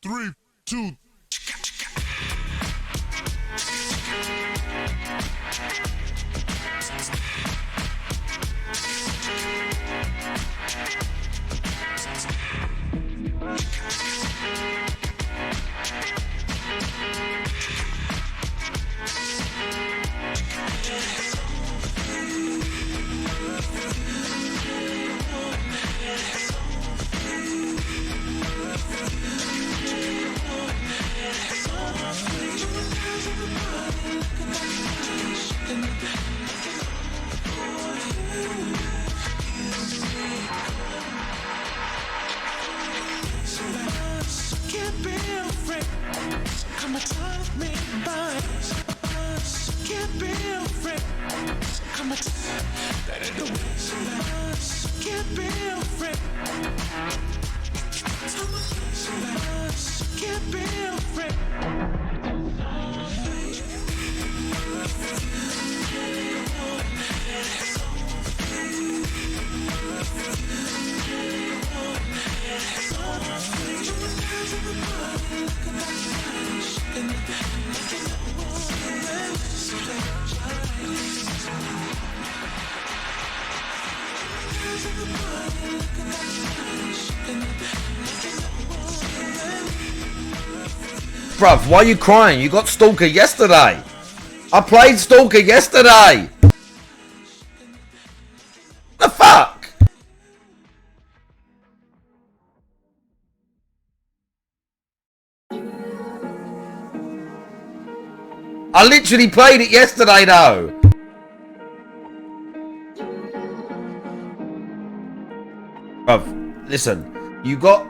3, 2. Bruv, why are you crying? You got Stalker yesterday. I played Stalker yesterday. The fuck? I literally played it yesterday though. Bruv, listen. You got,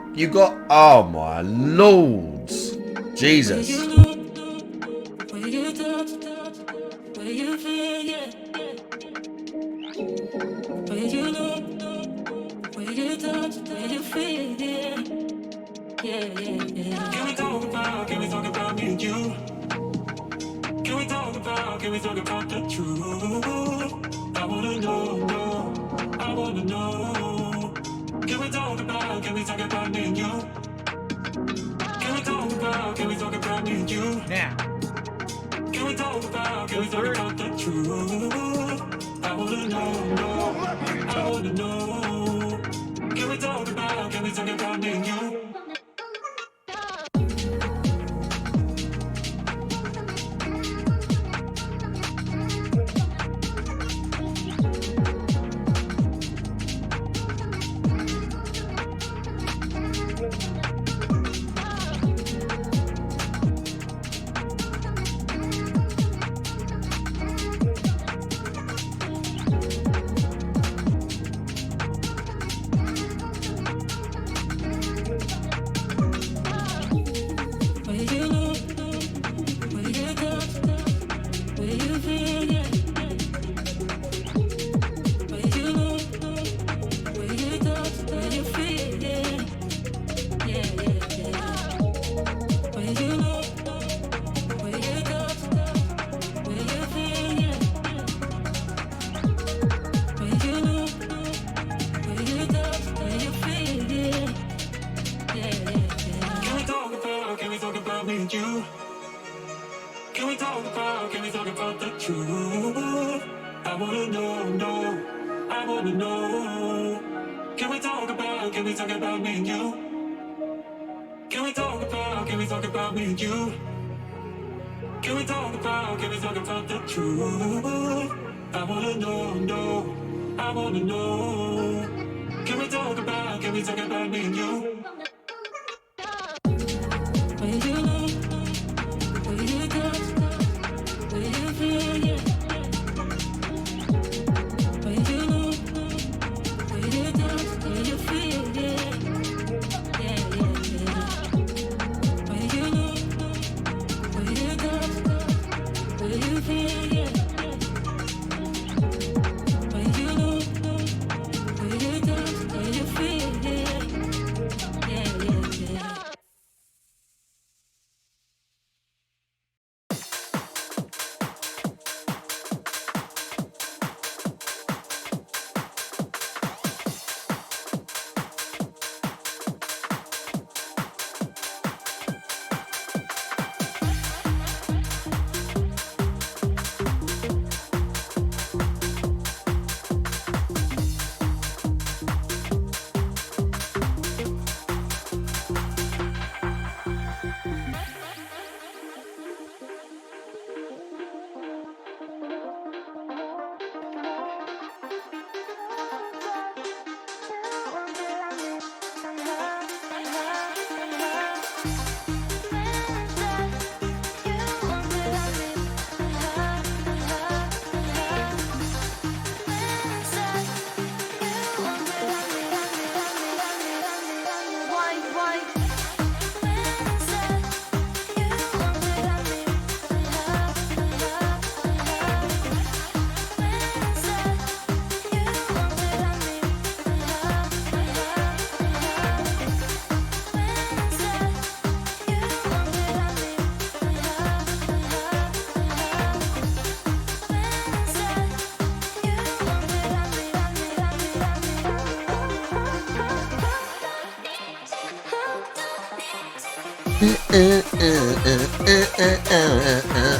oh my lords. Jesus. Can we talk about me and you? Can we talk about the truth? I wanna know, I wanna know. Can we talk about me and you? Can we talk about me and you? Now. Can we talk about the truth? I wanna know, I wanna know. Can we talk about me and you?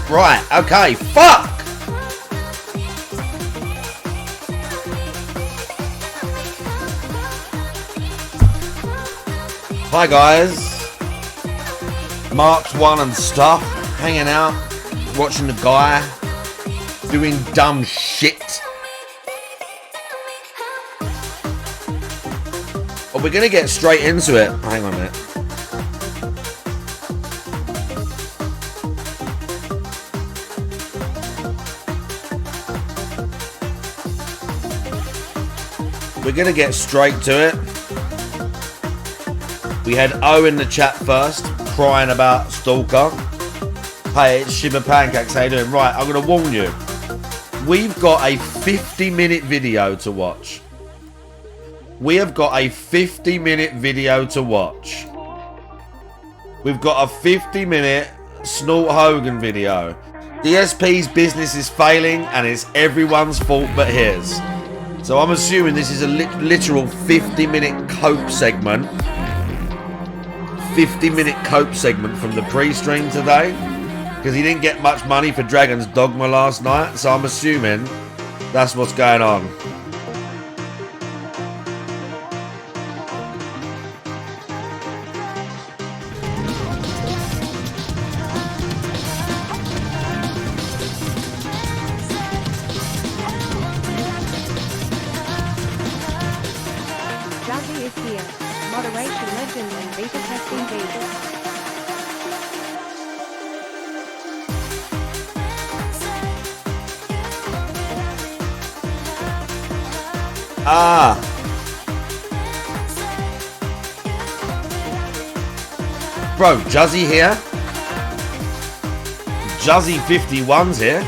Right, okay, fuck! Hi guys, Mark's One and stuff, hanging out, watching the guy doing dumb shit. Well, we're gonna get straight into it. Hang on a minute. We're gonna get straight to it. We had O in the chat first, crying about Stalker. Hey, it's Shiver Pancakes, how you doing? Right, I'm gonna warn you. We've got a 50-minute video to watch. We have got a 50-minute video to watch. We've got a 50-minute Snort Hogan video. DSP's business is failing and it's everyone's fault but his. So I'm assuming this is a literal 50-minute cope segment. 50-minute cope segment from the pre-stream today. Because he didn't get much money for Dragon's Dogma last night. So I'm assuming that's what's going on. Bro, Juzzy here. Juzzy 51's here.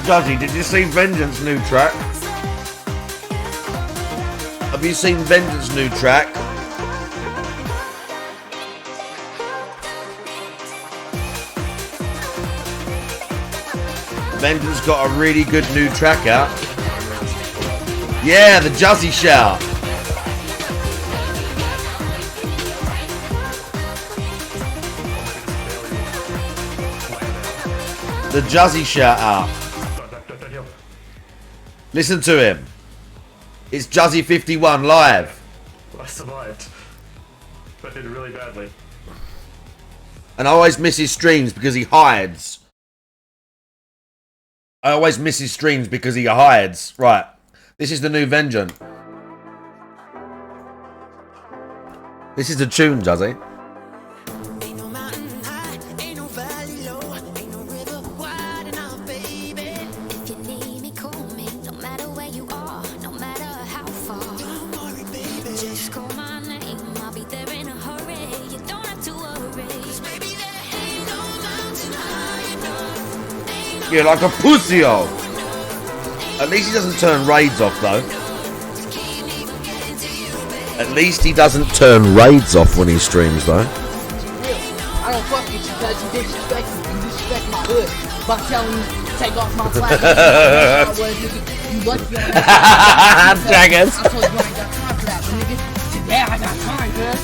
Juzzy, did you see Vengeance new track? Have you seen Vengeance new track? Vengeance got a really good new track out. Yeah, the Juzzy shout. The Juzzy shout out. Listen to him. It's Juzzy 51 live. I survived, but did really badly. And I always miss his streams because he hides. I always miss his streams because he hides. Right. This is the new Vengeance. This is the tune, Juzzy. Yeah, like a pussy -o. At least he doesn't turn raids off though. At least he doesn't turn raids off when he streams though. I don't fuck with you because you disrespect me. You disrespect my hood by telling me to take off my flag. You lucky on Dragons. I told you I ain't got time for that, but nigga, today I got time, cuz.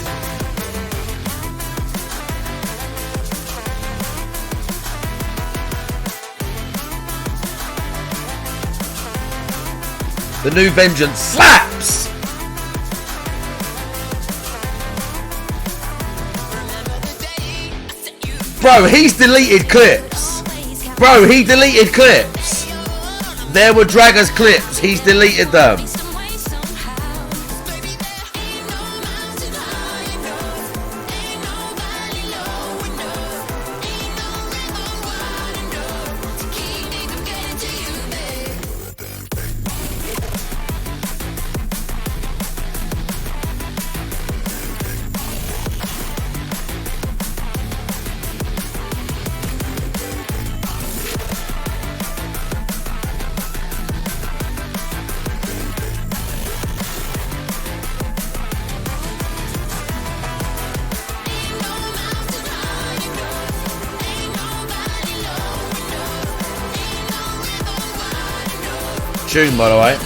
The new Vengeance slaps! Bro, he's deleted clips. Bro, he deleted clips. There were Dragger's clips. He's deleted them. Tune, by the way.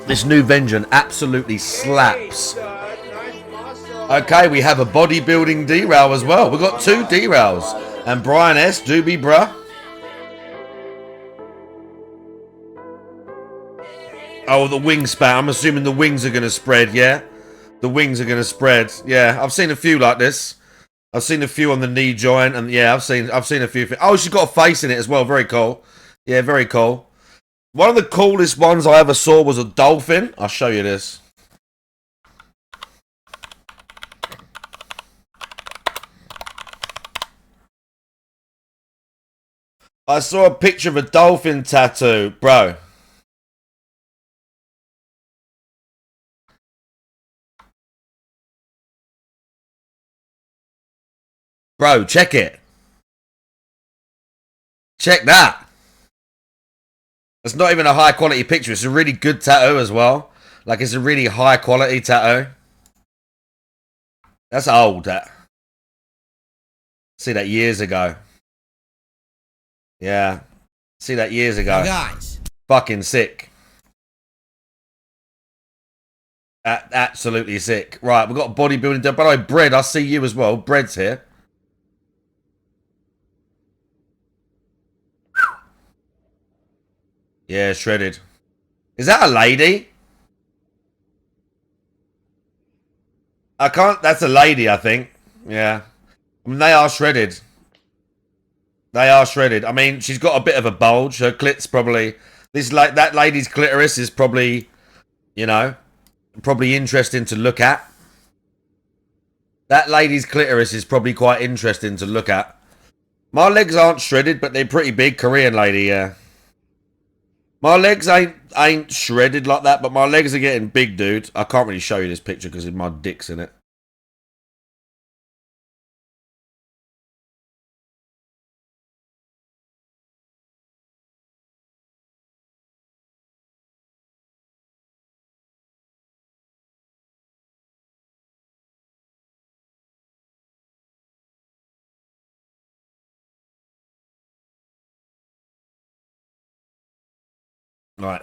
This new Vengeance absolutely slaps. Okay, we have a bodybuilding D-Rail as well. We've got 2 D-Rails. And Brian S, Doobie bruh. Oh, the wing spat. I'm assuming the wings are going to spread, yeah? The wings are going to spread. Yeah, I've seen a few like this. I've seen a few on the knee joint, and yeah, I've seen a few. Oh, she's got a face in it as well. Very cool. Yeah, very cool. One of the coolest ones I ever saw was a dolphin. I'll show you this. I saw a picture of a dolphin tattoo, bro. Bro, check it. Check that. It's not even a high quality picture. It's a really good tattoo as well. Like, it's a really high quality tattoo. That's old, that. See that years ago. Yeah. See that years ago. Guys. Fucking sick. Absolutely sick. Right, we've got bodybuilding. By the way, Bread, I see you as well. Bread's here. Yeah, shredded. Is that a lady? I can't. That's a lady, I think. Yeah. I mean, they are shredded. They are shredded. I mean, she's got a bit of a bulge. Her clit's probably... that lady's clitoris is probably, you know, probably interesting to look at. That lady's clitoris is probably quite interesting to look at. My legs aren't shredded, but they're pretty big. Korean lady, yeah. My legs ain't shredded like that, but my legs are getting big, dude. I can't really show you this picture because my dick's in it. Right.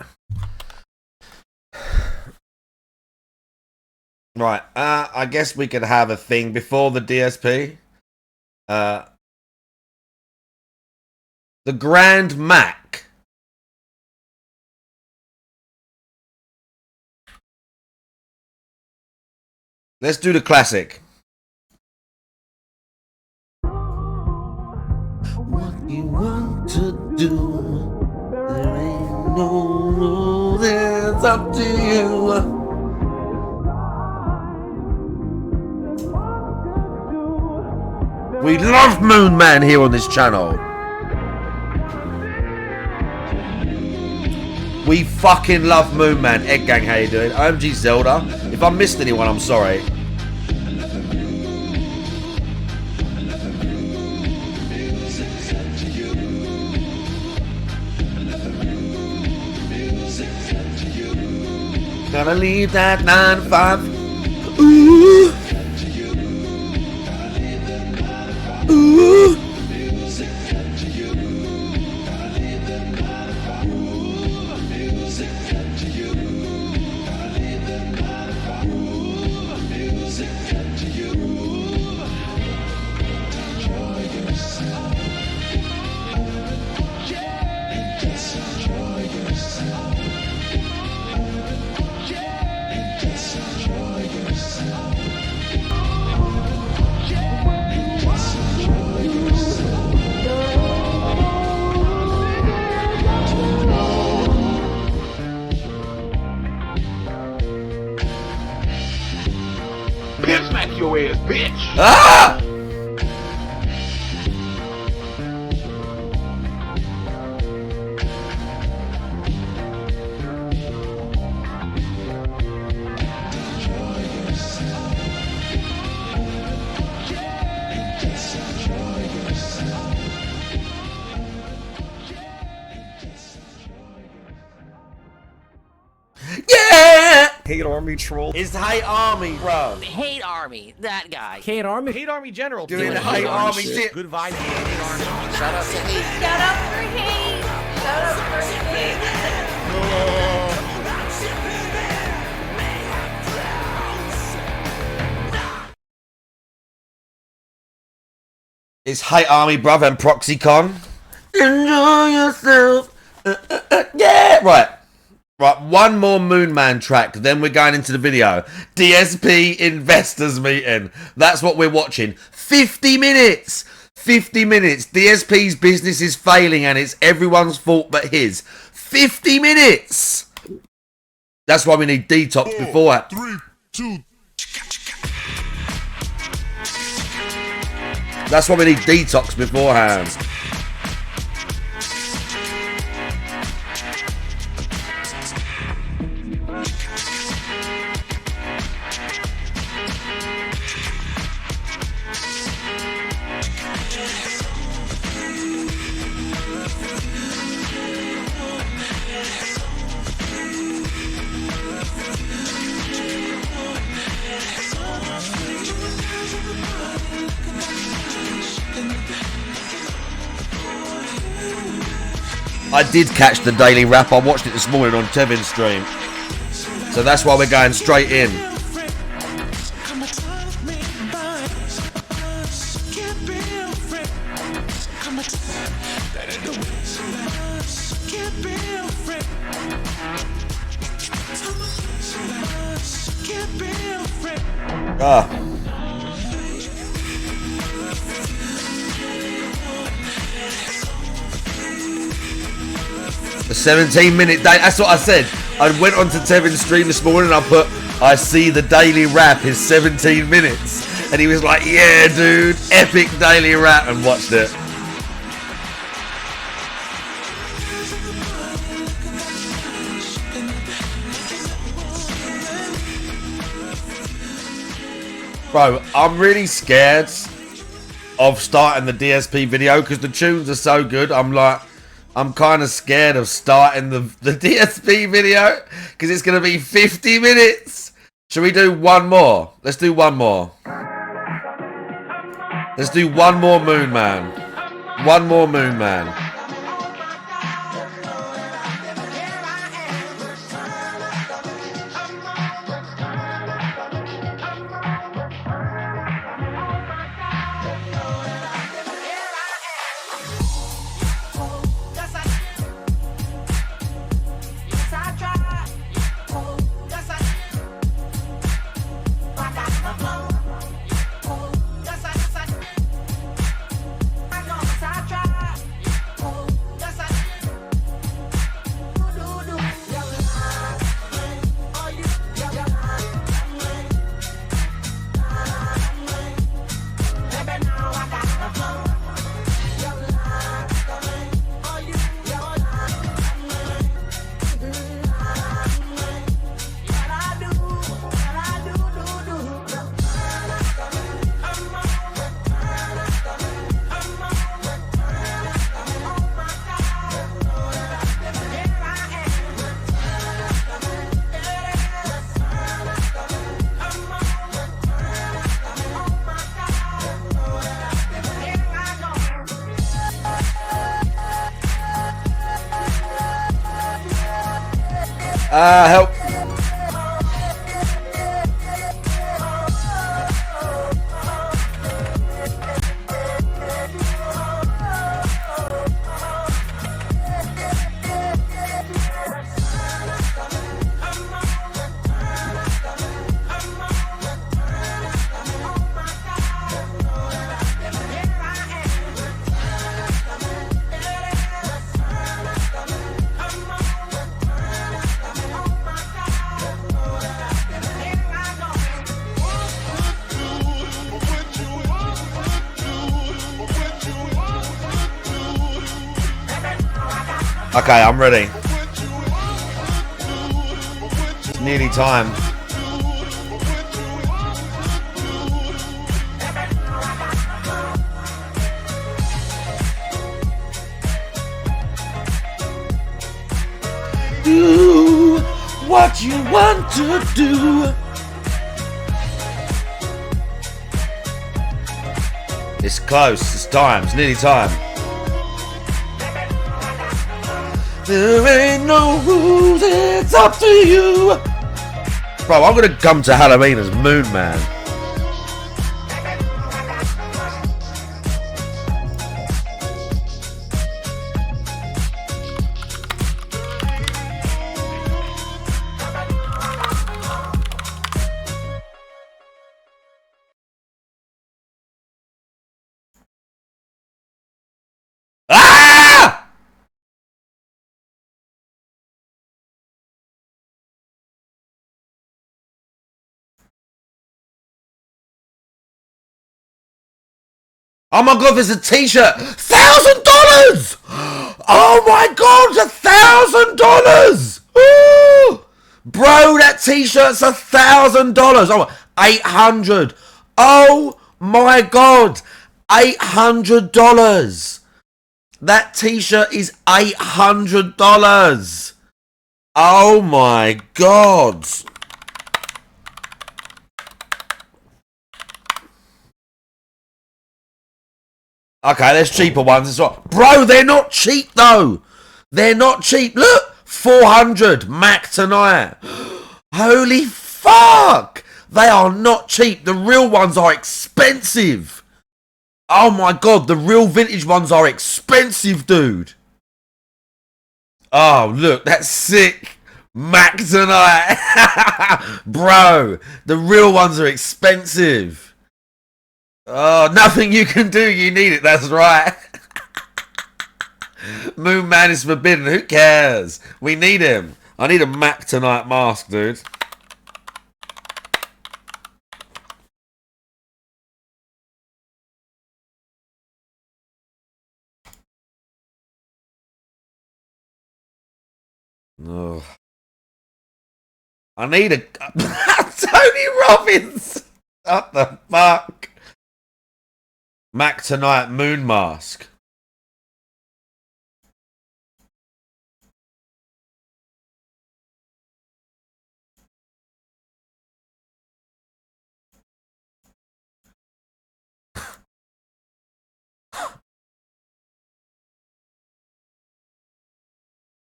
Right. I guess we could have a thing before the DSP. The Grand Mac. Let's do the classic. What you want to do, there ain't no rule, it's up to you. We love Moon Man here on this channel. We fucking love Moon Man. Egg Gang, how you doing? OMG Zelda. If I missed anyone, I'm sorry. Gonna leave that 9 to 5. Ooh. Ooh. Smack your ass, bitch! Ah! Yeah! Hate Army troll. It's Hate Army, bro. Hate Army, that guy. Hate Army. Hate Army General. Doing the Hate Army shit. Good vibes. Hate Army. Shout out to Hate. Shout out for hate. Shout out for hate. It's Hate Army, bruv, and ProxyCon. Enjoy yourself. Yeah. Right. Right. One more Moon Man track. Then we're going into the video. DSP investors meeting. That's what we're watching. 50 minutes. 50 minutes. DSP's business is failing and it's everyone's fault but his. 50 minutes. That's why we need detox before. 3, 2. That's why we need detox beforehand. I did catch the daily rap. I watched it this morning on Tevin's stream. So that's why we're going straight in. The 17-minute day. That's what I said. I went onto Tevin's stream this morning and I put, I see the daily rap is 17 minutes. And he was like, yeah, dude, epic daily rap, and watched it. Bro, I'm really scared of starting the DSP video because the tunes are so good. I'm kind of scared of starting the DSP video because it's going to be 50 minutes. Should we do one more? Let's do one more. Let's do one more Moon Man. One more Moon Man. Help. Okay, I'm ready. It's nearly time. Do what you want to do. It's close. It's time. It's nearly time. There ain't no rules, it's up to you. Bro, I'm gonna come to Halloween as Moon Man. Oh my god, there's a t-shirt. $1,000! Oh my god, $1,000! Bro, that t-shirt's $1,000. Oh, 800. Oh my god, $800. That t-shirt is $800. Oh my god. Okay, there's cheaper ones as well. Bro, they're not cheap though. They're not cheap. Look, 400 Mac tonight. Holy fuck. They are not cheap. The real ones are expensive. Oh my god, the real vintage ones are expensive, dude. Oh, look, that's sick. Mac tonight. Bro, the real ones are expensive. Oh, nothing you can do. You need it. That's right. Moon Man is forbidden. Who cares? We need him. I need a Mac tonight mask, dude. Oh. I need a Tony Robbins. What the fuck? Mac tonight moon mask.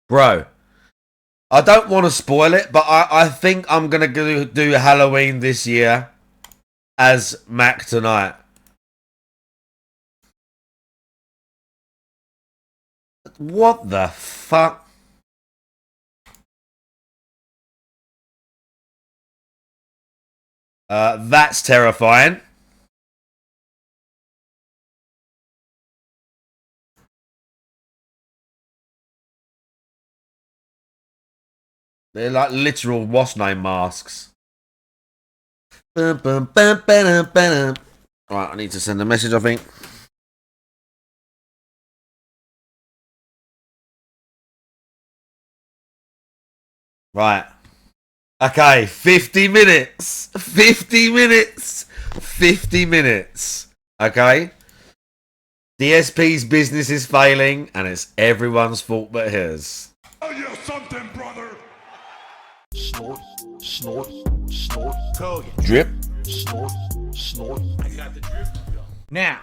Bro, I don't want to spoil it, but I think I'm going to do Halloween this year as Mac tonight. What the fuck? That's terrifying. They're like literal what's name masks. Right, I need to send a message, I think. Right. Okay, 50 minutes. 50 minutes. 50 minutes. Okay? DSP's business is failing, and it's everyone's fault but his. Tell you something, brother. Snort, snort, snort. Kogan. Drip. Snort, snort. I got the drip. Now,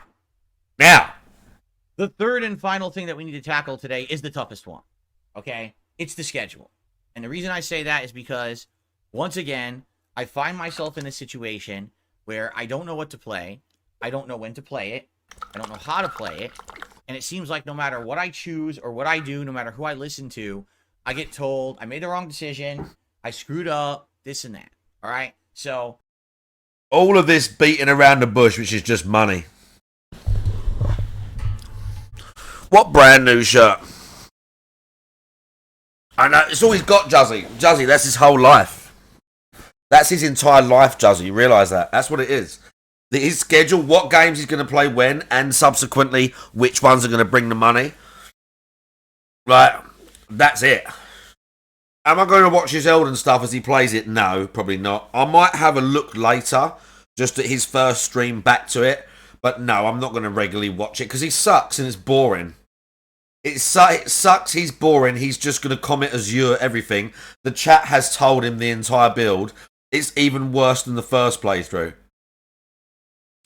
Now. the third and final thing that we need to tackle today is the toughest one. Okay? It's the schedule. And the reason I say that is because, once again, I find myself in a situation where I don't know what to play. I don't know when to play it. I don't know how to play it. And it seems like no matter what I choose or what I do, no matter who I listen to, I get told I made the wrong decision, I screwed up, this and that. All right? So, All of this beating around the bush, which is just money. What brand new shirt? I know, it's all he's got, Juzzy. Juzzy, that's his whole life. That's his entire life, Juzzy. You realise that? That's what it is. His schedule, what games he's going to play when, and subsequently, which ones are going to bring the money. Right, that's it. Am I going to watch his Elden stuff as he plays it? No, probably not. I might have a look later, just at his first stream back to it. But no, I'm not going to regularly watch it, because he sucks and it's boring. It sucks, he's boring, he's just going to comment Azure everything. The chat has told him the entire build. It's even worse than the first playthrough.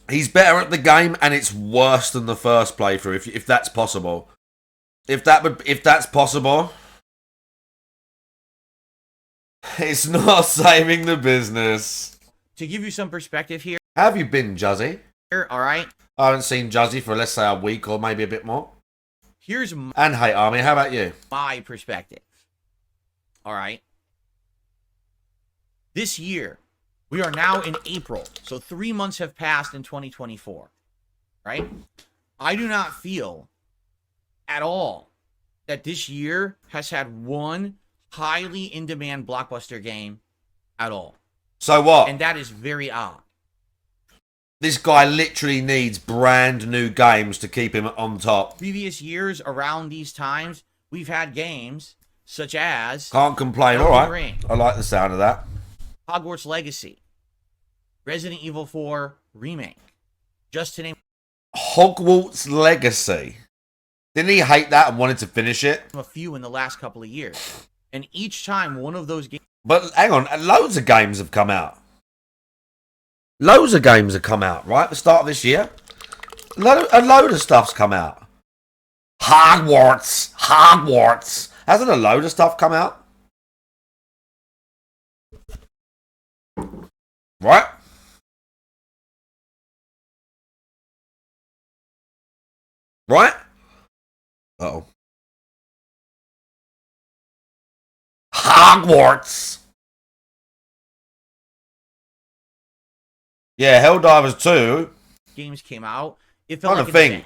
He's better at the game, and it's worse than the first playthrough, if that's possible. If that's possible, it's not saving the business. to give you some perspective here, How have you been, Juzzy? all right? I haven't seen Juzzy for, let's say, a week or maybe a bit more. Here's And hey, Army, how about you? my perspective. All right. This year, we are now in April. So 3 months have passed in 2024. Right? I do not feel at all that this year has had one highly in-demand blockbuster game at all. So what? And that is very odd. This guy literally needs brand new games to keep him on top. Previous years around these times, we've had games such as Can't complain. All Elden right. Ring, I like the sound of that. Hogwarts Legacy, Resident Evil 4 Remake, just to name Hogwarts Legacy. Didn't he hate that and wanted to finish it? a few in the last couple of years. And each time one of those games But hang on, loads of games have come out. Loads of games have come out, right? At the start of this year. A load of stuff's come out. Hogwarts. Hasn't a load of stuff come out? Right? Right? Uh-oh. Hogwarts. Yeah, Helldivers 2. games came out, it felt Kind like of an thing. event.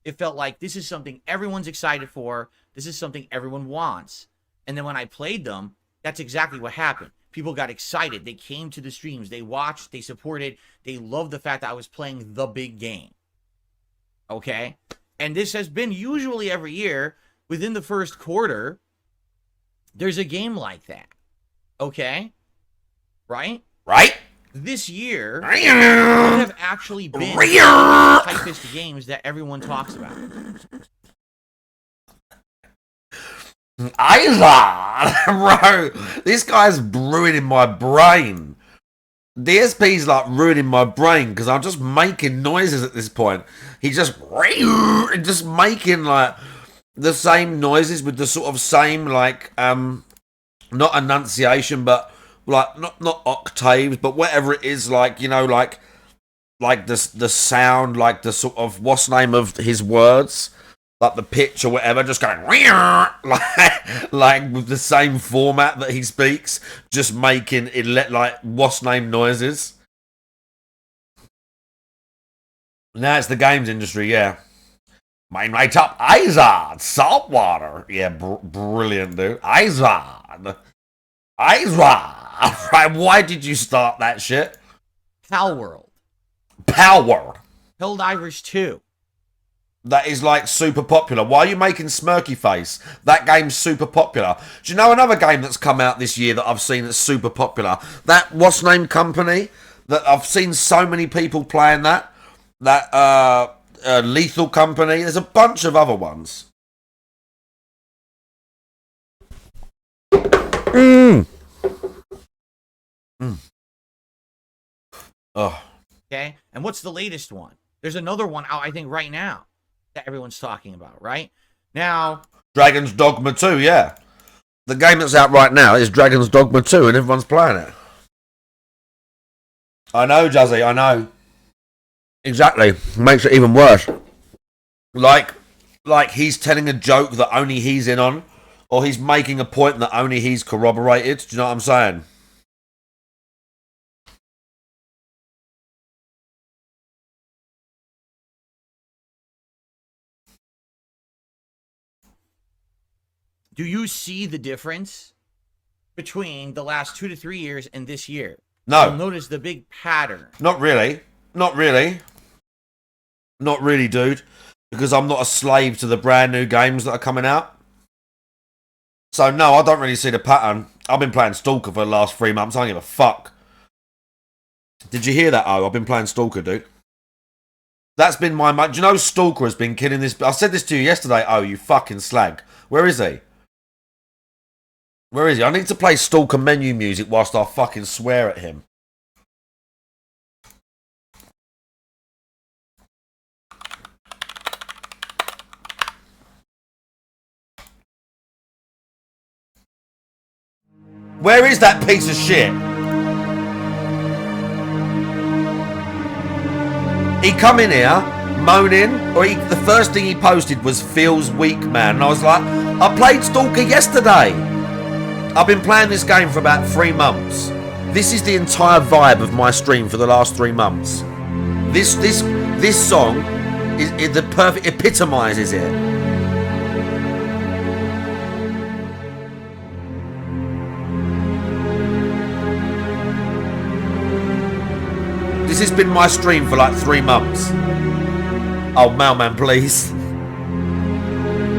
It felt like this is something everyone's excited for. This is something everyone wants. And then when I played them, that's exactly what happened. People got excited. They came to the streams. They watched. They supported. They loved the fact that I was playing the big game. Okay? And this has been usually every year. Within the first quarter, there's a game like that. Okay? Right? Right? This year would have actually been one of the typest games that everyone talks about. Bro, this guy's ruining my brain. DSP's like ruining my brain because I'm just making noises at this point. He's just making like the same noises with the sort of same like not enunciation but like not octaves but whatever it is, like, you know, like the sound, like the sort of, what's the name of his words, like the pitch or whatever, just going like with the same format that he speaks, just making it like what's name noises. Now it's the games industry, yeah. Mine right up, Izard, saltwater, yeah, brilliant, dude. Izard. Right, why did you start that shit? Power. Helldivers 2. That is like super popular. Why are you making smirky face? That game's super popular. Do you know another game that's come out this year that I've seen that's super popular? That what's name company that I've seen so many people playing that. That Lethal Company. There's a bunch of other ones. Oh. Okay? And what's the latest one? There's another one out, I think, right now that everyone's talking about, right? Now, Dragon's Dogma 2, yeah. The game that's out right now is Dragon's Dogma 2 and everyone's playing it. I know, Jazzy, I know. Exactly. Makes it even worse. Like he's telling a joke that only he's in on, or he's making a point that only he's corroborated. Do you know what I'm saying? do you see the difference between the last 2 to 3 years and this year? No. You'll notice the big pattern. Not really. Not really, dude. Because I'm not a slave to the brand new games that are coming out. So, no, I don't really see the pattern. I've been playing Stalker for the last 3 months. I don't give a fuck. Did you hear that, Oh? I've been playing Stalker, dude. That's been my... Do you know Stalker has been killing this... I said this to you yesterday, Oh, you fucking slag. Where is he? Where is he? I need to play Stalker menu music whilst I fucking swear at him. Where is that piece of shit? He come in here moaning, or the first thing he posted was "feels weak, man," and I was like, I played Stalker yesterday. I've been playing this game for about 3 months. This is the entire vibe of my stream for the last 3 months. This song is the perfect epitomizes it. This this been my stream for like 3 months? Oh, Mailman, please.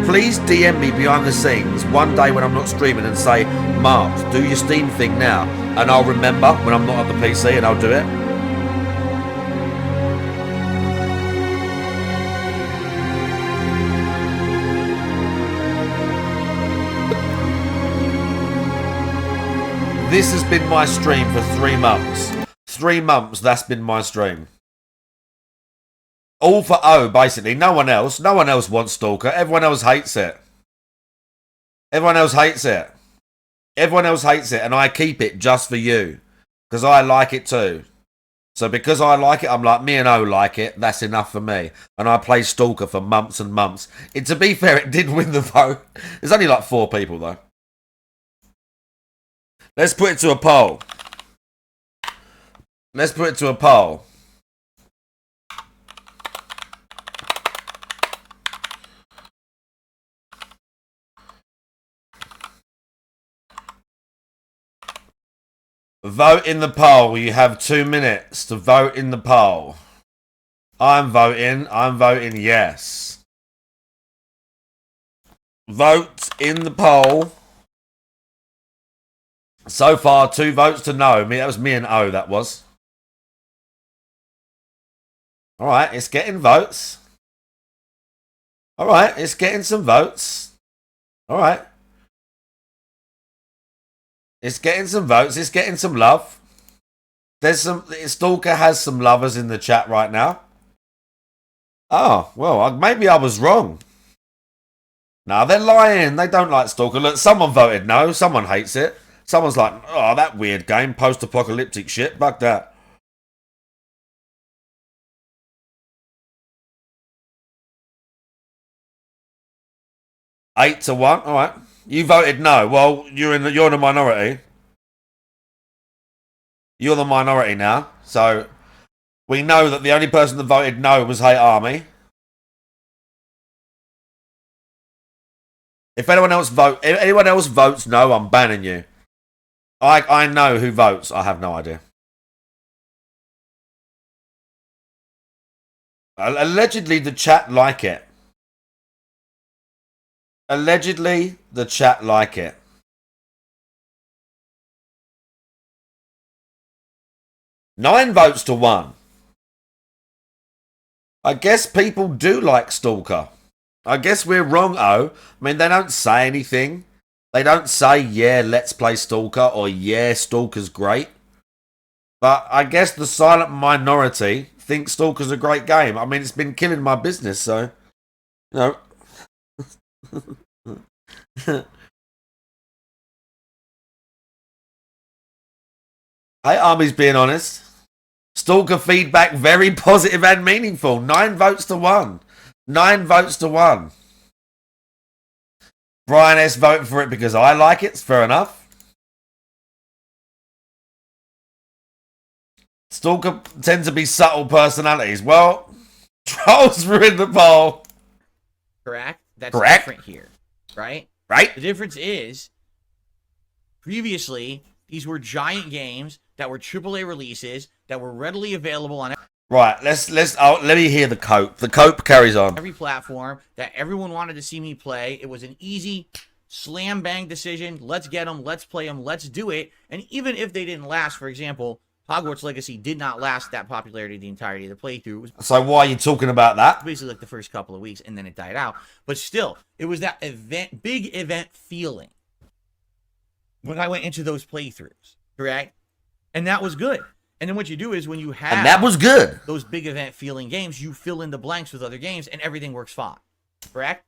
Please DM me behind the scenes one day when I'm not streaming and say, Mark, do your Steam thing now. And I'll remember when I'm not at the PC and I'll do it. This has been my stream for 3 months. 3 months, that's been my stream. All for O, basically. No one else. No one else wants Stalker. Everyone else hates it. Everyone else hates it. Everyone else hates it, and I keep it just for you. Because I like it too. So because I like it, I'm like, me and O like it. That's enough for me. And I play Stalker for months and months. To be fair, it did win the vote. There's only like 4 people, though. Let's put it to a poll. Let's put it to a poll. Vote in the poll. You have 2 minutes to vote in the poll. I'm voting. I'm voting yes. Vote in the poll. So far, 2 votes to no. That was me and O, that was. Alright, it's getting votes. Alright, it's getting some votes. Alright. It's getting some votes. It's getting some love. There's some... Stalker has some lovers in the chat right now. Oh, well, maybe I was wrong. No, they're lying. They don't like Stalker. Look, someone voted no. Someone hates it. Someone's like, oh, that weird game. Post-apocalyptic shit. Fuck that. Eight to 1. All right. You voted no. Well, you're in the minority. You're the minority now. So we know that the only person that voted no was Hate Army. If anyone else votes no, I'm banning you. I know who votes. I have no idea. Allegedly, the chat like it. Allegedly, the chat like it. Nine votes to 1. I guess people do like Stalker. I guess we're wrong, O. I mean, they don't say anything. They don't say, yeah, let's play Stalker, or yeah, Stalker's great. But I guess the silent minority think Stalker's a great game. I mean, it's been killing my business, so, you know. Hey, Army's being honest. Stalker feedback very positive and meaningful. 9 votes to 1. 9 votes to 1. Brian S voting for it because I like it. It's fair enough. Stalker tends to be subtle personalities. Well, trolls ruined the poll. Correct? That's Correct. different here. Right? Right? The difference is, previously, these were giant games that were AAA releases that were readily available on Right, let me hear the cope. The cope carries on. every platform that everyone wanted to see me play. It was an easy slam bang decision. Let's get them, let's play them, let's do it. And even if they didn't last, for example, Hogwarts Legacy did not last that popularity the entirety of the playthrough. It was So why are you talking about that? basically like the first couple of weeks, and then it died out. But still, it was that big event feeling when I went into those playthroughs, correct? And that was good. And then what you do is when you have And that was good. those big event feeling games, you fill in the blanks with other games and everything works fine. Correct?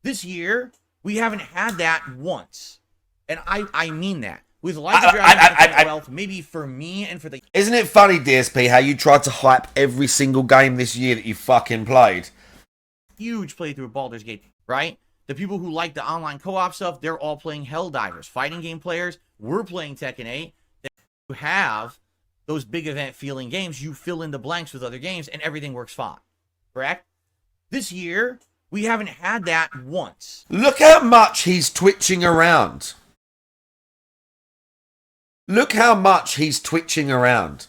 This year, we haven't had that once. And I mean that. With Light the Dragon and Wealth, maybe for me and for the Isn't it funny, DSP, how you tried to hype every single game this year that you fucking played? huge playthrough of Baldur's Gate, right? The people who like the online co-op stuff, they're all playing Helldivers. Fighting game players, we're playing Tekken 8. You have those big event feeling games, you fill in the blanks with other games and everything works fine. Correct? This year, we haven't had that once. Look how much he's twitching around. Look how much he's twitching around.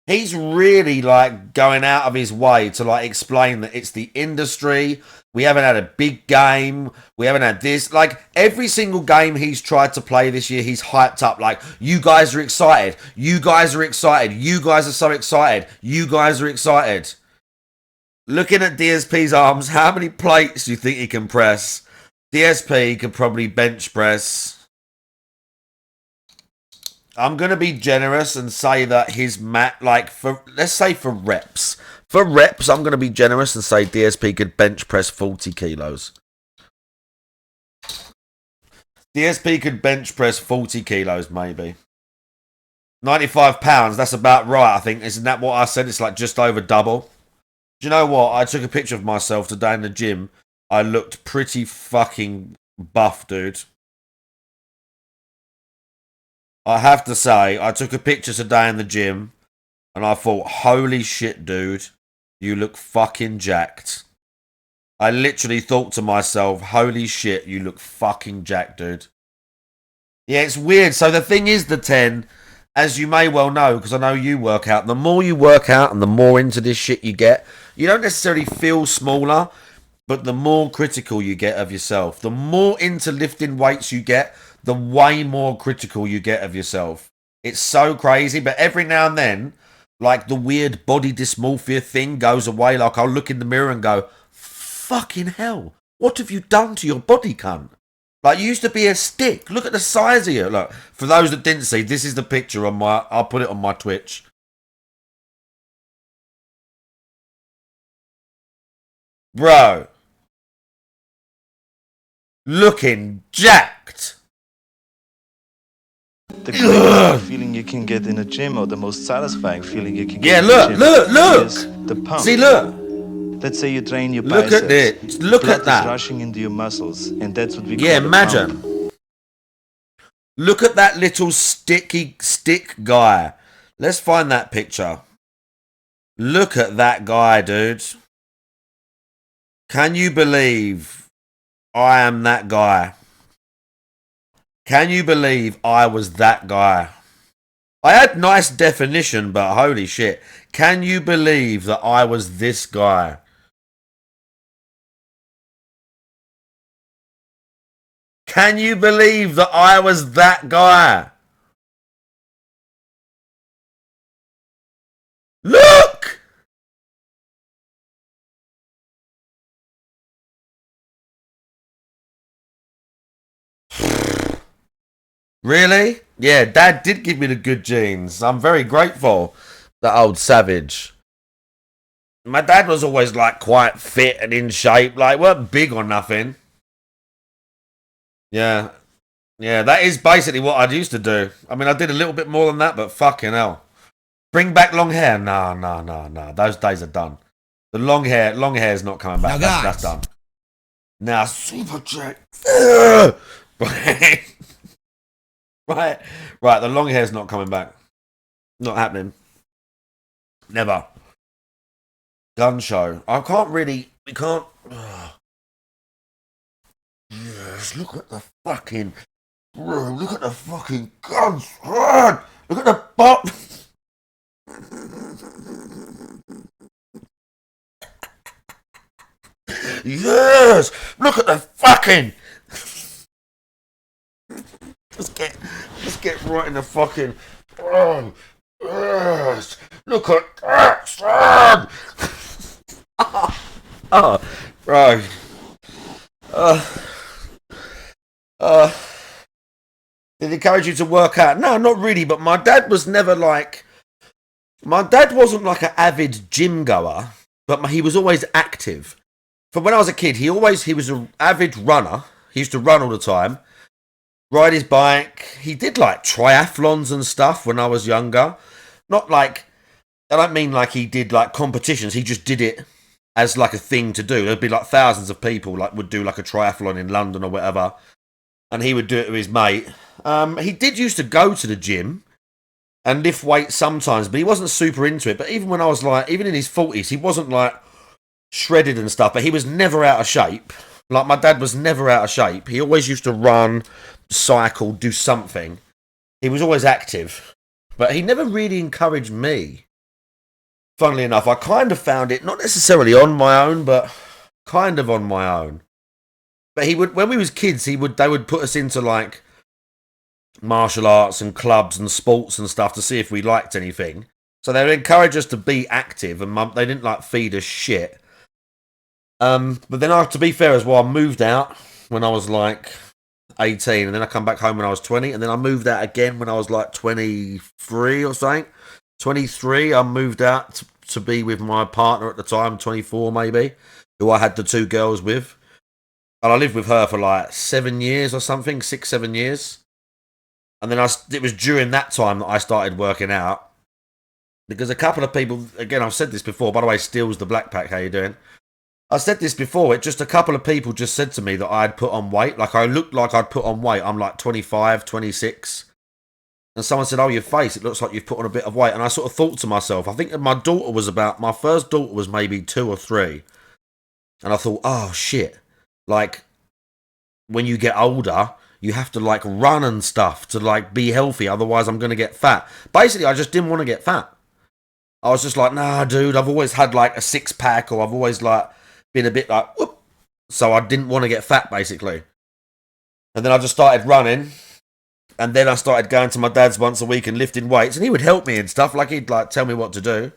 He's really like going out of his way to like explain that it's the industry. We haven't had a big game. We haven't had this. Like every single game he's tried to play this year, he's hyped up. Like, you guys are excited. You guys are excited. You guys are so excited. You guys are excited. Looking at DSP's arms, how many plates do you think he can press? DSP could probably bench press. I'm going to be generous and say that his mat, like, let's say for reps. For reps, I'm going to be generous and say DSP could bench press 40 kilos. DSP could bench press 40 kilos, maybe. 95 pounds, that's about right, I think. Isn't that what I said? It's like just over double. Do you know what? I took a picture of myself today in the gym. I looked pretty fucking buff, dude. I have to say, I took a picture today in the gym, and I thought, holy shit, dude, you look fucking jacked. I literally thought to myself, holy shit, you look fucking jacked, dude. Yeah, it's weird. So the thing is, the 10, as you may well know, because I know you work out, the more you work out and the more into this shit you get, you don't necessarily feel smaller, but the more critical you get of yourself. The more into lifting weights you get, the way more critical you get of yourself. It's so crazy, but every now and then, like the weird body dysmorphia thing goes away. Like I'll look in the mirror and go, fucking hell, what have you done to your body, cunt? Like you used to be a stick. Look at the size of you. Look, for those that didn't see, this is the picture on my, I'll put it on my Twitch. Bro. Looking jacked. The greatest feeling you can get in a gym, or the most satisfying feeling you can get in a look, gym, look. is the pump. See, look. Let's say you train your Look biceps. at it. Look Blood at that. is rushing into your muscles, and that's what we call Yeah, the imagine. pump. Look at that little stick guy. Let's find that picture. Look at that guy, dude. Can you believe I am that guy? Can you believe I was that guy? I had nice definition, but holy shit. Can you believe that I was this guy? Can you believe that I was that guy? Look! Really? Yeah, Dad did give me the good genes. I'm very grateful. That old savage. My dad was always like quite fit and in shape. Like, weren't big or nothing. Yeah. Yeah, that is basically what I used to do. I mean, I did a little bit more than that, but fucking hell. Bring back long hair? No. Those days are done. The long hair's not coming back. Now, That's done. Now, Super Jack. Right. Right, the long hair's not coming back. Not happening. Never. Gun show. I can't really... We can't... Yes, look at the fucking... Bro, look at the fucking guns. Look at the butt. Yes! Look at the fucking... Let's get right in the fucking... Oh, yes! Look at that, son! Oh, bro. Did it encourage you to work out? No, not really, but my dad was never like... My dad wasn't like an avid gym goer, but he was always active. From when I was a kid, he was an avid runner. He used to run all the time. Ride his bike. He did like triathlons and stuff when I was younger. Not like... I don't mean like he did like competitions. He just did it as like a thing to do. There'd be like thousands of people like would do like a triathlon in London or whatever. And he would do it with his mate. He did used to go to the gym and lift weights sometimes, but he wasn't super into it. But even when I was like, even in his 40s, he wasn't like shredded and stuff, but he was never out of shape. Like my dad was never out of shape. He always used to run, cycle, do something. He was always active, but he never really encouraged me. funnily enough, I kind of found it not necessarily on my own, but kind of on my own. But he would, when we was kids, they would put us into like martial arts and clubs and sports and stuff to see if we liked anything. So they would encourage us to be active, and they didn't like feed us shit. But then, to be fair as well, I moved out when I was like 18, and then I come back home when I was 20, and then I moved out again when I was like 23 or something. 23, I moved out to be with my partner at the time, 24 maybe, who I had the 2 girls with. And I lived with her for like 7 years or something, 6, 7 years. And then it was during that time that I started working out. Because a couple of people, again, I've said this before, by the way, Steele's the Black Pack, how you doing? I said this before, just a couple of people just said to me that I'd put on weight. Like, I looked like I'd put on weight. I'm like 25, 26. And someone said, oh, your face, it looks like you've put on a bit of weight. And I sort of thought to myself, I think that my first daughter was maybe 2 or 3. And I thought, oh, shit. Like, when you get older, you have to, like, run and stuff to, like, be healthy. Otherwise, I'm going to get fat. Basically, I just didn't want to get fat. I was just like, nah, dude, I've always had, like, a 6-pack, or I've always, like, been a bit like, whoop. So I didn't want to get fat, basically. And then I just started running. And then I started going to my dad's once a week and lifting weights. And he would help me and stuff. Like, he'd, like, tell me what to do.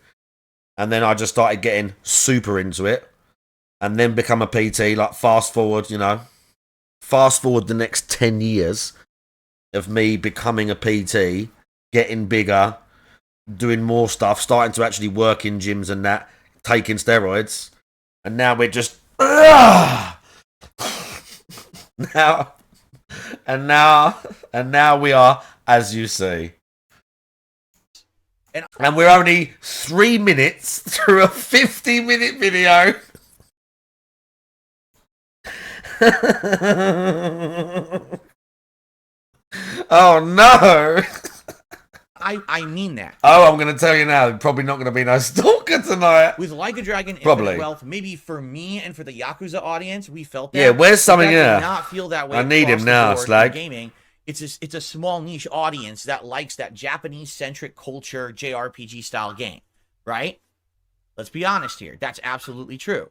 And then I just started getting super into it. And then become a PT, like, fast forward the next 10 years of me becoming a PT, getting bigger, doing more stuff, starting to actually work in gyms and that, taking steroids. And now we're just now we are, as you see. And we're only 3 minutes through a 50-minute video. Oh no. I mean that. Oh, I'm going to tell you now, probably not going to be no stalker tonight. With Like a Dragon, Probably. Infinite Wealth, maybe for me and for the Yakuza audience, we felt that. Yeah, where's something here? here? Not feel that way. I need him now, Slag. Gaming. It's a small niche audience that likes that Japanese-centric culture JRPG style game, right? Let's be honest here. That's absolutely true.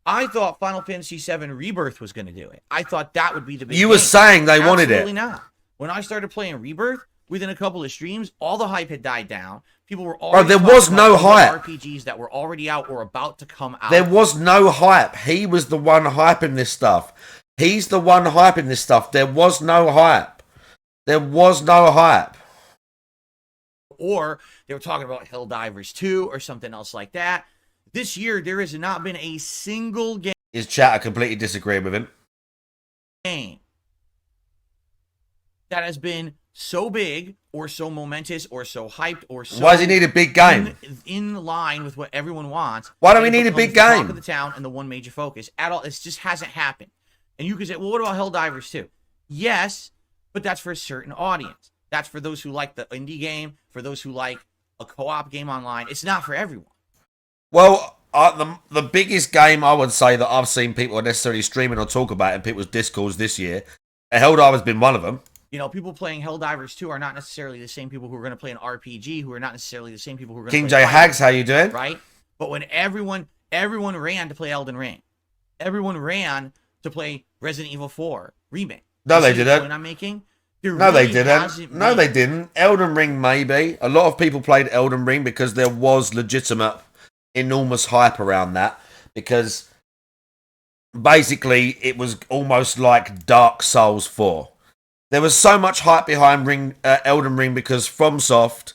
I thought Final Fantasy VII Rebirth was going to do it. I thought that would be the big You were saying they wanted it. Absolutely not. When I started playing Rebirth, within a couple of streams, all the hype had died down. People were already there was no hype. RPGs that were already out or about to come out. There was no hype. He was the one hyping this stuff. He's the one hyping this stuff. There was no hype. There was no hype. Or they were talking about Helldivers 2 or something else like that. This year, there has not been a single game. His chat, I completely disagree with him. That has been so big or so momentous or so hyped or so. Why does he need a big game? In line with what everyone wants. Why do we need a big the talk game? of the town and the one major focus at all. It just hasn't happened. And you could say, well, what about Helldivers 2? Yes, but that's for a certain audience. That's for those who like the indie game, for those who like a co-op game online. It's not for everyone. Well, the biggest game I would say that I've seen people necessarily streaming or talk about in people's discords this year, Helldiver's been one of them. You know, people playing Helldivers 2 are not necessarily the same people who are going to play an RPG, who are not necessarily the same people who are going to King play J Hags, how you doing? Right? But when everyone ran to play Elden Ring. Everyone ran to play Resident Evil 4 Remake. No, they didn't. Point I'm making? No, they didn't. No, they didn't. Elden Ring, maybe. A lot of people played Elden Ring because there was legitimate, enormous hype around that. Because basically, it was almost like Dark Souls 4. There was so much hype behind Elden Ring because FromSoft,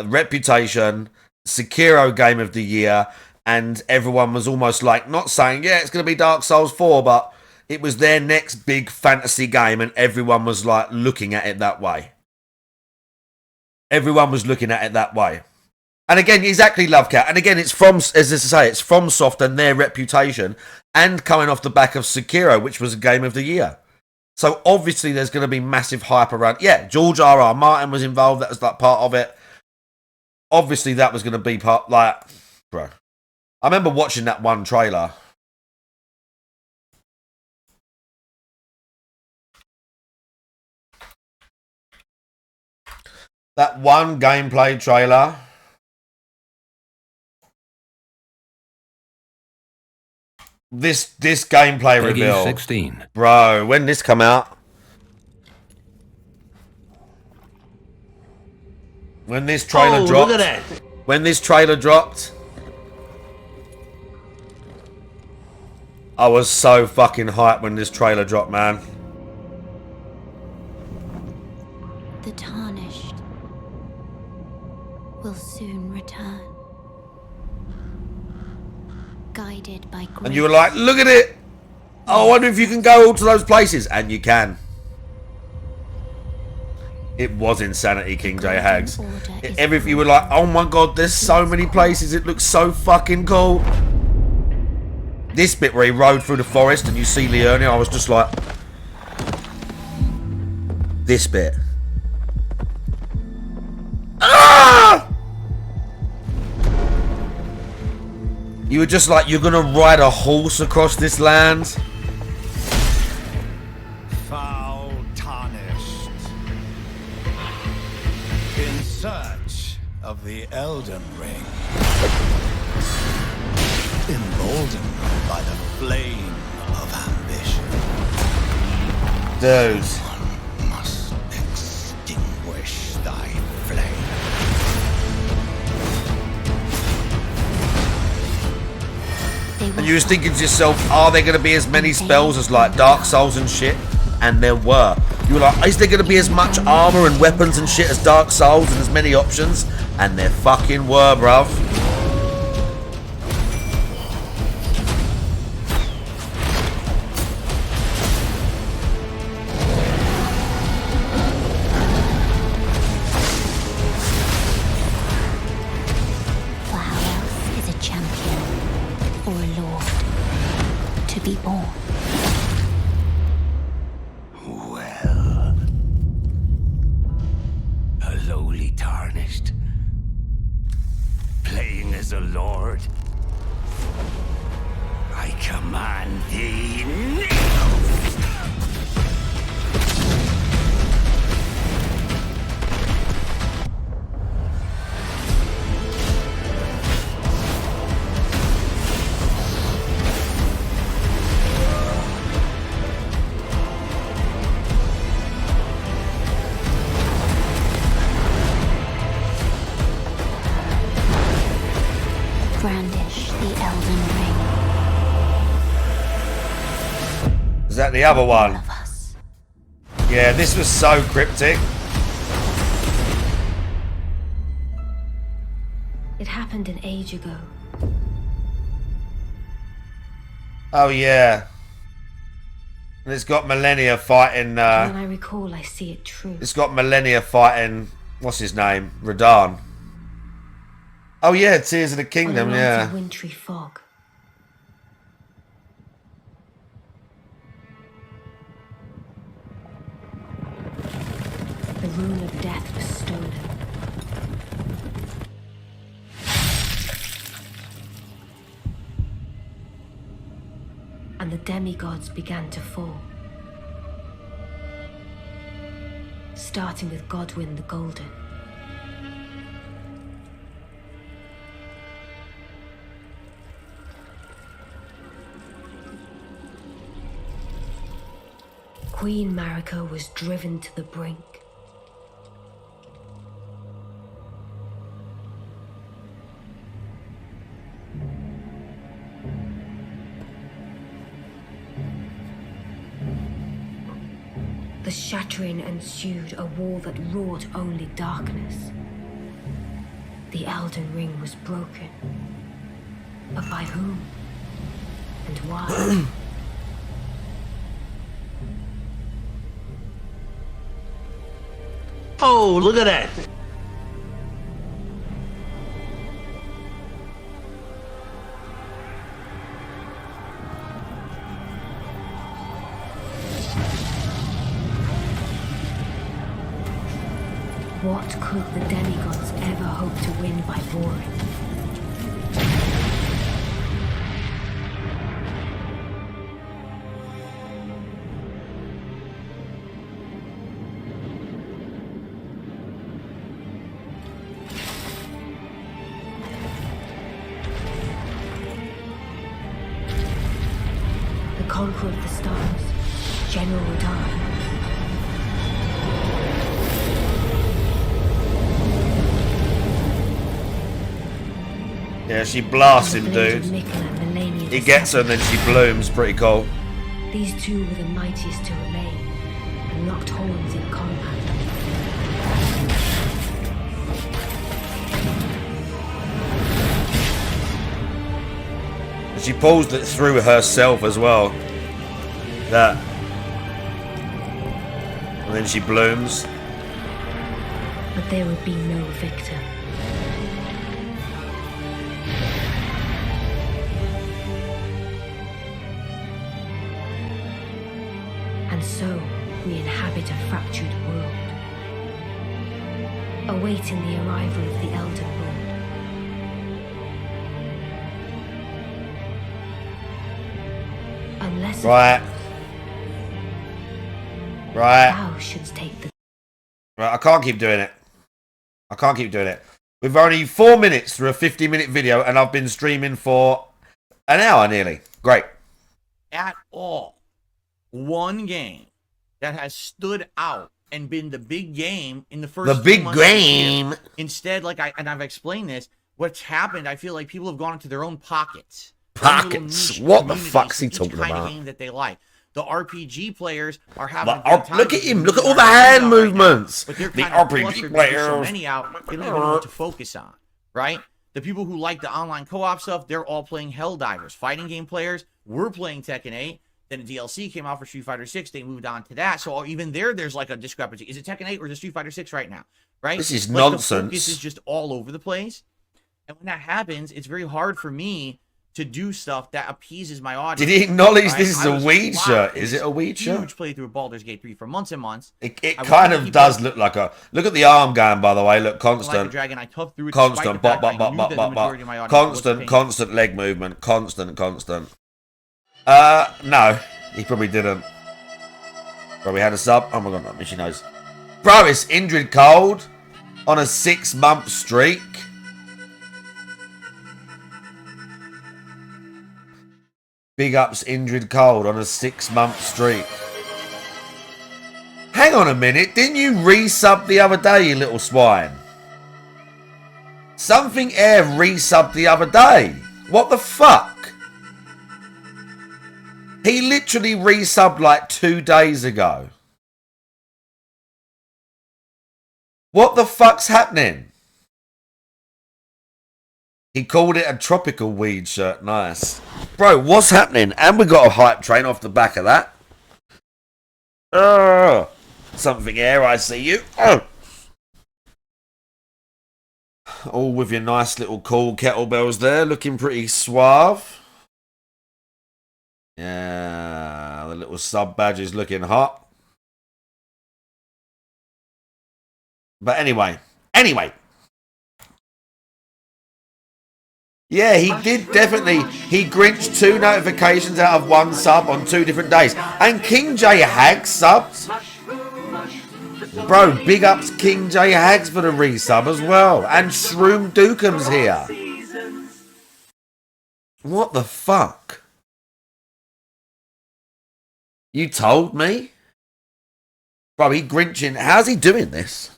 Reputation, Sekiro Game of the Year, and everyone was almost like, not saying, yeah, it's going to be Dark Souls 4, but it was their next big fantasy game, and everyone was like looking at it that way. Everyone was looking at it that way. And again, exactly, Lovecat. And again, it's from, as I say, it's FromSoft and their Reputation, and coming off the back of Sekiro, which was a Game of the Year. So obviously there's going to be massive hype around. Yeah, George R.R. Martin was involved. That was like part of it. Obviously that was going to be part, like, bro. I remember watching that one trailer. That one gameplay trailer. This gameplay Peggy reveal, 16. bro. When this come out, when this trailer dropped, look at that. when this trailer dropped, I was so fucking hyped when this trailer dropped, man. The tarnished will soon return, guided by grace. And you were like, look at it. Oh, I wonder if you can go all to those places. And you can. It was insanity, King J Hags. You were like, oh my god, there's so many places. It looks so fucking cool. This bit where he rode through the forest and you see Leone, I was just like, this bit. Ah! You were just like, you're gonna ride a horse across this land? Foul tarnished. In search of the Elden Ring. Emboldened by the flame of ambition. Dude. One must extinguish thy flame. And you was thinking to yourself, are there going to be as many spells as like Dark Souls and shit? And there were. You were like, is there going to be as much armor and weapons and shit as Dark Souls and as many options? And there fucking were, bruv. For how else is a champion or a lord to be born? Well, a lowly tarnished, playing as a lord. I command thee now. Brandish the Elden Ring. Is that the other one? Of us. Yeah, this was so cryptic. It happened an age ago. Oh yeah. And it's got Millennia fighting, When I recall, I see it true. it's got Millennia fighting, what's his name? Radahn. Oh yeah, Tears of the Kingdom, On a night yeah. of wintry fog. The rune of death was stolen. And the demigods began to fall. Starting with Godwyn the Golden. Queen Marika was driven to the brink. The shattering ensued, a war that wrought only darkness. The Elden Ring was broken. But by whom? And why? Oh, look at that. What could the demigods ever hope to win by warring? conqueror of the stars, General Radar. Yeah, she blasts him, dude. He gets her and then she blooms. Pretty cool. These two were the mightiest to remain, and locked horns in combat. She pulls it through herself as well. That. And then she blooms. But there would be no victor. And so, we inhabit a fractured world, awaiting the arrival of the Elden Lord. Unless Right. thou shouldst take the... Right, I can't keep doing it. I can't keep doing it. We've only 4 minutes through a 50-minute video, and I've been streaming for an hour nearly. Great. At all. One game that has stood out and been the big game in the first The 2 big months of the year. game. Instead, I've explained this, what's happened, I feel like people have gone into their own pockets. Pockets? What the fuck's he talking kind about? of game that they like. The RPG players are having. Look at him. Look at all the hand movements. But they're The kind of RPG flustered because there's so players. many out. They don't even know what to focus on, right? The people who like the online co-op stuff, they're all playing Helldivers. Fighting game players, we're playing Tekken 8. Then a DLC came out for Street Fighter 6. They moved on to that. So even there's like a discrepancy. Is it Tekken 8 or is it Street Fighter 6 right now? Right? This is like nonsense. The focus is just all over the place. And when that happens, it's very hard for me to do stuff that appeases my audience. Did he acknowledge right? this is I a was weed locked shirt? in Is it a weed shirt? Huge playthrough of Baldur's Gate 3 for months and months. It I was kind trying to of keep does up look like a... Look at the arm going, by the way. Look, Like a constant. dragon, I toughed through it Constant. despite the fact Bop, I bop, knew bop, that the bop, majority of my bop. audience wasn't Constant, paying constant leg movement. Constant. No. He probably didn't. Bro, we had a sub. Oh my god, not she knows. Bro, it's Indrid Cold on a 6-month streak. Big ups Indrid Cold on a 6-month streak. Hang on a minute. Didn't you resub the other day, you little swine? Something Air resubbed the other day. What the fuck? He literally resubbed like 2 days ago. What the fuck's happening? He called it a tropical weed shirt. Nice. Bro, what's happening? And we got a hype train off the back of that. Something Air, I see you. All with your nice little cool kettlebells there. Looking pretty suave. Yeah, the little sub badge is looking hot. But anyway. Yeah, he did definitely. He grinched 2 notifications out of 1 sub on 2 different days. And King J Hag subbed. Bro, big ups King J Hags for the resub as well. And Shroom Dookum's here. What the fuck? You told me? Bro, he grinching. How's he doing this?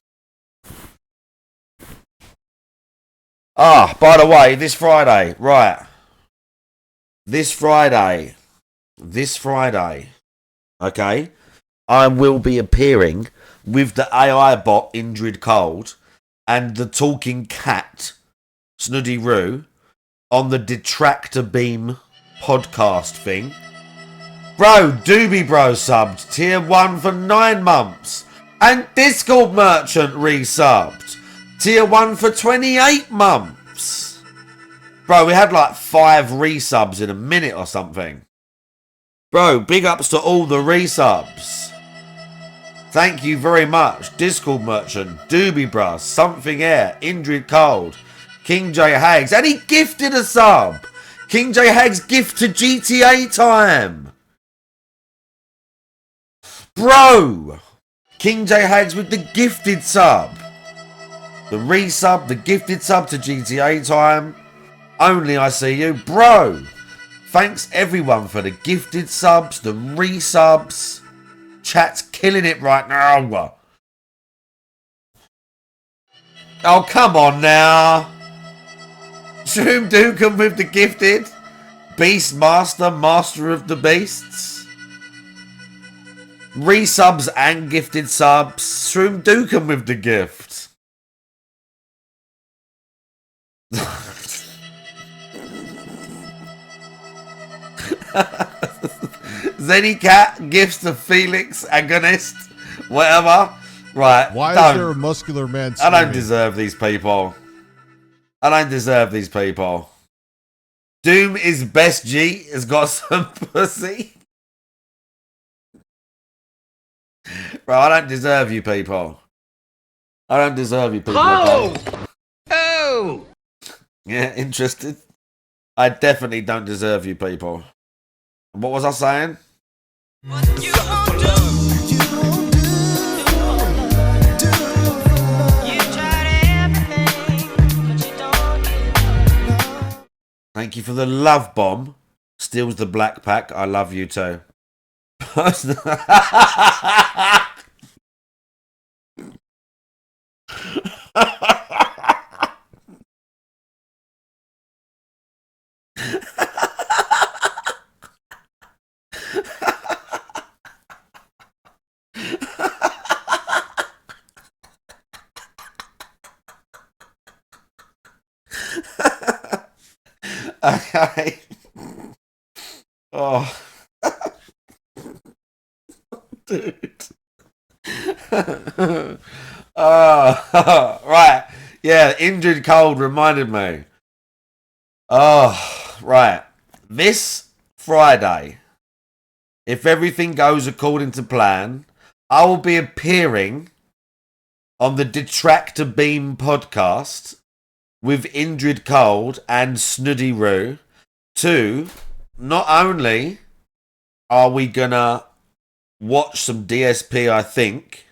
Ah, by the way, this Friday. Right. This Friday. Okay. I will be appearing with the AI bot Indrid Cold and the talking cat Snuddy Roo on the Detractor Beam podcast thing. Bro, Doobie Bro subbed tier 1 for 9 months and Discord Merchant resubbed tier 1 for 28 months. Bro, we had like 5 resubs in a minute or something. Bro, big ups to all the resubs. Thank you very much. Discord Merchant, Doobie Bros, Something Air, Indrid Cold, King J Hags, and he gifted a sub. King J Hags gift to GTA time. Bro, King J Hags with the gifted sub. The resub, the gifted sub to GTA time. Only I see you. Bro, Thanks everyone for the gifted subs, the resubs. Chat's killing it right now. Oh, come on now. Shroom Dukem with the gifted. Beast Master, Master of the Beasts. Resubs and gifted subs. Shroom Dukem with the gift. Zennycat gifts to Felix, Agonist, whatever. Right. Why is there a muscular man I screaming? don't deserve these people. I don't deserve these people. Doom is best G has got some pussy. Bro, I don't deserve you people. I don't deserve you people. Oh! Okay? Oh! Yeah, interested? I definitely don't deserve you people. What was I saying? Thank you for the love bomb. Steals the black pack. I love you too. Okay. Oh. Dude. Oh, right. Yeah, injured cold reminded me. Oh, right. This Friday, if everything goes according to plan, I will be appearing on the Detractor Beam podcast with Indrid Cold and Snuddy Roo. Two, not only are we gonna watch some DSP, I think,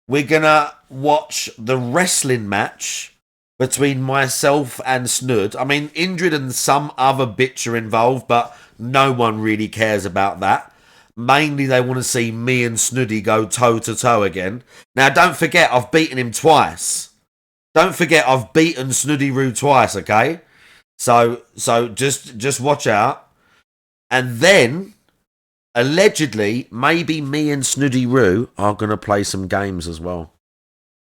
we're gonna watch the wrestling match between myself and Snud. I mean, Indrid and some other bitch are involved, but no one really cares about that. Mainly they want to see me and Snuddy go toe to toe again. Now, don't forget, I've beaten him twice. Don't forget, I've beaten Snuddy Roo twice, okay? So just watch out. And then, allegedly, maybe me and Snuddy Roo are going to play some games as well.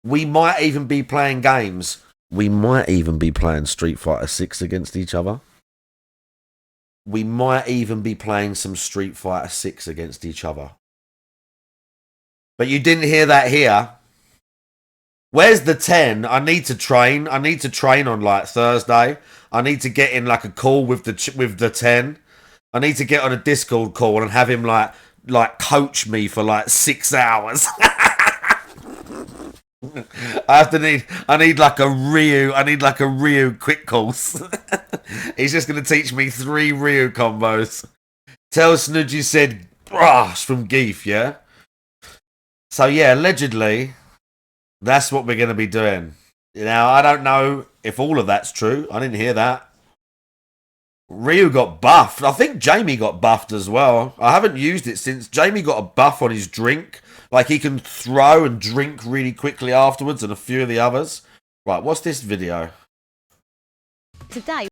We might even be playing games. We might even be playing Street Fighter 6 against each other. We might even be playing some Street Fighter 6 against each other. But you didn't hear that here. Where's the 10? I need to train. I need to train on like Thursday. I need to get in like a call with the 10. I need to get on a Discord call and have him like coach me for like 6 hours. I need like a Ryu quick course. He's just gonna teach me 3 Ryu combos. Tell Snood you said brush from Geef, yeah? So yeah, allegedly, that's what we're gonna be doing. Now I don't know if all of that's true. I didn't hear that. Ryu got buffed. I think Jamie got buffed as well. I haven't used it since. Jamie got a buff on his drink. Like he can throw and drink really quickly afterwards, and a few of the others. Right, what's this video? Today.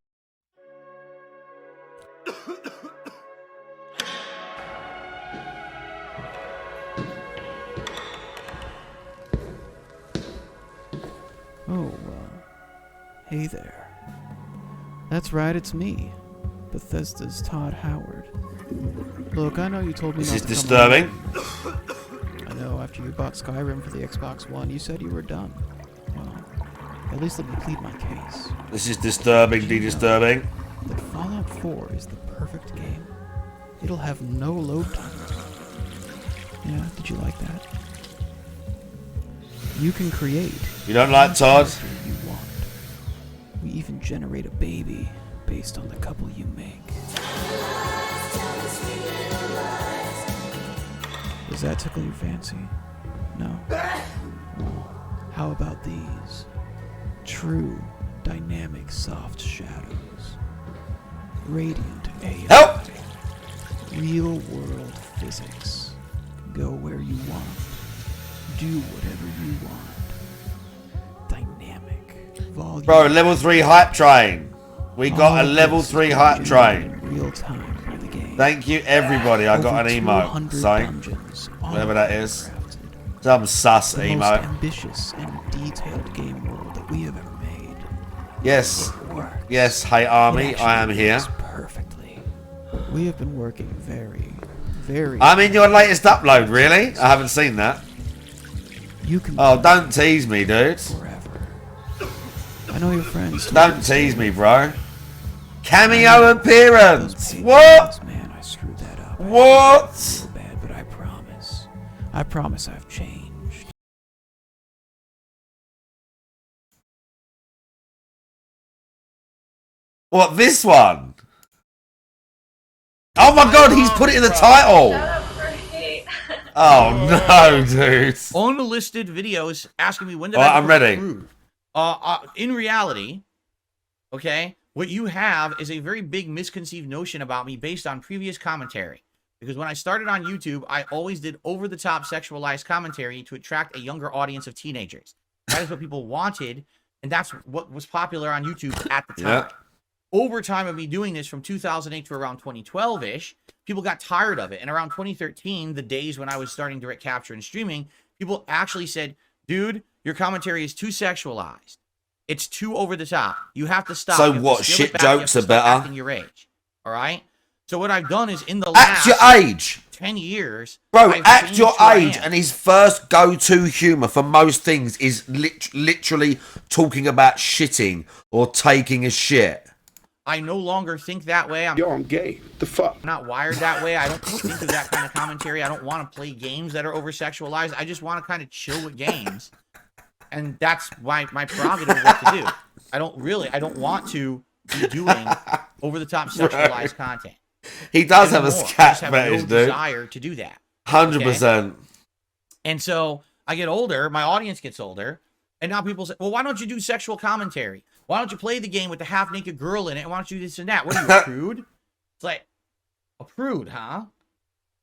Oh, hey there. That's right, it's me, Bethesda's Todd Howard. Look, I know you told me this not is to disturbing. I know, after you bought Skyrim for the Xbox One, you said you were done. Well, at least let me plead my case. This is disturbing, disturbing. That Fallout 4 is the perfect game. It'll have no load times. Yeah, did you like that? You can create. You don't like Todd? You want. We even generate a baby based on the couple you make. Does that tickle your fancy? No? Well, how about these? True, dynamic, soft shadows. Radiant AI. Help! Real world physics. Go where you want. Do whatever you want. Dynamic. Volume. Bro, level 3 hype train. We got a All level this 3 is hype train. in real time by the game. Thank you, everybody. I got Over an emote. 200 Sorry. dungeons, all Whatever that is. crafted. Some sus The most emote. ambitious and detailed game world that we have ever made. Yes. It works. Yes, hey army, It I am actually here. works perfectly. We have been working very I'm in your latest upload, really? I haven't seen that. You can Oh, don't tease me, dude. forever. I know your friends. Don't tease me, bro. Cameo Those appearance. pages, What? Man, I screwed that up. What? So bad, but I promise. I promise I've changed. What, this one? Oh my god, he's put it in the title. Oh no, dude. Unlisted videos asking me when did Alright, I I'm ready. approve. In reality, okay, what you have is a very big misconceived notion about me based on previous commentary. Because when I started on YouTube, I always did over-the-top sexualized commentary to attract a younger audience of teenagers. That is what people wanted, and that's what was popular on YouTube at the time. Yeah. Over time of me doing this from 2008 to around 2012-ish, people got tired of it. And around 2013, the days when I was starting direct capture and streaming, people actually said, dude, your commentary is too sexualized. It's too over the top. You have to stop. So You have to what, scale shit it back. You have jokes to are stop better? acting your age. All right? So what I've done is in the Act last your age. 10 years, Bro, I've act changed your who I age, am. and his first go-to humour for most things is literally talking about shitting or taking a shit. I no longer think that way. I'm gay. The fuck? I'm not wired that way. I don't think of that kind of commentary. I don't want to play games that are over-sexualized. I just want to kind of chill with games. And that's why my prerogative of what to do. I don't want to be doing over-the-top sexualized content. He does have a anymore. I scat just have fetish, no dude. desire to do that. 100%. And so I get older, my audience gets older, and now people say, well, why don't you do sexual commentary? Why don't you play the game with the half-naked girl in it? And why don't you do this and that? What are you, a prude? It's like, a prude, huh?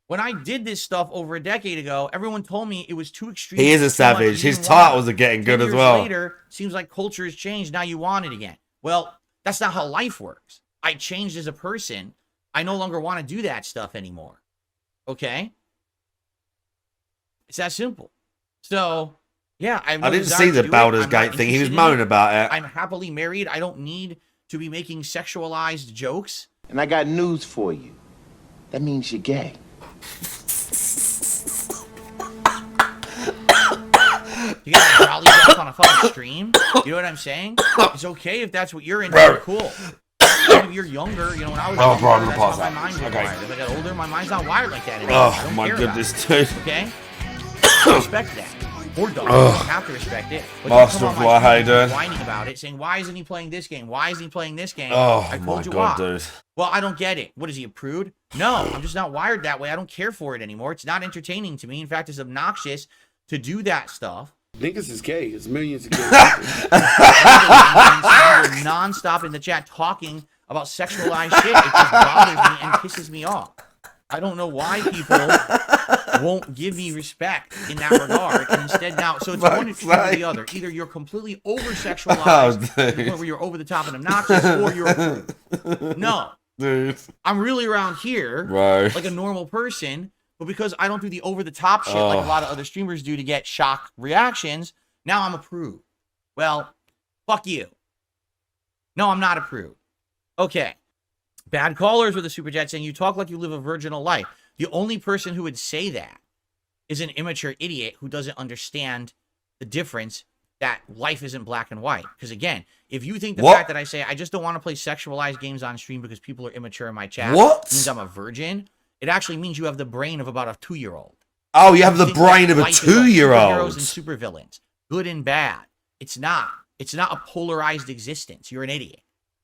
When I did this stuff over a decade ago, everyone told me it was too extreme. He is a too much, savage. you His didn't want it. titles are getting 10 good as years well. Later, seems like culture has changed. Now you want it again. Well, that's not how life works. I changed as a person. I no longer want to do that stuff anymore. Okay? It's that simple. So, yeah, I I didn't see the Baldur's Gate thing. He was moaning about it. I'm happily married. I don't need to be making sexualized jokes. And I got news for you. That means you're gay. You get jolly off on a fucking stream. You know what I'm saying? It's okay if that's what you're into. You're cool. If you're younger, you know, when I was younger, that's how my mind was wired. As I got older, my mind's not wired like that anymore. I Oh don't my care goodness, about it, dude. okay? Respect that. Or don't. You don't have to respect it. But Master you of come on my Life, how you stream doing? whining about it, saying, why isn't he playing this game? Why isn't he playing this game? Oh I my told you god, why. dude. Well, I don't get it. What is he, a prude? No, I'm just not wired that way. I don't care for it anymore. It's not entertaining to me. In fact, it's obnoxious to do that stuff. Niggas is gay. There's millions of gay people. Non-stop in the chat talking about sexualized shit. It just bothers me and pisses me off. I don't know why people won't give me respect in that regard. And instead now, so it's one extreme or the other. Either you're completely over-sexualized to the point where you're over the top and obnoxious, or you're a prude. No. Dude. I'm really around here Right. like a normal person, but because I don't do the over-the-top shit like a lot of other streamers do to get shock reactions, now I'm a prude. Well, fuck you. No, I'm not a prude. Okay. Bad callers with a super chat saying you talk like you live a virginal life. The only person who would say that is an immature idiot who doesn't understand the difference that life isn't black and white. Because again, if you think the fact that I say I just don't want to play sexualized games on stream because people are immature in my chat means I'm a virgin, it actually means you have the brain of about a 2-year-old. Oh, you have the brain of a Life is about 2-year-old. Superheroes and supervillains, good and bad. It's not. It's not a polarized existence. You're an idiot.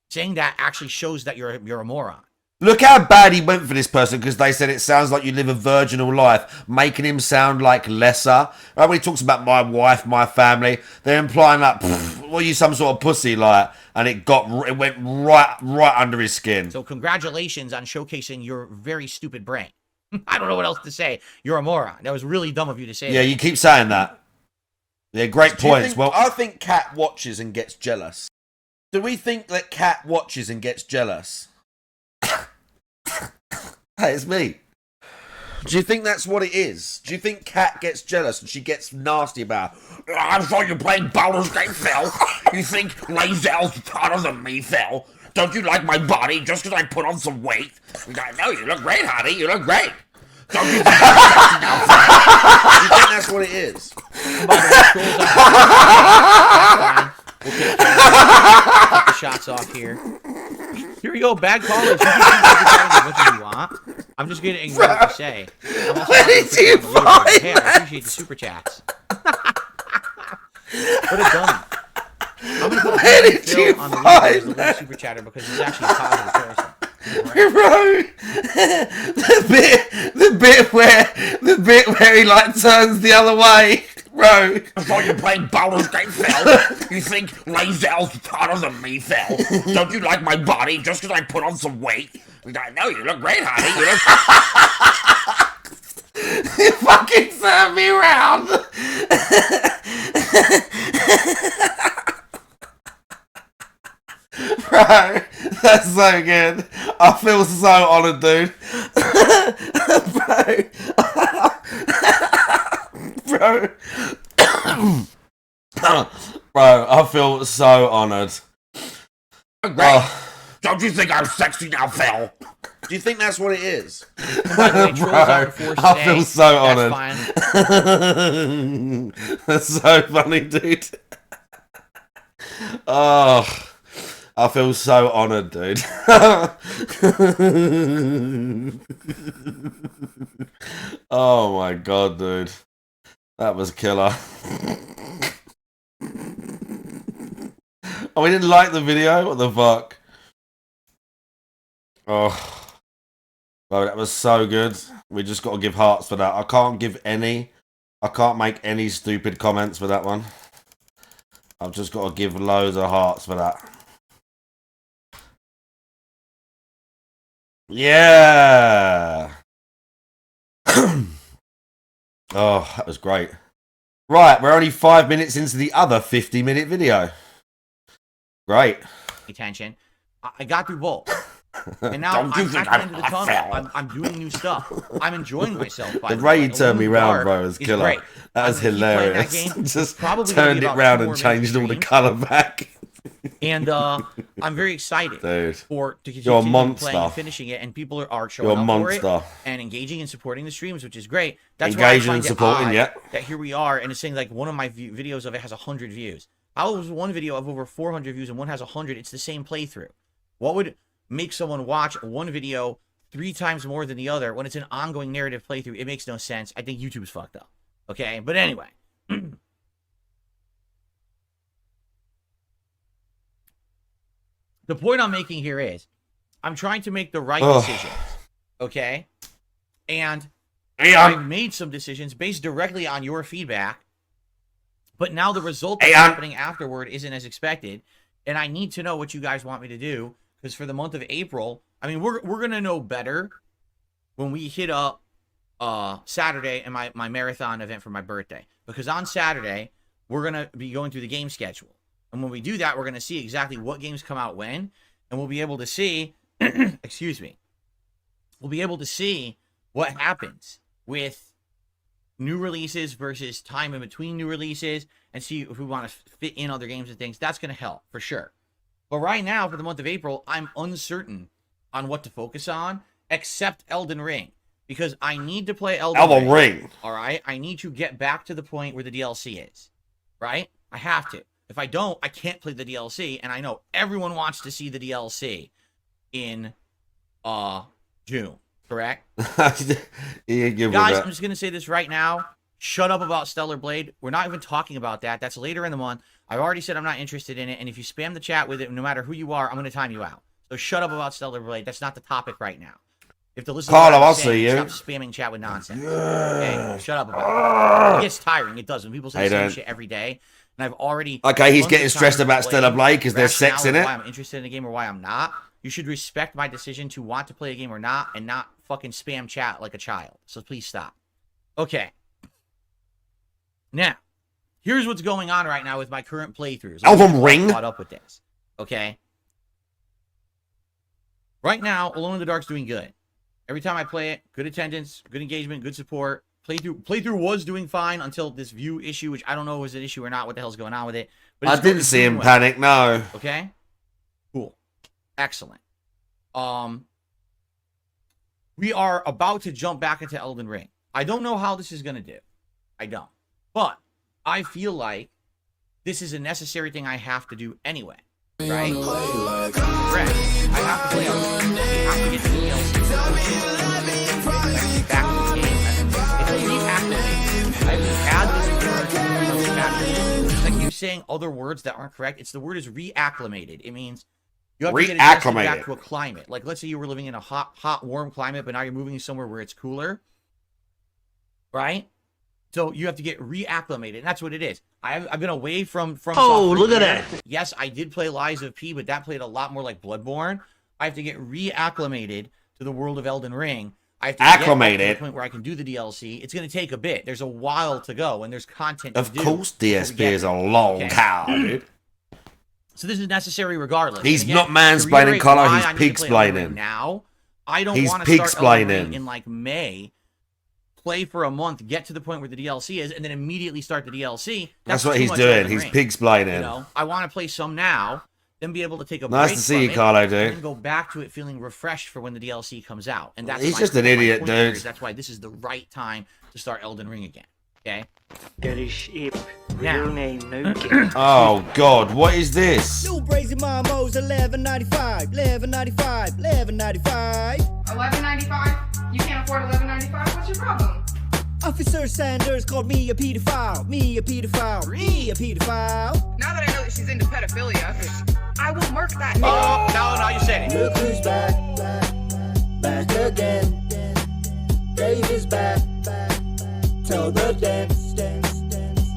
Saying that actually shows that you're a moron. Look how bad he went for this person because they said it sounds like you live a virginal life, making him sound like lesser. Right, when he talks about my wife, my family, they're implying like, were you some sort of pussy like? And it went right under his skin. So congratulations on showcasing your very stupid brain. I don't know what else to say. You're a moron. That was really dumb of you to say. Yeah, that. you keep saying that. Yeah, great points. Well, I think Kat watches and gets jealous. Do we think that Kat watches and gets jealous? Hey, it's me. Do you think that's what it is? Do you think Kat gets jealous and she gets nasty about it? I saw you playing Baldur's Gate, Phil. You think Lazel's hotter than me, Phil? Don't you like my body just because I put on some weight? No, you look great, honey. You look great. Don't you think I'm sexy now, Phil? Do you think that's what it is? We'll take the shots off here. Here we go, bad callers. You can what you want. I'm just gonna ignore what you say. Where did you find Hey, I appreciate the super chats. What a dummy. I'm gonna put Phil on the little super chatter because he's actually a positive person. Bro, the bit where he like turns the other way, bro. I saw you playing Baldur's Gate, Phil. You think Lazel's hotter than me, Phil? Don't you like my body just because I put on some weight? No, you look great, honey. You look. You fucking turned me around. Bro, that's so good. I feel so honoured, dude. Bro, I feel so honoured. Great. Don't you think I'm sexy now, Phil? Do you think that's what it is? Bro, I feel so honoured. That's so funny, dude. Oh, I feel so honoured, dude. Oh my god, dude. That was killer. Oh, we didn't like the video? What the fuck? Oh. Bro, that was so good. We just got to give hearts for that. I can't make any stupid comments for that one. I've just got to give loads of hearts for that. Yeah. Oh, that was great. Right, we're only 5 minutes into the other 50-minute video. Great. Attention. I got through both. And now I'm at the end of the tunnel. I'm doing new stuff. I'm enjoying myself. The way you turned me round, bro, was killer. Great. That was hilarious. That game. Just turned it round and changed all the colour back. And I'm very excited Dude, to you're a monster. Playing and finishing it, and people are showing you're a up monster. for it and engaging and supporting the streams, which is great. That's engaging why I and find supporting, it yeah. That here we are, and it's saying like one of my videos of it has 100 views. How was one video of over 400 views and one has 100? It's the same playthrough. What would make someone watch one video 3 times more than the other when it's an ongoing narrative playthrough? It makes no sense. I think YouTube's fucked up. Okay, but anyway. The point I'm making here is I'm trying to make the right decisions, okay? And I've made some decisions based directly on your feedback, but now the result that's happening afterward isn't as expected, and I need to know what you guys want me to do, because for the month of April, I mean, we're going to know better when we hit up Saturday and my marathon event for my birthday, because on Saturday, we're going to be going through the game schedule. And when we do that, we're going to see exactly what games come out when, and we'll be able to see, excuse me, we'll be able to see what happens with new releases versus time in between new releases, and see if we want to fit in other games and things. That's going to help, for sure. But right now, for the month of April, I'm uncertain on what to focus on, except Elden Ring, because I need to play Elden Ring. All right? I need to get back to the point where the DLC is, right? I have to. If I don't, I can't play the DLC, and I know everyone wants to see the DLC in June, correct? Guys, I'm just going to say this right now. Shut up about Stellar Blade. We're not even talking about that. That's later in the month. I've already said I'm not interested in it, and if you spam the chat with it, no matter who you are, I'm going to time you out. So shut up about Stellar Blade. That's not the topic right now. If the listener I'll see you. Stop spamming chat with nonsense. Okay, shut up about it. It gets tiring. It does. When people say the same shit every day, and I've already Okay, he's tons getting of stressed time about to Stellar play, Blade because there's sex in rationale it. Why I'm interested in a game or why I'm not. You should respect my decision to want to play a game or not, and not fucking spam chat like a child. So please stop. Okay. Now, here's what's going on right now with my current playthroughs. Elden Ring. Caught up with this. Okay. Right now, Alone in the Dark's doing good. Every time I play it, good attendance, good engagement, good support. Playthrough was doing fine until this view issue, which I don't know if it was an issue or not. What the hell's going on with it? But I didn't see him panic. No. Okay. Cool. Excellent. We are about to jump back into Elden Ring. I don't know how this is going to do. I don't. But I feel like this is a necessary thing I have to do anyway. Right? Correct. I have to play Elden Ring. I have to get the DLC. Back to the game. It's reactivated. I've had this word. It's like you're saying other words that aren't correct. It's the word is reacclimated. It means you have to get adjusted back to a climate. Like, let's say you were living in a hot, warm climate, but now you're moving somewhere where it's cooler. Right? So you have to get reacclimated, and that's what it is. I've been away from Oh, look at that. Yes, I did play Lies of P, but that played a lot more like Bloodborne. I have to get reacclimated to the world of Elden Ring. I have to get to the point where I can do the DLC. It's going to take a bit. There's a while to go, and there's content Of to do. course, DSP is a long cow, dude. So this is necessary regardless. He's again, not mansplaining, Connor. He's pig-splaining. Now, I don't want to start Elden Ring in like May, play for a month, get to the point where the DLC is, and then immediately start the DLC. That's what he's doing. He's pig-splaining. You know, I want to play some now, then be able to take a nice break to see you, Carlo, dude. and then go back to it feeling refreshed for when the DLC comes out. And that's He's just an idiot, dude. That's why this is the right time to start Elden Ring again. Okay? Real name, no Oh God, what is this? New Brazy Mamos, 11.95, 11.95, 11.95. 11.95? You can't afford 11.95? What's your problem? Officer Sanders called me a pedophile, me a pedophile, me a pedophile. Now that I know that she's into pedophilia, I will murk that. Oh, now you said it. Look who's back, back again. Dave is back. Tell the dance.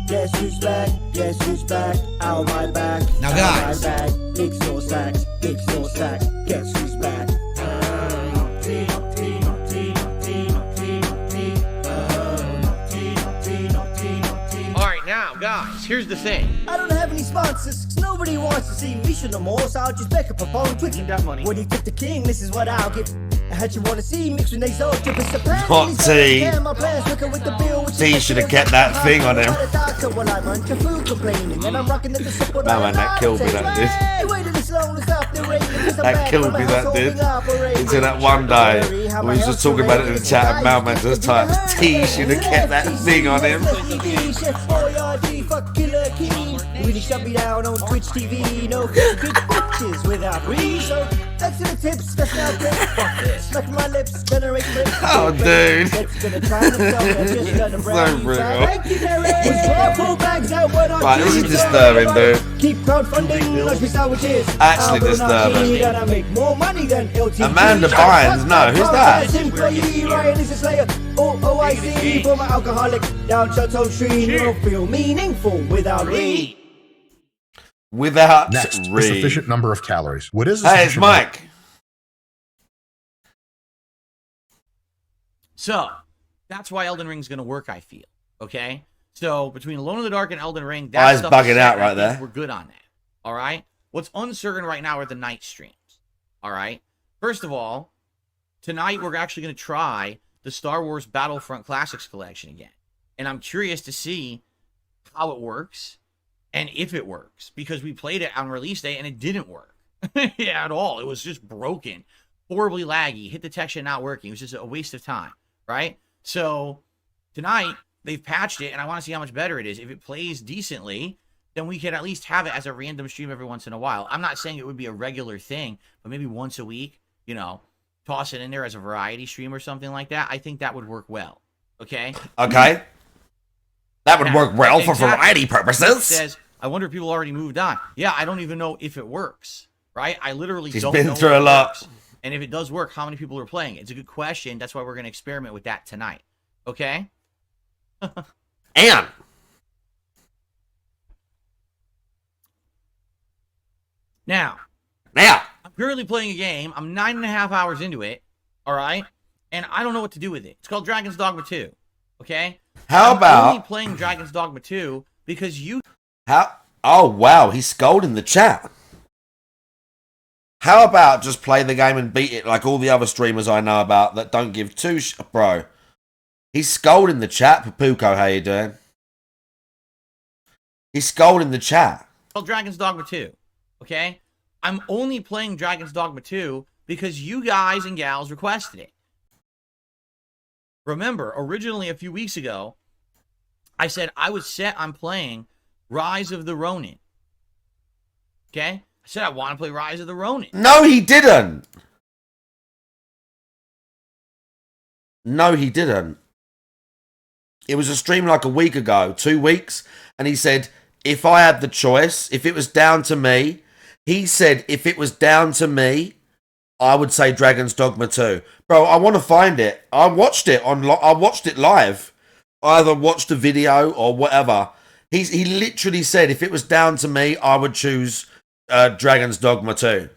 Guess who's back, out my back. Now guys. Gigs no sacks, guess who's back. Alright, now guys, here's the thing. I don't have any sponsors, 'cause nobody wants to see me should no more, so I'll just back up a phone quick. Need that money. When you tip the king, this is what I'll get. I had you wanna see mixed with nasal tip and Not T. T should have kept that thing on him. Man, that killed me, that did. That killed me, that did. Until that one day, when we was just talking about it in the chat, and Malman just typed, T should have kept that thing on him. Really shut me down on Twitch TV, no good bitches without reason. Thanks to the tips, that's now great. Fuck this. Smack my lips, generate clips. Oh, dude. So brutal. Right, this is disturbing, dude. Keep crowdfunding like sandwiches. Actually disturbing. Gotta make more money than LTV. Amanda Bynes, no, who's that? Ryan is a slayer. OIC for my alcoholic. Down Chateau Tree, no feel meaningful without read. Without Next, a read. sufficient number of calories. What is a Hey, it's sufficient number? Mike. So, that's why Elden Ring's going to work, I feel. Okay? So, between Alone in the Dark and Elden Ring, that Eyes stuff bugging is set, out right I think there. We're good on that. All right? What's uncertain right now are the night streams. All right? First of all, tonight we're actually going to try the Star Wars Battlefront Classics collection again. And I'm curious to see how it works and if it works, because we played it on release day and it didn't work at all. It was just broken, horribly laggy, hit detection not working. It was just a waste of time, right? So tonight they've patched it and I want to see how much better it is. If it plays decently, then we can at least have it as a random stream every once in a while. I'm not saying it would be a regular thing, but maybe once a week, you know, toss it in there as a variety stream or something like that. I think that would work well. Okay? Okay. That would Now, work well for exactly. variety purposes. It says, I wonder if people already moved on. Yeah, I don't even know if it works, right? I literally He's don't been know through if a it lot. works. And if it does work, how many people are playing it? It's a good question. That's why we're going to experiment with that tonight. Okay? And Now, I'm currently playing a game. I'm 9.5 hours into it. All right, and I don't know what to do with it. It's called Dragon's Dogma 2. Okay. How about only playing Dragon's Dogma 2 because you? Oh wow, he's scolding the chat. How about just play the game and beat it like all the other streamers I know about that don't give two bro? He's scolding the chat. Papuko, how you doing? He's scolding the chat. Called Dragon's Dogma 2. Okay. I'm only playing Dragon's Dogma 2 because you guys and gals requested it. Remember, originally a few weeks ago, I said I was set on playing Rise of the Ronin. Okay? I said I want to play Rise of the Ronin. No, he didn't. No, he didn't. It was a stream like a week ago, 2 weeks, and he said, if I had the choice, if it was down to me, he said, if it was down to me, I would say Dragon's Dogma 2. Bro, I want to find it. I watched it live. I either watched a video or whatever. He literally said, if it was down to me, I would choose Dragon's Dogma 2.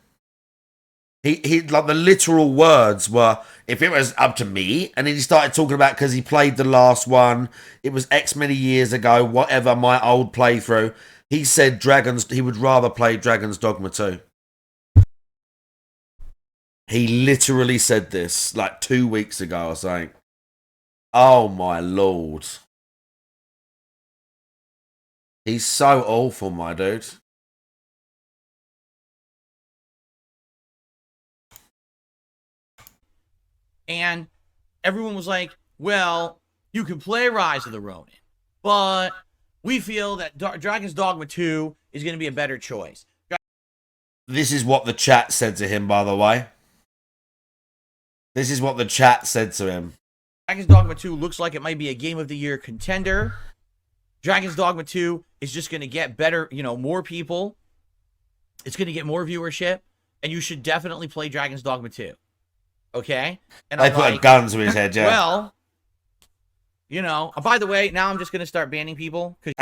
He like the literal words were, if it was up to me, and then he started talking about because he played the last one, it was X many years ago, whatever, my old playthrough. He said he would rather play Dragon's Dogma 2. He literally said this like 2 weeks ago or something. Oh my lord. He's so awful, my dude. And everyone was like, well, you can play Rise of the Ronin, but we feel that Dragon's Dogma 2 is going to be a better choice. This is what the chat said to him, by the way. This is what the chat said to him. Dragon's Dogma 2 looks like it might be a Game of the Year contender. Dragon's Dogma 2 is just going to get better, more people. It's going to get more viewership, and you should definitely play Dragon's Dogma 2. Okay? And they put a gun to his head, yeah. Well, by the way, now I'm just going to start banning people. Okay,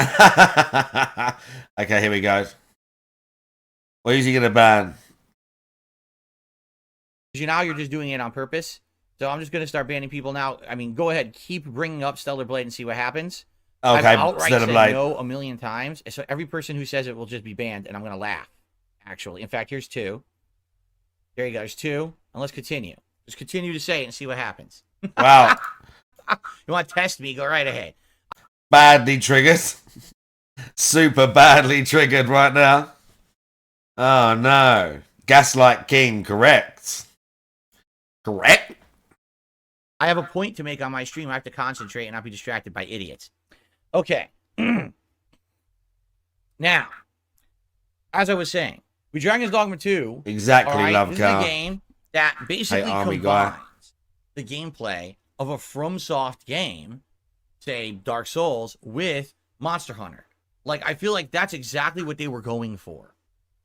here we go. What is he going to ban? Because now you're just doing it on purpose. So I'm just going to start banning people now. I mean, go ahead. Keep bringing up Stellar Blade and see what happens. Okay, I've outright Stellar said Blade. no a million times. So every person who says it will just be banned, and I'm going to laugh, actually. In fact, here's 2. There you go. There's 2. And let's continue. Just continue to say it and see what happens. Wow. You want to test me? Go right ahead. Badly triggered. Super badly triggered right now. Oh, no. Gaslight King, correct. Correct? I have a point to make on my stream. I have to concentrate and not be distracted by idiots. Okay. Now, as I was saying, with Dragon's Dogma 2, Exactly, all right, love this car. is a game that basically combines the gameplay of a FromSoft game, say Dark Souls, with Monster Hunter. Like, I feel like that's exactly what they were going for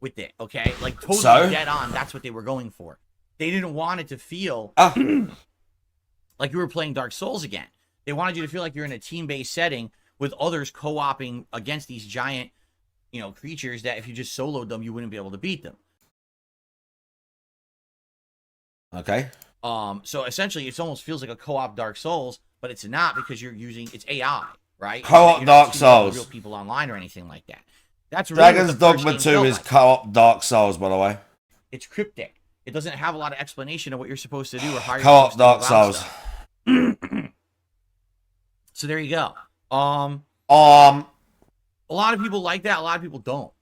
with it, okay? Like, totally dead on, that's what they were going for. They didn't want it to feel like you were playing Dark Souls again. They wanted you to feel like you're in a team-based setting with others co-oping against these giant, creatures that if you just soloed them, you wouldn't be able to beat them. Okay. So essentially, it almost feels like a co-op Dark Souls, but it's not because you're using it's AI, right? Co-op Dark Souls. Real people online or anything like that. That's really Dragon's Dogma 2 is co-op Dark Souls, by the way. It's cryptic. It doesn't have a lot of explanation of what you're supposed to do or how you're co-op Dark Souls. So there you go. A lot of people like that. A lot of people don't,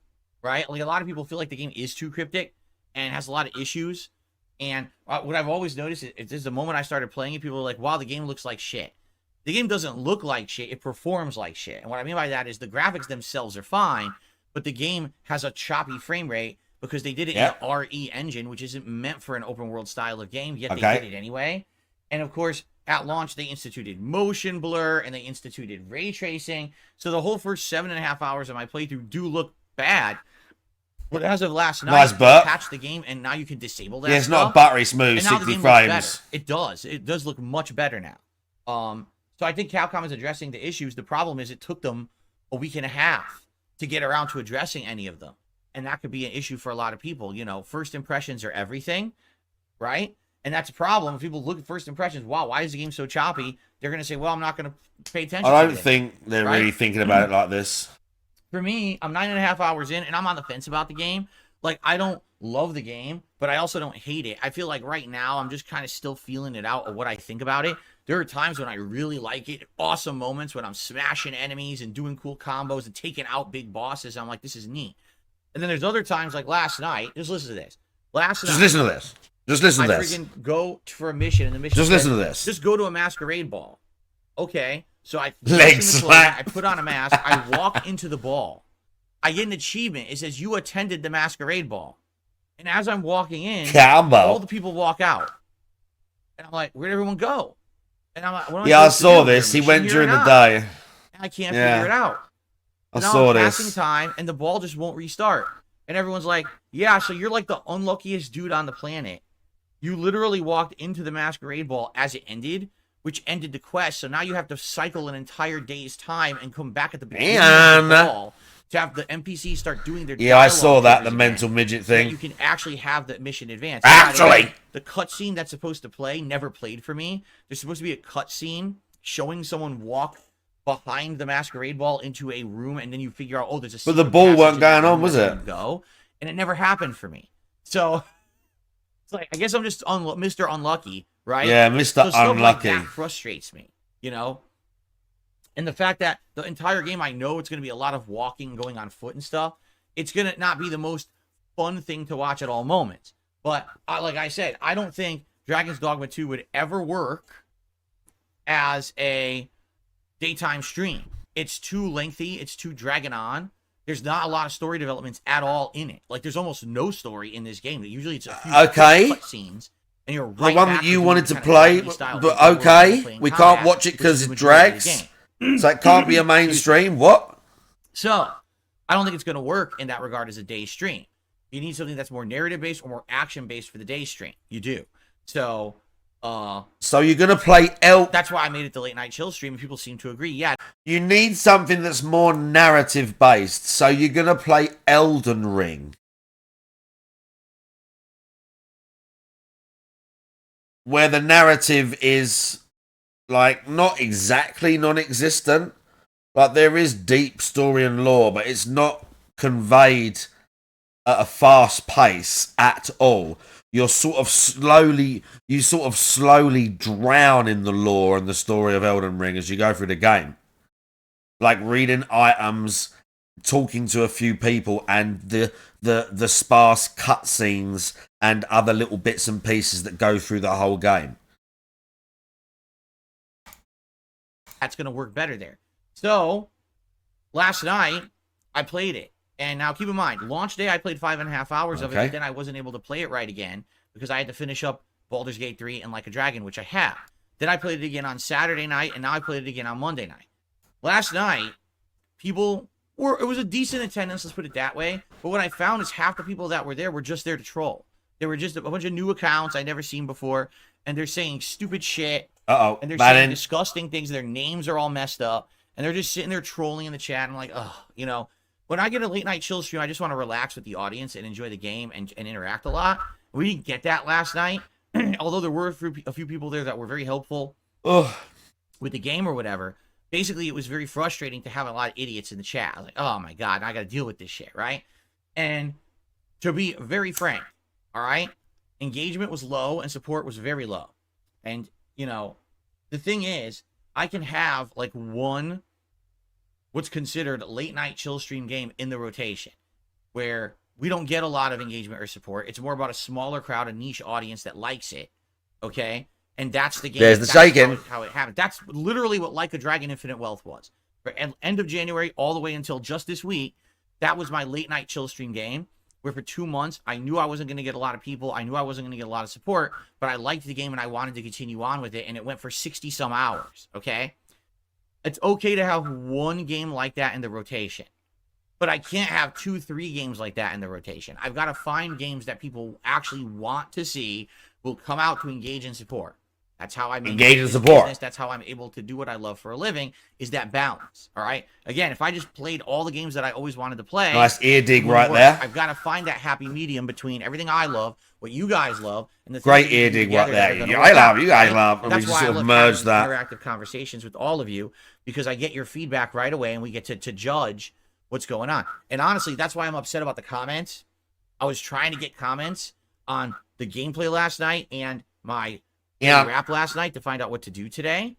right? Like a lot of people feel like the game is too cryptic and has a lot of issues. And what I've always noticed is the moment I started playing it, people were like, wow, the game looks like shit. The game doesn't look like shit. It performs like shit. And what I mean by that is the graphics themselves are fine, but the game has a choppy frame rate because they did it in the RE engine, which isn't meant for an open world style of game, yet they did it anyway. And of course, at launch, they instituted motion blur and they instituted ray tracing. So the whole first 7.5 hours of my playthrough do look bad. But as of last night, they patched the game and now you can disable that. Yeah, it's not buttery smooth, 60 frames. It does. It does look much better now. So I think Capcom is addressing the issues. The problem is it took them a week and a half to get around to addressing any of them. And that could be an issue for a lot of people. You know, first impressions are everything, right? And that's a problem. If people look at first impressions, wow, why is the game so choppy? They're going to say, well, I'm not going to pay attention to it. I don't think they're really thinking about it like this. For me, I'm 9.5 hours in, and I'm on the fence about the game. Like, I don't love the game, but I also don't hate it. I feel like right now, I'm just kind of still feeling it out of what I think about it. There are times when I really like it, awesome moments when I'm smashing enemies and doing cool combos and taking out big bosses. I'm like, this is neat. And then there's other times, like last night, just listen to this. Just listen to this. Just listen to this. I freaking go for a mission, and the mission just says, listen to this. Just go to a masquerade ball. Okay, so I leg slap. I put on a mask. I walk into the ball. I get an achievement. It says you attended the masquerade ball. And as I'm walking in, all the people walk out. And I'm like, where'd everyone go? And I'm like, what am yeah, I supposed saw to do? this. He went during the day. And I can't figure it out. I now saw I'm this. passing time, and the ball just won't restart. And everyone's like, yeah, so you're like the unluckiest dude on the planet. You literally walked into the masquerade ball as it ended, which ended the quest. So now you have to cycle an entire day's time and come back at the beginning of the ball to have the NPCs start doing their I saw that, the again, mental midget thing. so you can actually have the mission advance. Actually! The cutscene that's supposed to play never played for me. There's supposed to be a cutscene showing someone walk behind the masquerade ball into a room, and then you figure out, oh, there's a But the ball weren't going on, was it? Go, and it never happened for me. So it's like, I guess I'm just Mr. Unlucky, right? Yeah, Mr. So stuff Unlucky. Like that frustrates me, you know? And the fact that the entire game, I know it's going to be a lot of walking, going on foot and stuff. It's going to not be the most fun thing to watch at all moments. But like I said, I don't think Dragon's Dogma 2 would ever work as a daytime stream. It's too lengthy. It's too dragging on. There's not a lot of story developments at all in it. Like, there's almost no story in this game. Usually it's a few cutscenes. And you're right the one that you wanted to play, but okay, we can't watch it because it drags. So it can't be a mainstream. What? So, I don't think it's going to work in that regard as a day stream. You need something that's more narrative-based or more action-based for the day stream. You do. So, so you're going to play That's why I made it the late night chill stream, and people seem to agree. Yeah. You need something that's more narrative-based. So you're going to play Elden Ring, where the narrative is like not exactly non-existent, but there is deep story and lore, but it's not conveyed at a fast pace at all. You sort of slowly drown in the lore and the story of Elden Ring as you go through the game. Like reading items, talking to a few people, and the sparse cutscenes and other little bits and pieces that go through the whole game. That's going to work better there. So, last night, I played it. And now, keep in mind, launch day, I played 5.5 hours of it, but then I wasn't able to play it right again because I had to finish up Baldur's Gate 3 and Like a Dragon, which I have. Then I played it again on Saturday night, and now I played it again on Monday night. Last night, it was a decent attendance, let's put it that way. But what I found is half the people that were there were just there to troll. They were just a bunch of new accounts I'd never seen before, and they're saying stupid shit. And they're saying disgusting things. Their names are all messed up. And they're just sitting there trolling in the chat. And I'm like, oh, you know, when I get a late night chill stream, I just want to relax with the audience and enjoy the game and interact a lot. We didn't get that last night. Although there were a few people there that were very helpful with the game or whatever. Basically, it was very frustrating to have a lot of idiots in the chat. I was like, oh my God, I got to deal with this shit, right? And to be very frank, all right, engagement was low and support was very low. And, you know, the thing is, I can have like one what's considered late night chill stream game in the rotation where we don't get a lot of engagement or support. It's more about a smaller crowd, a niche audience that likes it. Okay. And that's the game. There's the shaking. How it happened. That's literally what Like a Dragon Infinite Wealth was. For end of January all the way until just this week, that was my late night chill stream game. Where for 2 months, I knew I wasn't going to get a lot of people. I knew I wasn't going to get a lot of support, but I liked the game and I wanted to continue on with it, and it went for 60-some hours, okay? It's okay to have one game like that in the rotation, but I can't have 2-3 games like that in the rotation. I've got to find games that people actually want to see, will come out to engage and support. That's how I make Engage and this support. business. That's how I'm able to do what I love for a living, is that balance. All right. Again, if I just played all the games that I always wanted to play. Nice ear dig it wouldn't right work. there. I've got to find that happy medium between everything I love, what you guys love, and the things Great that we ear can do dig right together that there. are gonna Yeah, work I love out, you guys right? love, And and we that's just why I sort of love merge having that. interactive conversations with all of you, because I get your feedback right away and we get to judge what's going on. And honestly, that's why I'm upset about the comments. I was trying to get comments on the gameplay last night and my rap last night to find out what to do today,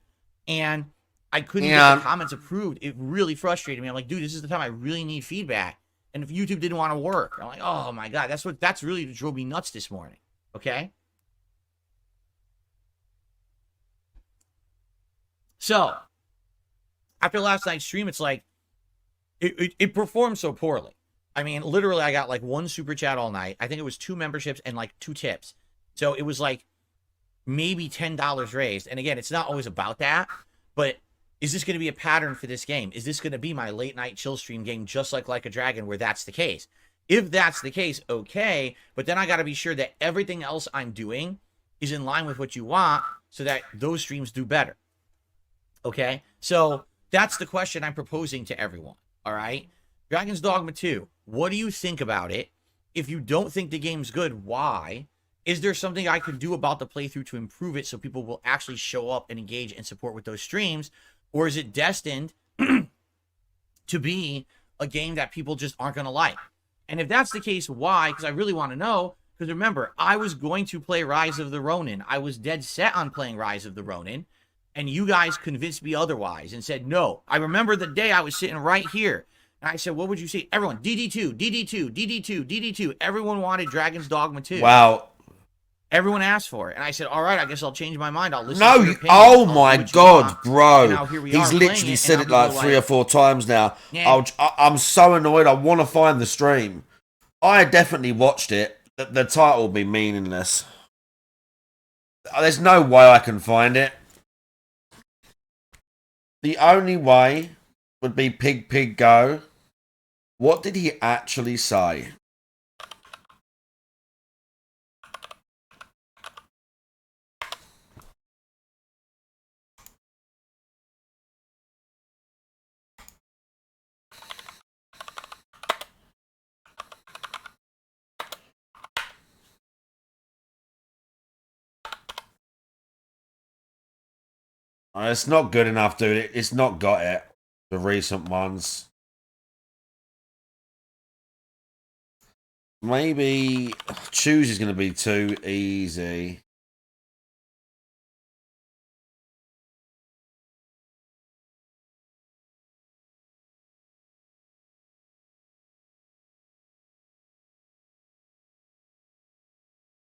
and I couldn't get the comments approved. It really frustrated me. I'm like, dude, this is the time I really need feedback. And if YouTube didn't want to work, I'm like, oh my God, that's really what drove me nuts this morning. Okay. So after last night's stream, it's like, it performed so poorly. I mean, literally, I got like 1 super chat all night. I think it was 2 memberships and like 2 tips. So it was like maybe $10 raised. And again, it's not always about that, but is this going to be a pattern for this game? Is this going to be my late night chill stream game, just like a Dragon, where that's the case? If that's the case, okay, but then I got to be sure that everything else I'm doing is in line with what you want so that those streams do better. Okay? So that's the question I'm proposing to everyone. All right? Dragon's Dogma 2, what do you think about it? If you don't think the game's good, why? Is there something I could do about the playthrough to improve it so people will actually show up and engage and support with those streams? Or is it destined to be a game that people just aren't going to like? And if that's the case, why? Because I really want to know. Because remember, I was going to play Rise of the Ronin. I was dead set on playing Rise of the Ronin. And you guys convinced me otherwise and said, no. I remember the day I was sitting right here. And I said, what would you say? Everyone, DD2, DD2, DD2, DD2. Everyone wanted Dragon's Dogma 2. Wow. Everyone asked for it. And I said, all right, I guess I'll change my mind. I'll listen to your opinion. Oh my God, bro. Now here we He's are literally said it like 3 or 4 times now. Yeah. I'm so annoyed. I want to find the stream. I definitely watched it. The title will be meaningless. There's no way I can find it. The only way would be Pig Pig Go. What did he actually say? It's not good enough, dude. It's not got it. The recent ones. Maybe Choose is going to be too easy.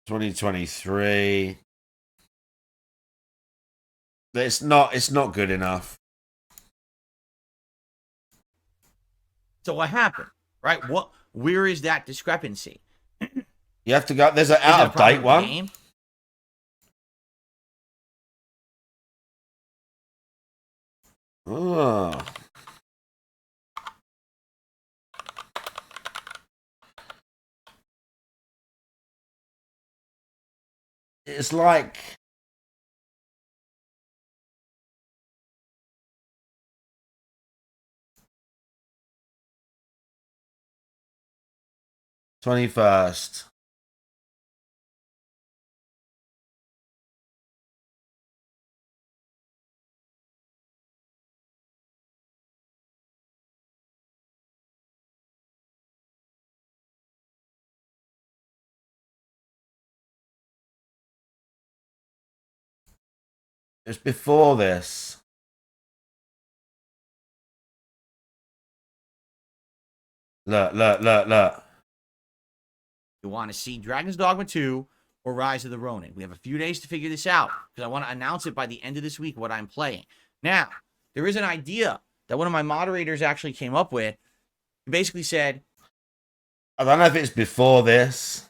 $2023. It's not good enough. So what happened? Right? Where is that discrepancy? You have to go. There's an out of date one. Game? Oh. It's like 21st. It's before this. Look. You want to see Dragon's Dogma 2 or Rise of the Ronin? We have a few days to figure this out because I want to announce it by the end of this week what I'm playing. Now, there is an idea that one of my moderators actually came up with. He basically said, I don't know if it's before this.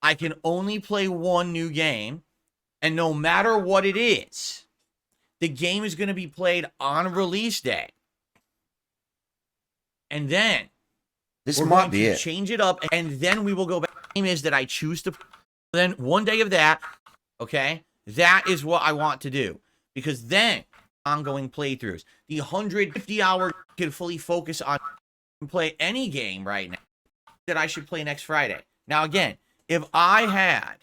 I can only play one new game, And no matter what it is, the game is going to be played on release day. And then This we're might going be to it. change it up, and then we will go back. The game is that I choose to. Then one day of that, okay, that is what I want to do, because then ongoing playthroughs, the 150-hour can fully focus on play any game right now that I should play next Friday. Now again, if I had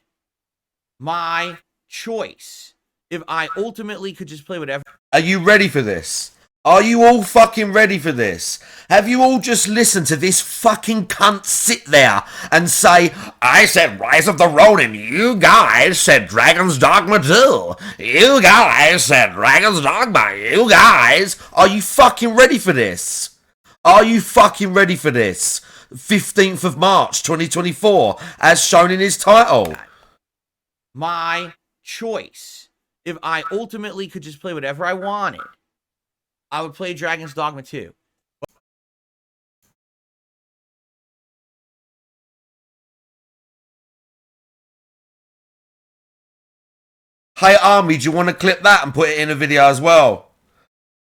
my choice, if I ultimately could just play whatever. Are you ready for this? Are you all fucking ready for this? Have you all just listened to this fucking cunt sit there and say, I said Rise of the Ronin, you guys said Dragon's Dogma 2, you guys said Dragon's Dogma, you guys? Are you fucking ready for this? Are you fucking ready for this? 15th of March 2024, as shown in his title. My choice. If I ultimately could just play whatever I wanted, I would play Dragon's Dogma 2. Hey Army, do you want to clip that and put it in a video as well?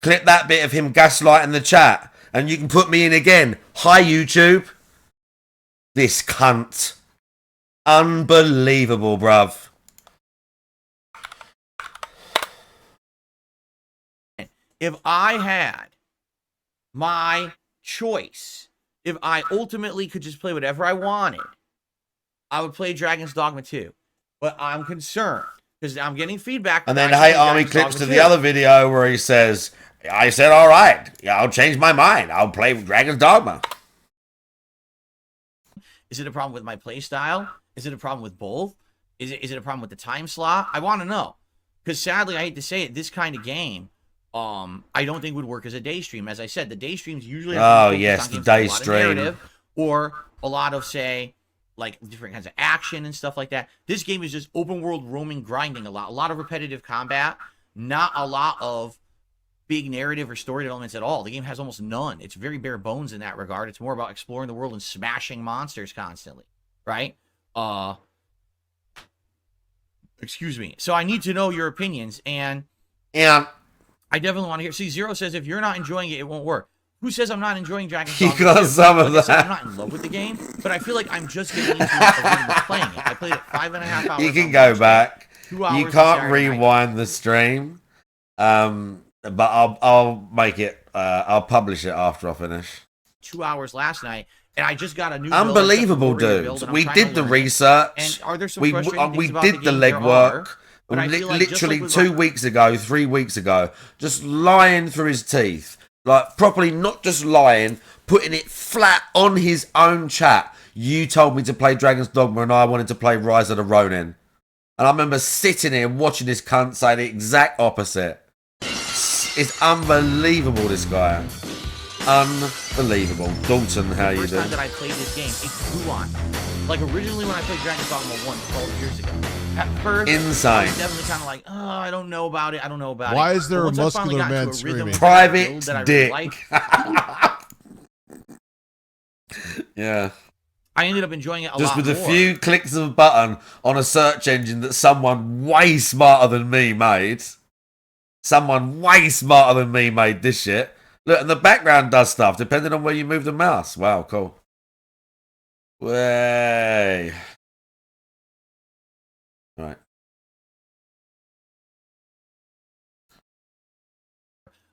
Clip that bit of him gaslighting the chat, and you can put me in again. Hi YouTube. This cunt. Unbelievable, bruv. If I had my choice, if I ultimately could just play whatever I wanted, I would play Dragon's Dogma 2. But I'm concerned, because I'm getting feedback. And then Hey Army clips to the other video where he says, I said, all right, yeah, I'll change my mind. I'll play Dragon's Dogma. Is it a problem with my play style? Is it a problem with both? Is it a problem with the time slot? I want to know. Because sadly, I hate to say it, this kind of game, I don't think would work as a day stream. As I said, the day streams usually oh yes, the day stream, or a lot of, say, like different kinds of action and stuff like that. This game is just open world roaming, grinding a lot of repetitive combat, not a lot of big narrative or story elements at all. The game has almost none. It's very bare bones in that regard. It's more about exploring the world and smashing monsters constantly, right? Excuse me. So I need to know your opinions, and I definitely want to hear. See, Zero says if you're not enjoying it, it won't work. Who says I'm not enjoying Dragon's Dogma? You got some of that. I'm not in love with the game, but I feel like I'm just getting into playing it. I played it 5.5 hours. You can go back. 2 hours. You can't rewind the stream. But I'll make it. I'll publish it after I finish. 2 hours last night, and I just got a new. Unbelievable, dude. We did the research. And are there some we did the legwork. Literally like 2 weeks ago, 3 weeks ago, just lying through his teeth. Like, properly, not just lying, putting it flat on his own chat. You told me to play Dragon's Dogma and I wanted to play Rise of the Ronin. And I remember sitting here watching this cunt say the exact opposite. It's unbelievable, this guy. Unbelievable. Dalton, how you doing? The first time that I played this game, it grew on. Like, originally when I played Dragon's Dogma 1 12 years ago. At first, insane. I was definitely kind of like, oh, I don't know about it. I don't know about it. Why is there but a once muscular I man got into a rhythm screaming? Private that I dick. really liked, yeah. I ended up enjoying it a lot just with more. a few clicks of a button on a search engine that someone way smarter than me made. Someone way smarter than me made this shit. Look, and the background does stuff depending on where you move the mouse. Wow, cool. Way. Right.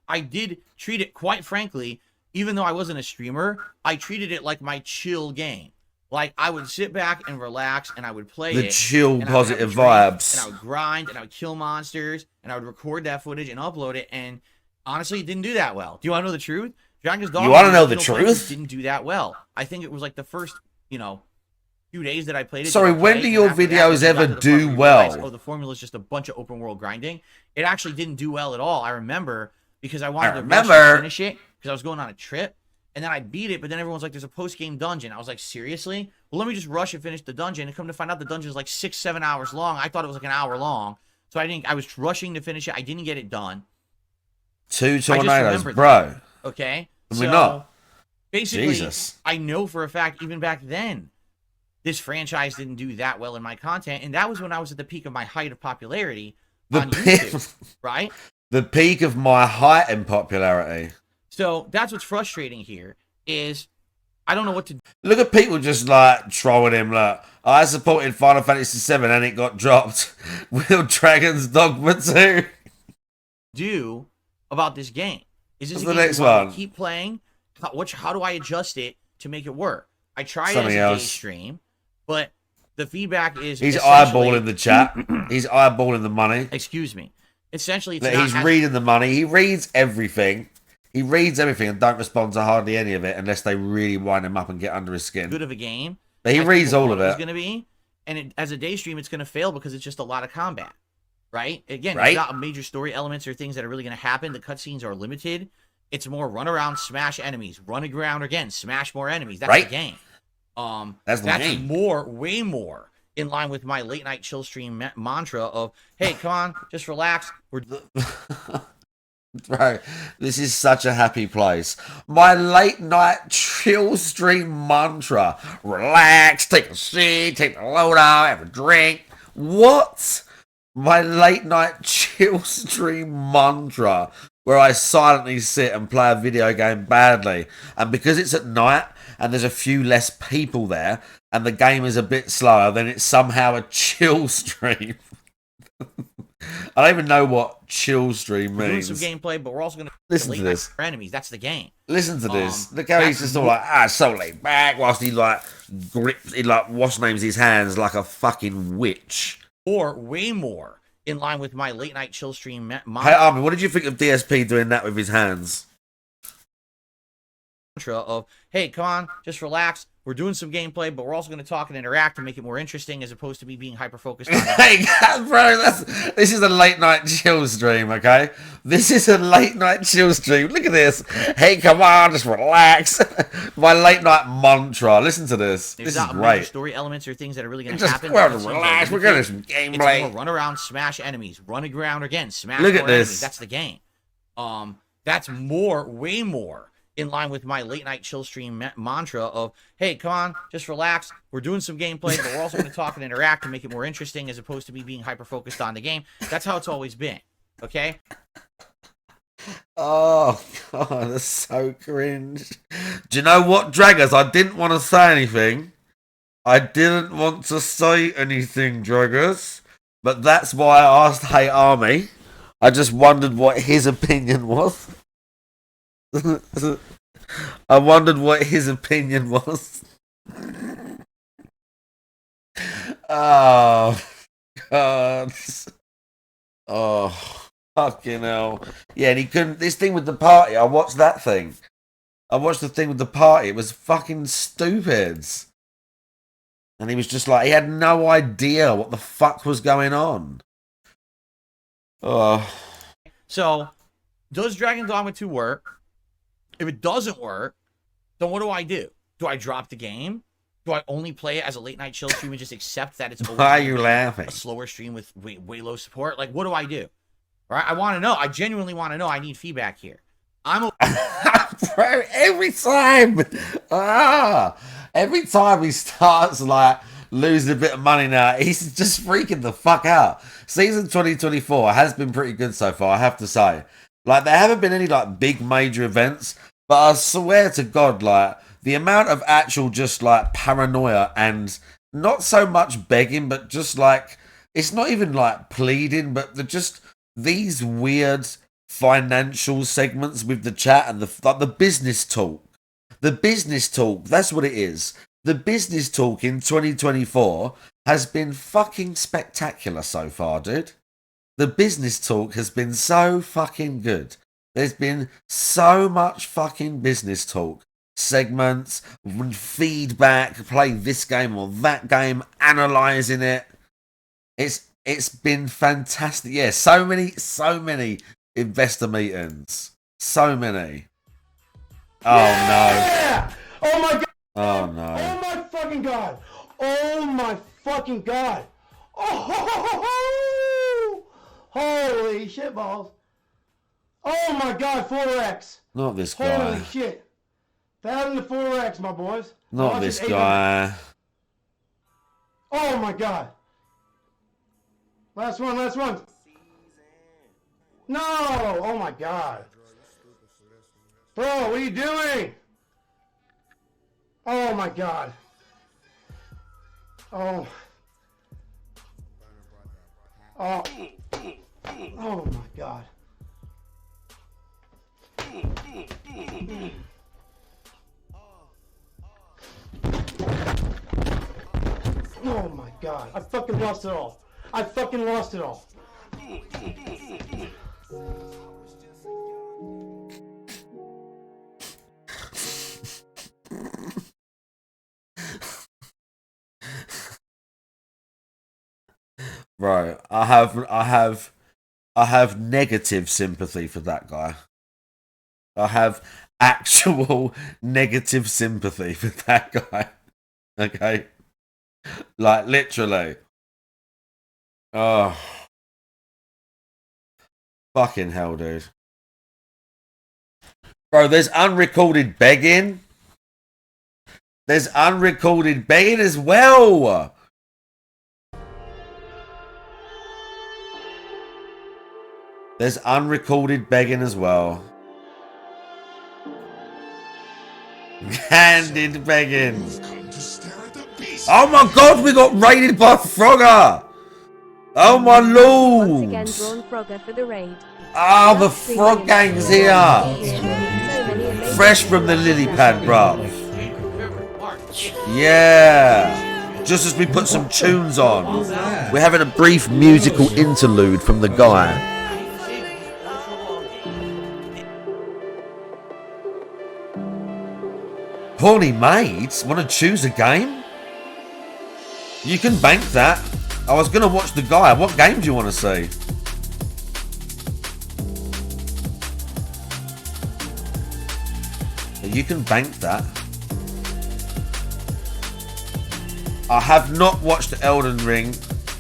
I did treat it, quite frankly, even though I wasn't a streamer, I treated it like my chill game. Like, I would sit back and relax, and I would play The it. chill, and positive I would vibes. And I would grind, and I would kill monsters, and I would record that footage and upload it, and honestly, it didn't do that well. Do you want to know the truth? Dragon's Dogma, you want to know the truth? Didn't do that well. I think it was like the first, few days that I played it. Sorry, when do your videos ever do well? Oh, the formula is just a bunch of open world grinding. It actually didn't do well at all. I remember because I wanted to rush to finish it because I was going on a trip, and then I beat it. But then everyone's like, "There's a post game dungeon." I was like, "Seriously? Well, let me just rush and finish the dungeon." And come to find out, the dungeon is like 6-7 hours long. I thought it was like an hour long, so I was rushing to finish it. I didn't get it done. 2 tornadoes, bro. Okay, we're not. Basically, Jesus. I know for a fact, even back then, this franchise didn't do that well in my content, and that was when I was at the peak of my height of popularity The on peak- YouTube, right? The peak of my height and popularity. So that's what's frustrating here is I don't know what to Look at people just like trolling him. Look, I supported Final Fantasy VII and it got dropped. Will Dragon's Dogma 2? do about this game. Is this What's a the game next you want me to one? keep playing? How do I adjust it to make it work? I tried Something it as a day else. stream, but the feedback is He's essentially- eyeballing the chat. He's eyeballing the money. Excuse me. Essentially, it's Like, not he's as- reading the money. He reads everything. He reads everything and don't respond to hardly any of it unless they really wind him up and get under his skin. good of a game. But he as reads people all of thought it. was going to be, and as a day stream, it's going to fail because it's just a lot of combat, right? Again, Right. it's not major story elements or things that are really going to happen. The cutscenes are limited. It's more run around, smash enemies, run around again, smash more enemies. That's Right. the game. That's the game. more, way more in line with my late night chill stream mantra of, hey, come on, just relax. We're Bro, this is such a happy place. My late night chill stream mantra. Relax, take a seat, take the load out, have a drink. What? My late night chill stream mantra where I silently sit and play a video game badly. And because it's at night and there's a few less people there and the game is a bit slower, then it's somehow a chill stream. I don't even know what chill stream doing means. some gameplay, but we're also going to Listen to this. for enemies. That's the game. Listen to this. Look how he's just all like, so laid back, whilst he like grips, he like wash names his hands like a fucking witch. Or way more in line with my late night chill stream Hey mantra Armin, what did you think of DSP doing that with his hands? of, hey, come on, just relax. We're doing some gameplay, but we're also going to talk and interact and make it more interesting as opposed to me being hyper-focused on Hey, bro, this is a late night chill stream, okay? This is a late night chill stream. Look at this. Hey, come on, just relax. My late night mantra. Listen to this. There's This is not major great. story elements or things that are really going to Just happen. well, but it's relax, limited. we're gonna do some It's gameplay. more run around, smash enemies, run around again, smash Look more at this. enemies. That's the game. That's more, way more in line with my late night chill stream mantra of, hey, come on, just relax. We're doing some gameplay, but we're also going to talk and interact and make it more interesting as opposed to me being hyper-focused on the game. That's how it's always been, okay? Oh, God, that's so cringe. Do you know what, Draggers? I didn't want to say anything. I didn't want to say anything, Draggers. But that's why I asked Hey Army. I just wondered what his opinion was. I wondered what his opinion was. Oh, God. Oh, fucking hell. Yeah, and he couldn't. This thing with the party, I watched that thing. I watched the thing with the party. It was fucking stupid. And he was just like, he had no idea what the fuck was going on. Oh. So, does Dragon Dogma 2 work? If it doesn't work, then what do I do? Do I drop the game? Do I only play it as a late night chill stream and just accept that it's Why are you laughing? a slower stream with way low support? Like, what do I do? All right, I want to know. I genuinely want to know. I need feedback here. I'm Bro, every time he starts like losing a bit of money now, he's just freaking the fuck out. Season 2024 has been pretty good so far, I have to say. Like, there haven't been any like big major events, but I swear to God, like the amount of actual just like paranoia and not so much begging, but just like, it's not even like pleading, but these weird financial segments with the chat and the business talk. The business talk, that's what it is. The business talk in 2024 has been fucking spectacular so far, dude. The business talk has been so fucking good. There's been so much fucking business talk. Segments, feedback, play this game or that game, analysing it. It's been fantastic. Yeah, so many investor meetings. So many. Oh Yeah! Oh my god! no. Oh no. Oh my fucking god! Oh my fucking god! Oh! Holy shit balls! Oh my god, 4x! Not this Holy guy. shit! 1,000 to 4x, my boys. Not Watch this it, 800. guy. Oh my god. Last one, last one. No! Oh my god. Bro, what are you doing? Oh my god. Oh. Oh. Oh my god. Oh my god. I fucking lost it all. I fucking lost it all. Right, I have negative sympathy for that guy. I have actual negative sympathy for that guy. Okay, like literally. Oh, fucking hell, dude. Bro, there's unrecorded begging. There's unrecorded begging as well. There's unrecorded begging as well. Handed begging. Oh my god, we got raided by Frogger! Oh my lord! Once again drawn Frogger for the raid. Ah, the Frog Gang's here! Fresh from the lily pad, bruv. Yeah! Just as we put some tunes on, we're having a brief musical interlude from the guy. Horny maids? Want to choose a game? You can bank that. I was going to watch the guy. What game do you want to see? You can bank that. I have not watched Elden Ring.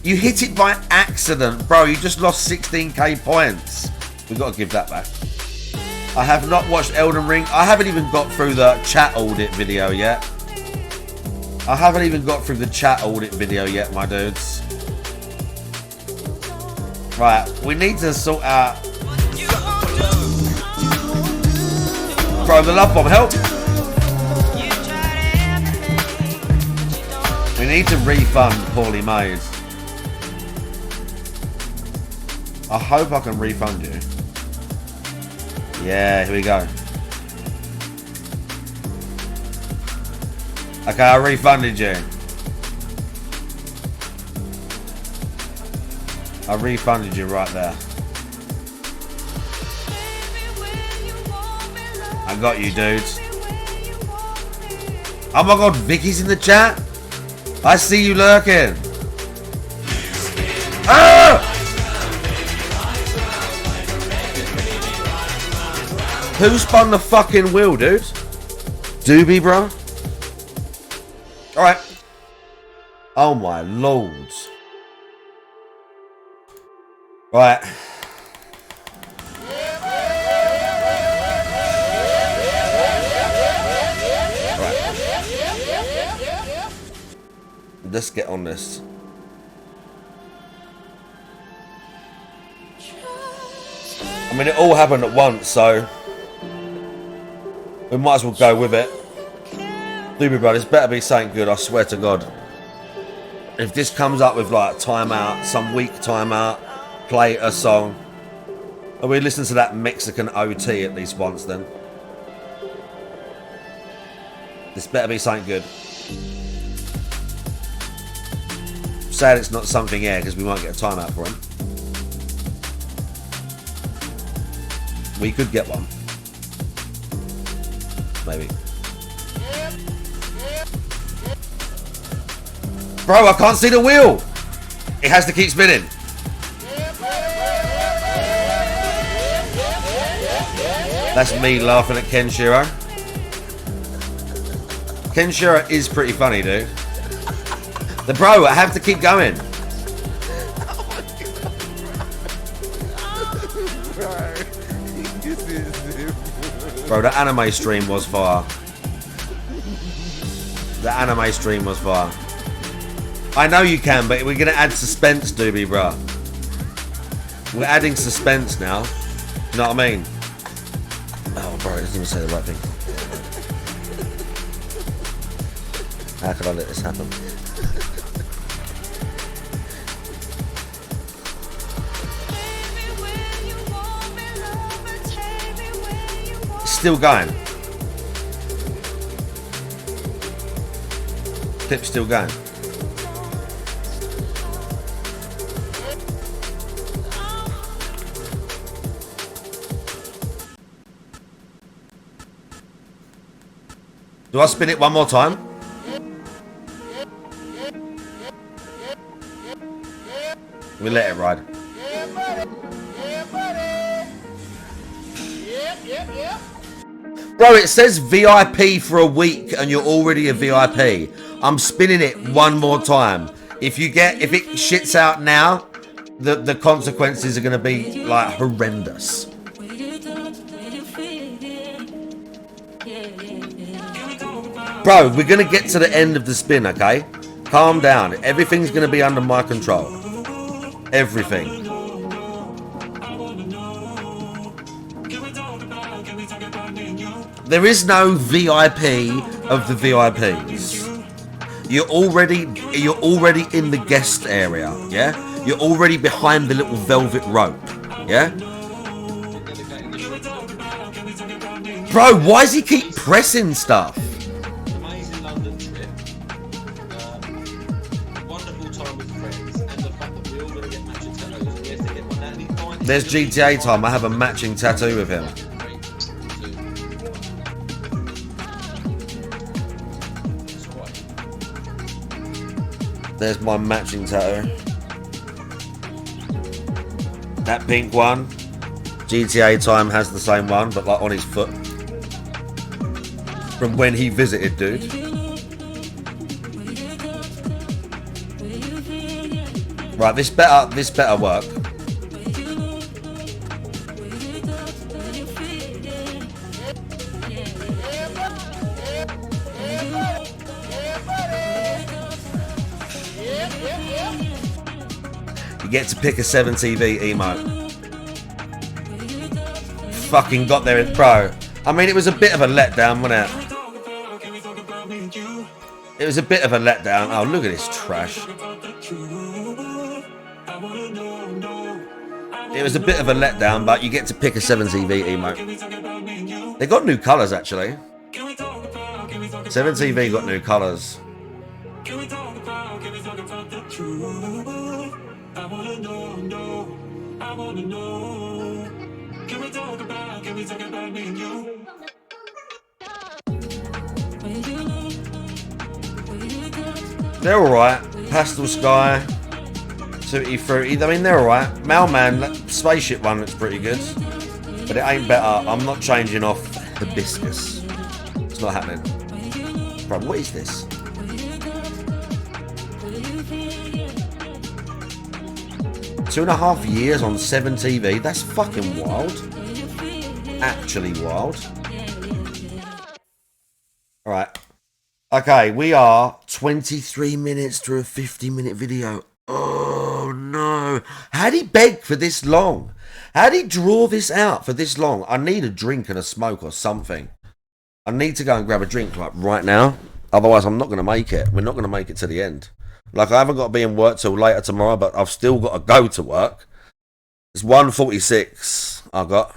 You hit it by accident, bro. You just lost 16k points. We've got to give that back. I have not watched Elden Ring. I haven't even got through the chat audit video yet. I haven't even got through the chat audit video yet, my dudes. Right, we need to sort out... Bro, the love bomb, help! We need to refund Poorly Made. I hope I can refund you. Yeah, here we go. Okay, I refunded you. I refunded you right there. I got you, dudes. Oh my god, Vicky's in the chat. I see you lurking. Ah! Who spun the fucking wheel, dude? Doobie, bro? Alright. Oh my lords. Right. Let's get on this. I mean, it all happened at once, so we might as well go with it. Doobie Brothers, better be something good, I swear to God. If this comes up with like timeout, some weak timeout, play a song, and we listen to that Mexican OT at least once then. This better be something good. Sad it's not something here because we might get a timeout for him. We could get one. Maybe. Bro, I can't see the wheel. It has to keep spinning. That's me laughing at Ken Shiro. Ken Shiro is pretty funny, dude. The bro, I have to keep going. Bro, the anime stream was fire. The anime stream was fire. I know you can, but we're gonna add suspense, Doobie, bro. We're adding suspense now. You know what I mean? Oh, bro, it doesn't even say the right thing. How can I let this happen? It's still going. Clip's still going. Do I spin it one more time? We let it ride. Bro, it says VIP for a week and you're already a VIP. I'm spinning it one more time. If it shits out now, the consequences are gonna be like horrendous. Bro, we're gonna get to the end of the spin, okay? Calm down. Everything's gonna be under my control. Everything. There is no VIP of the VIPs. You're already in the guest area, yeah? You're already behind the little velvet rope, yeah? Bro, why does he keep pressing stuff? Amazing London trip. Wonderful time with friends, and the fact that we're all going to get matching tattoos. And yes, they get one out of these. There's GTA time. I have a matching tattoo with him. There's my matching tattoo. That pink one. GTA time has the same one, but like on his foot. From when he visited, dude. Right, this better work. You get to pick a 7TV emote. Fucking got there, bro. I mean, it was a bit of a letdown, wasn't it? It was a bit of a letdown. Oh, look at this trash. It was a bit of a letdown, but you get to pick a 7TV emote. They got new colours, actually. 7TV got new colours. They're alright. Pastel Sky, Tutti Frutti. I mean, they're alright. Mailman, that spaceship one looks pretty good. But it ain't better. I'm not changing off Hibiscus. It's not happening. Bro, what is this? Two and a half years on 7TV. That's fucking wild. Actually wild. Alright. Okay, we are 23 minutes through a 50-minute video. Oh, no. How'd he beg for this long? How'd he draw this out for this long? I need a drink and a smoke or something. I need to go and grab a drink like right now. Otherwise, I'm not going to make it. We're not going to make it to the end. Like, I haven't got to be in work till later tomorrow, but I've still got to go to work. It's 1:46 I got.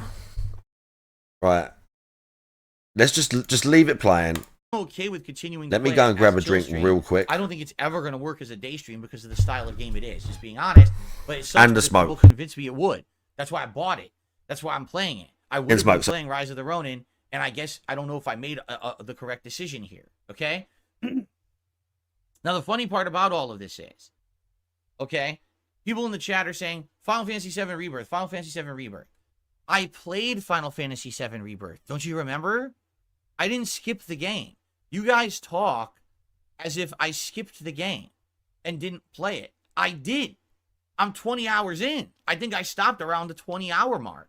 Right. Let's just leave it playing. Okay with continuing. Let me go and grab a drink stream. real quick. I don't think it's ever going to work as a day stream because of the style of game it is. Just being honest, but it's and the smoke. People convinced me it would. That's why I bought it. That's why I'm playing it. I would have been playing Rise of the Ronin, and I guess I don't know if I made the correct decision here. Okay. Now the funny part about all of this is, okay, people in the chat are saying Final Fantasy VII Rebirth, Final Fantasy VII Rebirth. I played Final Fantasy VII Rebirth. Don't you remember? I didn't skip the game. You guys talk as if I skipped the game and didn't play it. I did. I'm 20 hours in. I think I stopped around the 20-hour mark.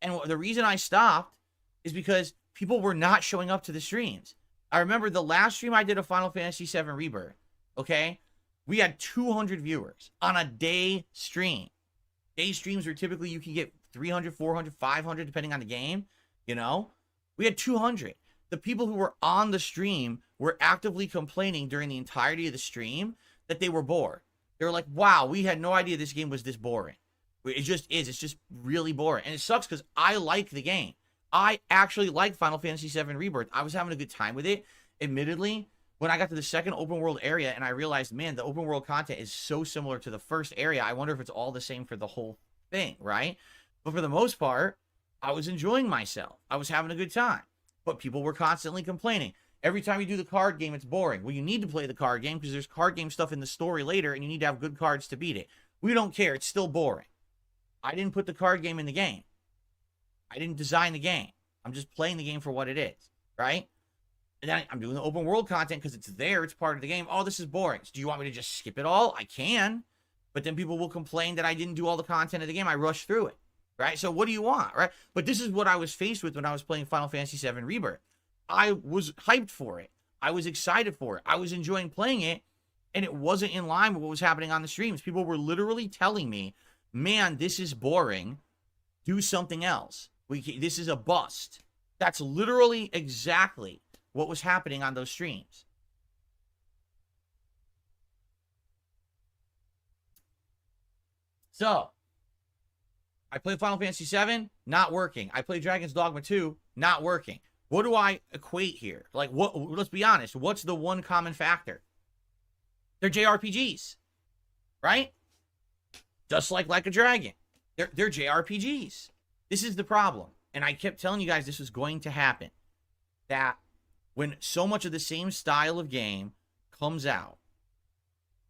And the reason I stopped is because people were not showing up to the streams. I remember the last stream I did of Final Fantasy VII Rebirth, okay? We had 200 viewers on a day stream. Day streams where typically you can get 300, 400, 500, depending on the game, you know? We had 200. The people who were on the stream were actively complaining during the entirety of the stream that they were bored. They were like, wow, we had no idea this game was this boring. It just is. It's just really boring. And it sucks because I like the game. I actually like Final Fantasy VII Rebirth. I was having a good time with it. Admittedly, when I got to the second open world area and I realized, man, the open world content is so similar to the first area. I wonder if it's all the same for the whole thing, right? But for the most part, I was enjoying myself. I was having a good time. But people were constantly complaining. Every time you do the card game, it's boring. Well, you need to play the card game because there's card game stuff in the story later and you need to have good cards to beat it. We don't care. It's still boring. I didn't put the card game in the game. I didn't design the game. I'm just playing the game for what it is, right? And then I'm doing the open world content because it's there. It's part of the game. Oh, this is boring. So do you want me to just skip it all? I can. But then people will complain that I didn't do all the content of the game. I rushed through it, right? So what do you want, right? But this is what I was faced with when I was playing Final Fantasy VII Rebirth. I was hyped for it. I was excited for it. I was enjoying playing it. And it wasn't in line with what was happening on the streams. People were literally telling me, man, this is boring. Do something else. This is a bust. That's literally exactly what was happening on those streams. So, I play Final Fantasy VII, not working. I play Dragon's Dogma 2, not working. What do I equate here? Like, what? Let's be honest. What's the one common factor? They're JRPGs, right? Just like a Dragon. They're JRPGs. This is the problem. And I kept telling you guys this was going to happen. That when so much of the same style of game comes out,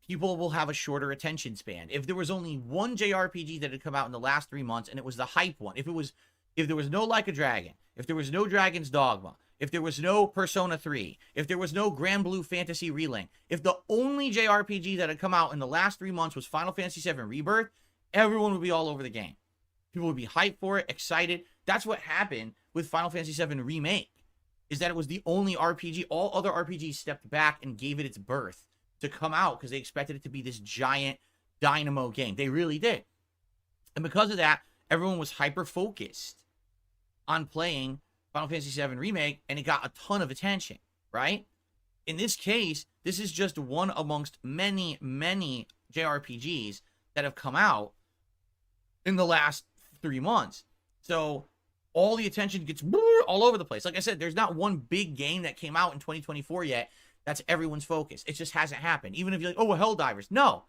people will have a shorter attention span. If there was only one JRPG that had come out in the last 3 months and it was the hype one, if there was no Like a Dragon, if there was no Dragon's Dogma, if there was no Persona 3, if there was no Grand Blue Fantasy Relink, if the only JRPG that had come out in the last 3 months was Final Fantasy VII Rebirth, everyone would be all over the game. People would be hyped for it, excited. That's what happened with Final Fantasy VII Remake, is that it was the only RPG. All other RPGs stepped back and gave it its birth to come out because they expected it to be this giant dynamo game. They really did. And because of that, everyone was hyper-focused on playing Final Fantasy VII Remake, and it got a ton of attention, right? In this case, this is just one amongst many, many JRPGs that have come out in the last 3 months. So all the attention gets all over the place. Like I said, there's not one big game that came out in 2024 yet that's everyone's focus. It just hasn't happened. Even if you're like, oh, well, Helldivers. No.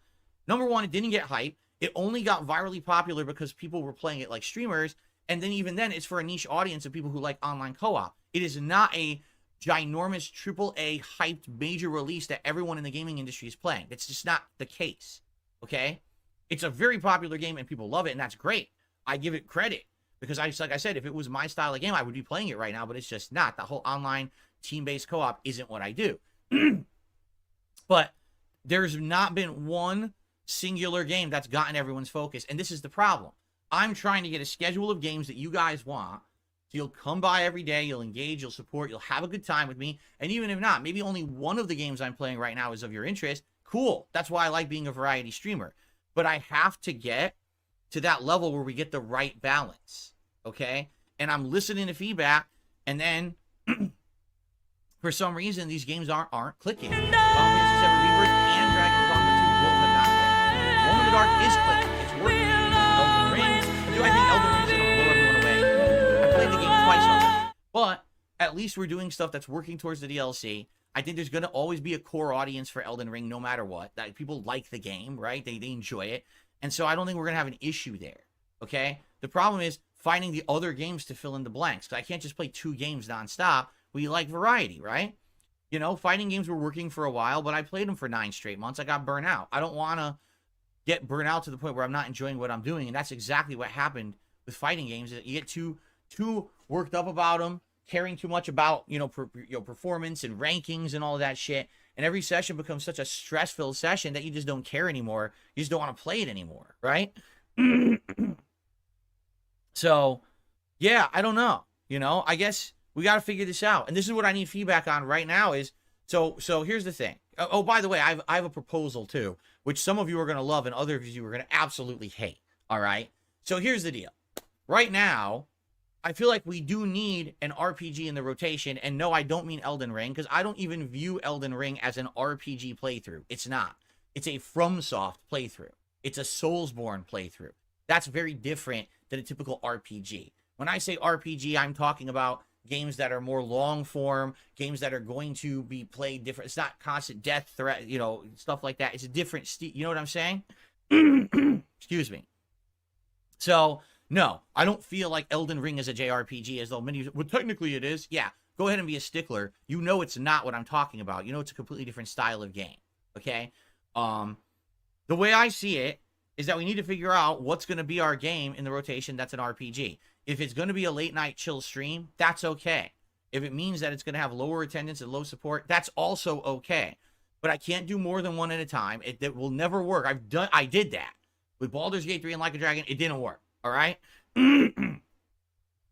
Number one, it didn't get hype. It only got virally popular because people were playing it like streamers. And then even then, it's for a niche audience of people who like online co-op. It is not a ginormous AAA hyped major release that everyone in the gaming industry is playing. It's just not the case, okay? It's a very popular game and people love it, and that's great. I give it credit because, like I said, if it was my style of game, I would be playing it right now, but it's just not. The whole online team-based co-op isn't what I do. But there's not been one singular game that's gotten everyone's focus, and this is the problem. I'm trying to get a schedule of games that you guys want. So you'll come by every day, you'll engage, you'll support, you'll have a good time with me. And even if not, maybe only one of the games I'm playing right now is of your interest. Cool. That's why I like being a variety streamer. But I have to get to that level where we get the right balance. Okay? And I'm listening to feedback, and then for some reason, these games aren't clicking. Final Fantasy VII Rebirth and Dragon's Dogma 2 both have not clicked. Glow in the Dark is clicking. It's working. Elden Ring. Do I think Elden Ring's going to blow everyone away? I played the game twice already. But at least we're doing stuff that's working towards the DLC. I think there's going to always be a core audience for Elden Ring no matter what. That people like the game, right? They enjoy it. And so I don't think we're going to have an issue there. Okay? The problem is finding the other games to fill in the blanks. Because I can't just play 2 games nonstop. We like variety, right? You know, fighting games were working for a while, but I played them for 9 straight months. I got burnt out. I don't want to get burnt out to the point where I'm not enjoying what I'm doing. And that's exactly what happened with fighting games. You get too worked up about them, caring too much about, performance and rankings and all of that shit. And every session becomes such a stress-filled session that you just don't care anymore. You just don't want to play it anymore, right? So, yeah, I don't know. I guess we got to figure this out. And this is what I need feedback on right now is, so here's the thing. Oh, by the way, I have a proposal too, which some of you are going to love and others of you are going to absolutely hate. All right. So here's the deal. Right now, I feel like we do need an RPG in the rotation. And no, I don't mean Elden Ring, because I don't even view Elden Ring as an RPG playthrough. It's not. It's a FromSoft playthrough. It's a Soulsborne playthrough. That's very different than a typical RPG. When I say RPG, I'm talking about games that are more long form, games that are going to be played different. It's not constant death threat, you know, stuff like that. It's a different, you know what I'm saying? Excuse me. So, no, I don't feel like Elden Ring is a JRPG, as though many, well, technically it is. Yeah, go ahead and be a stickler. You know it's not what I'm talking about. You know it's a completely different style of game, okay? The way I see it is that we need to figure out what's going to be our game in the rotation that's an RPG. If it's going to be a late night chill stream, that's okay. If it means that it's going to have lower attendance and low support, that's also okay. But I can't do more than one at a time. It will never work. I did that with Baldur's Gate 3 and Like a Dragon. It didn't work. All right.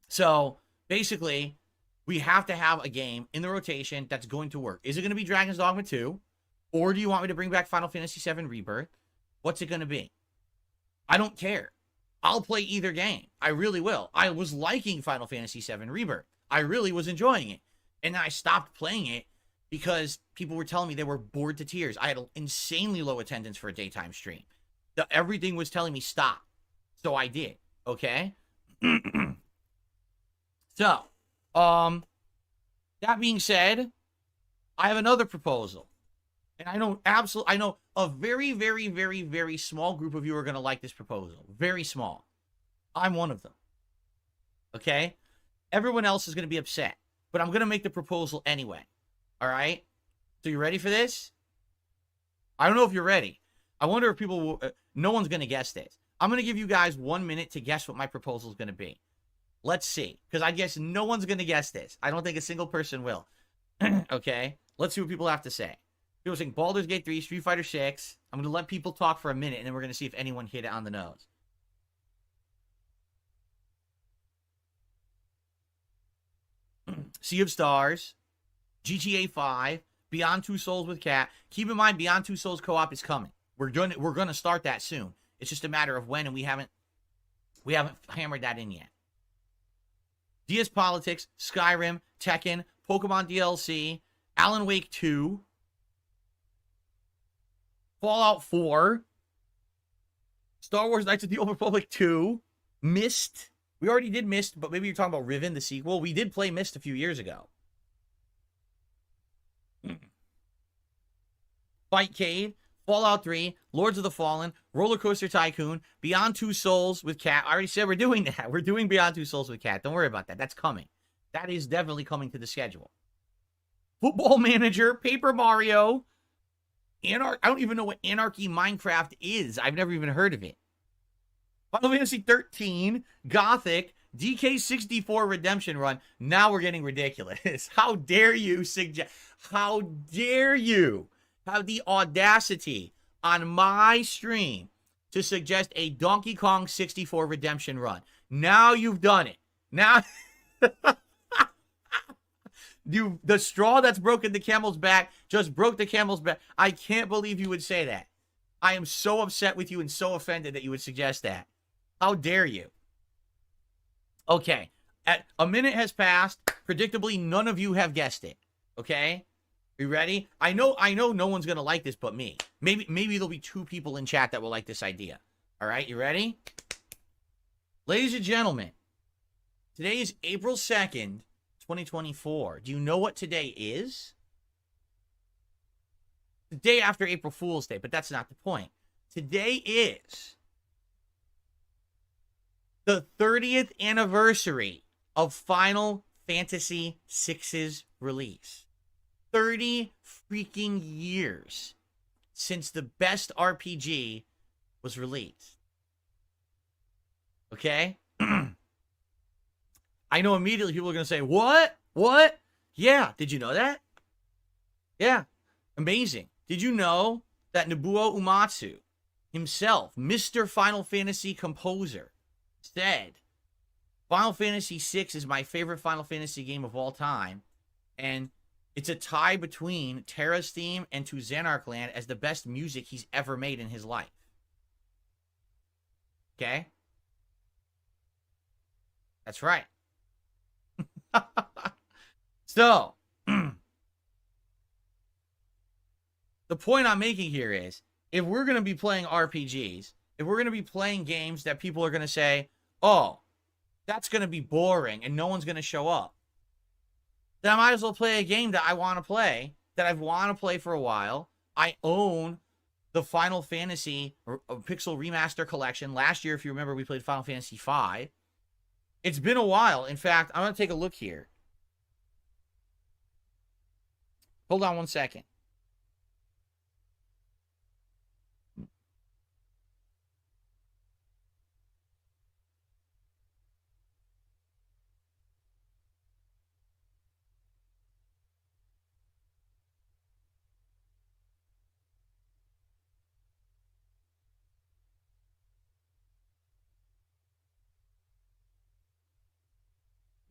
So basically, we have to have a game in the rotation that's going to work. Is it going to be Dragon's Dogma 2? Or do you want me to bring back Final Fantasy VII Rebirth? What's it going to be? I don't care. I'll play either game. I really will. I was liking Final Fantasy VII Rebirth. I really was enjoying it. And then I stopped playing it because people were telling me they were bored to tears. I had an insanely low attendance for a daytime stream. Everything was telling me stop. So I did. Okay? So, that being said, I have another proposal. And I know a very, very, very, very small group of you are going to like this proposal. Very small. I'm one of them. Okay? Everyone else is going to be upset. But I'm going to make the proposal anyway. All right? So you ready for this? I don't know if you're ready. I wonder if people will... no one's going to guess this. I'm going to give you guys 1 minute to guess what my proposal is going to be. Let's see. Because I guess no one's going to guess this. I don't think a single person will. Okay? Let's see what people have to say. People saying Baldur's Gate 3, Street Fighter 6. I'm going to let people talk for a minute, and then we're going to see if anyone hit it on the nose. Sea of Stars, GTA 5, Beyond Two Souls with Cat. Keep in mind, Beyond Two Souls co-op is coming. We're going to start that soon. It's just a matter of when, and we haven't hammered that in yet. DS Politics, Skyrim, Tekken, Pokemon DLC, Alan Wake 2, Fallout 4, Star Wars Knights of the Old Republic 2, Myst. We already did Myst, but maybe you're talking about Riven, the sequel. We did play Myst a few years ago. Fightcade, Fallout 3, Lords of the Fallen, Roller Coaster Tycoon, Beyond Two Souls with Cat. I already said we're doing that. We're doing Beyond Two Souls with Cat. Don't worry about that. That's coming. That is definitely coming to the schedule. Football Manager, Paper Mario, I don't even know what Anarchy Minecraft is. I've never even heard of it. Final Fantasy 13, Gothic, DK64 Redemption Run. Now we're getting ridiculous. How dare you suggest? How dare you have the audacity on my stream to suggest a Donkey Kong 64 Redemption Run? Now you've done it. Now, the straw that's broken the camel's back just broke the camel's back. I can't believe you would say that. I am so upset with you and so offended that you would suggest that. How dare you? Okay. A minute has passed. Predictably, none of you have guessed it. Okay? You ready? I know no one's going to like this but me. Maybe there'll be 2 people in chat that will like this idea. All right, you ready? Ladies and gentlemen, today is April 2nd, 2024. Do you know what today is? The day after April Fool's Day, but that's not the point. Today is the 30th anniversary of Final Fantasy VI's release. 30 freaking years since the best RPG was released. Okay? I know immediately people are going to say, what? What? Yeah, did you know that? Yeah, amazing. Did you know that Nobuo Uematsu himself, Mr. Final Fantasy composer, said, Final Fantasy VI is my favorite Final Fantasy game of all time, and It's a tie between Terra's theme and To Xanark Land as the best music he's ever made in his life. Okay? That's right. So, the point I'm making here is, if we're going to be playing RPGs, if we're going to be playing games that people are going to say, oh, that's going to be boring and no one's going to show up, then I might as well play a game that I want to play, that I've wanted to play for a while. I own the Final Fantasy Pixel Remaster Collection. Last year, if you remember, we played Final Fantasy V. It's been a while. In fact, I'm going to take a look here. Hold on one second.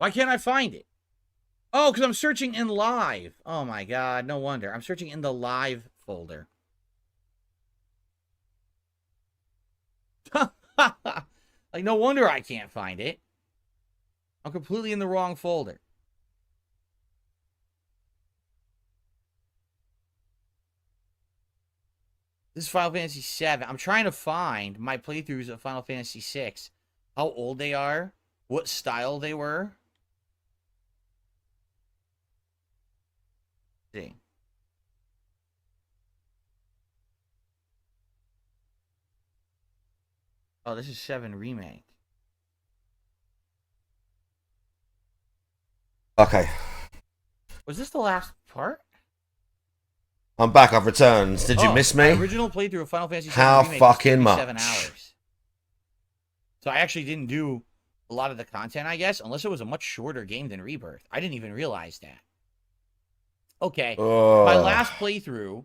Why can't I find it? Oh, because I'm searching in live. Oh my god, no wonder. I'm searching in the live folder. Like, no wonder I can't find it. I'm completely in the wrong folder. This is Final Fantasy VII. I'm trying to find my playthroughs of Final Fantasy VI. How old they are. What style they were. See. Oh, this is 7 Remake. Okay. Was this the last part? I'm back. I've returned. Did you miss me? My original playthrough of Final Fantasy VII How Remake fucking was much? 7 hours. So I actually didn't do a lot of the content, I guess, unless it was a much shorter game than Rebirth. I didn't even realize that. Okay. My last playthrough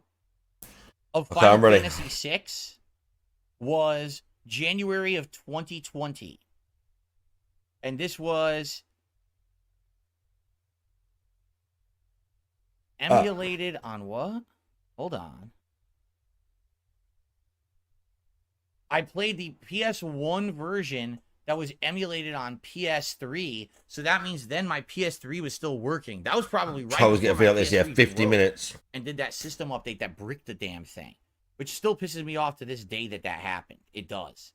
of Final Fantasy VI was January of 2020. And this was emulated on what? Hold on. I played the PS1 version that was emulated on PS3, so that means then my PS3 was still working. That was probably right. I was getting feel like this, 50 minutes. And did that system update that bricked the damn thing, which still pisses me off to this day that happened. It does.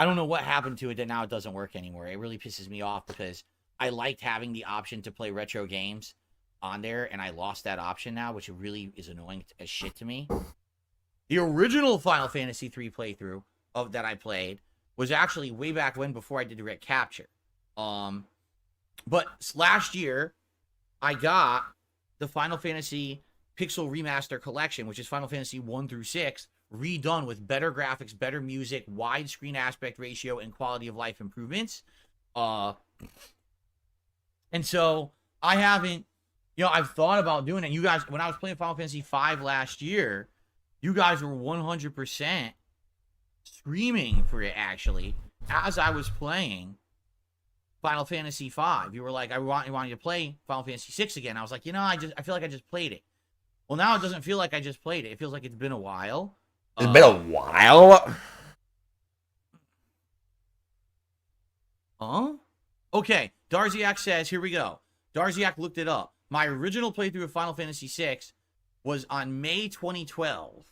I don't know what happened to it that now it doesn't work anymore. It really pisses me off because I liked having the option to play retro games on there, and I lost that option now, which really is annoying as shit to me. The original Final Fantasy III playthrough of that I played was actually way back when, before I did direct capture. But last year, I got the Final Fantasy Pixel Remaster Collection, which is Final Fantasy 1 through 6, redone with better graphics, better music, widescreen aspect ratio, and quality of life improvements. And so I haven't, I've thought about doing it. You guys, when I was playing Final Fantasy V last year, you guys were 100% screaming for it, actually, as I was playing Final Fantasy V. You were like, I want you to play Final Fantasy VI again. I was like, I feel like I just played it. Well, now it doesn't feel like I just played it. It feels like it's been a while. It's been a while? Huh? Okay, Darziak says, here we go. Darziak looked it up. My original playthrough of Final Fantasy VI was on May 2012,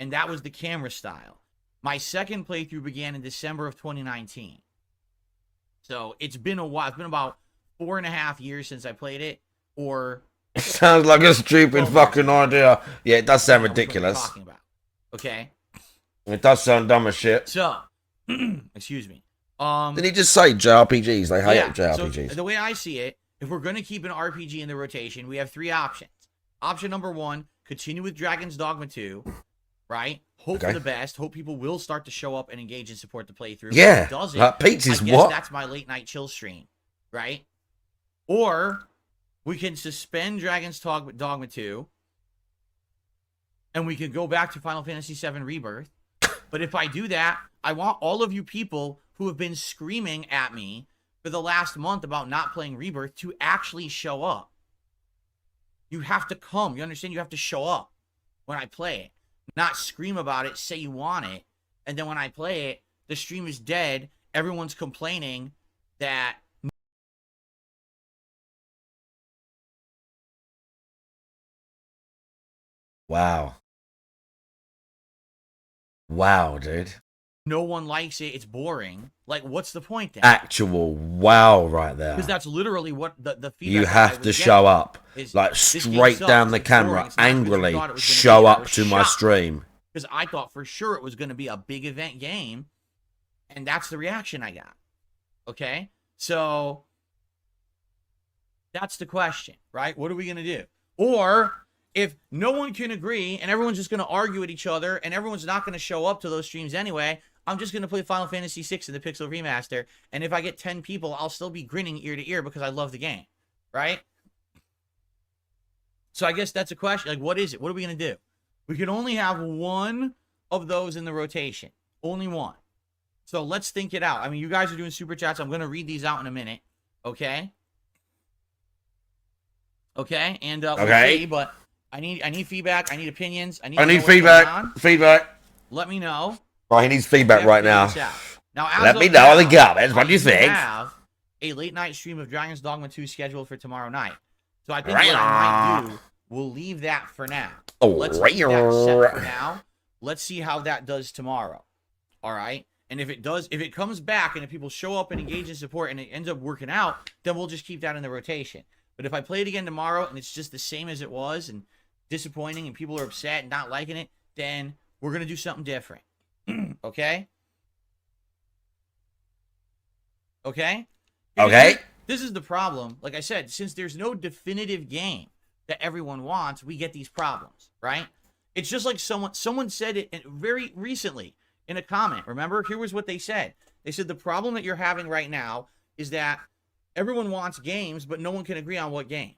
and that was the camera style. My second playthrough began in December of 2019. So it's been a while. It's been about 4.5 years since I played it, or... It sounds like a stupid fucking idea. Yeah, it does sound ridiculous. What I'm talking about. Okay? It does sound dumb as shit. So, excuse me. Did he just say JRPGs? They hate JRPGs. So the way I see it, if we're going to keep an RPG in the rotation, we have 3 options. Option number 1, continue with Dragon's Dogma 2, right? Hope for the best. Hope people will start to show up and engage and support the playthrough. Yeah. If it doesn't, Pete's is I guess what? that's my late night chill stream, right? Or we can suspend Dragon's Dogma 2, and we can go back to Final Fantasy VII Rebirth. But if I do that, I want all of you people who have been screaming at me for the last month about not playing Rebirth to actually show up. You have to come. You understand? You have to show up when I play it. Not scream about it, say you want it, and then when I play it, the stream is dead. Everyone's complaining that... Wow. Wow, dude. No one likes it. It's boring. Like, what's the point then? Actual wow right there. Because that's literally what the feedback You that I have was to show getting up. is, Like, "This game straight sucks, down the it's boring, camera, it's not what you angrily, thought it was gonna show be." I up was to my shocked, stream. because I thought for sure it was going to be a big event game, and that's the reaction I got. Okay? So, that's the question, right? What are we going to do? Or, if no one can agree, and everyone's just going to argue at each other, and everyone's not going to show up to those streams anyway, I'm just going to play Final Fantasy VI in the Pixel Remaster, and if I get 10 people, I'll still be grinning ear to ear because I love the game, right? So I guess that's a question. Like, what is it? What are we going to do? We can only have one of those in the rotation. Only one. So let's think it out. I mean, you guys are doing super chats. I'm going to read these out in a minute. Okay? Okay? And we'll see, but I need feedback. I need opinions. I need feedback. Feedback. Let me know. Oh, he needs feedback right now. Now, let me know in the comments. What do you think? I have a late night stream of Dragon's Dogma 2 scheduled for tomorrow night. So I think what I might do, we'll leave that for now. Let's leave that set for now. Let's see how that does tomorrow. All right? And if it comes back and if people show up and engage in support and it ends up working out, then we'll just keep that in the rotation. But if I play it again tomorrow and it's just the same as it was and disappointing and people are upset and not liking it, then we're going to do something different. Okay? Okay? Okay. This is the problem. Like I said, since there's no definitive game that everyone wants, we get these problems, right? It's just like someone said it very recently in a comment. Remember? Here was what they said. They said the problem that you're having right now is that everyone wants games, but no one can agree on what game.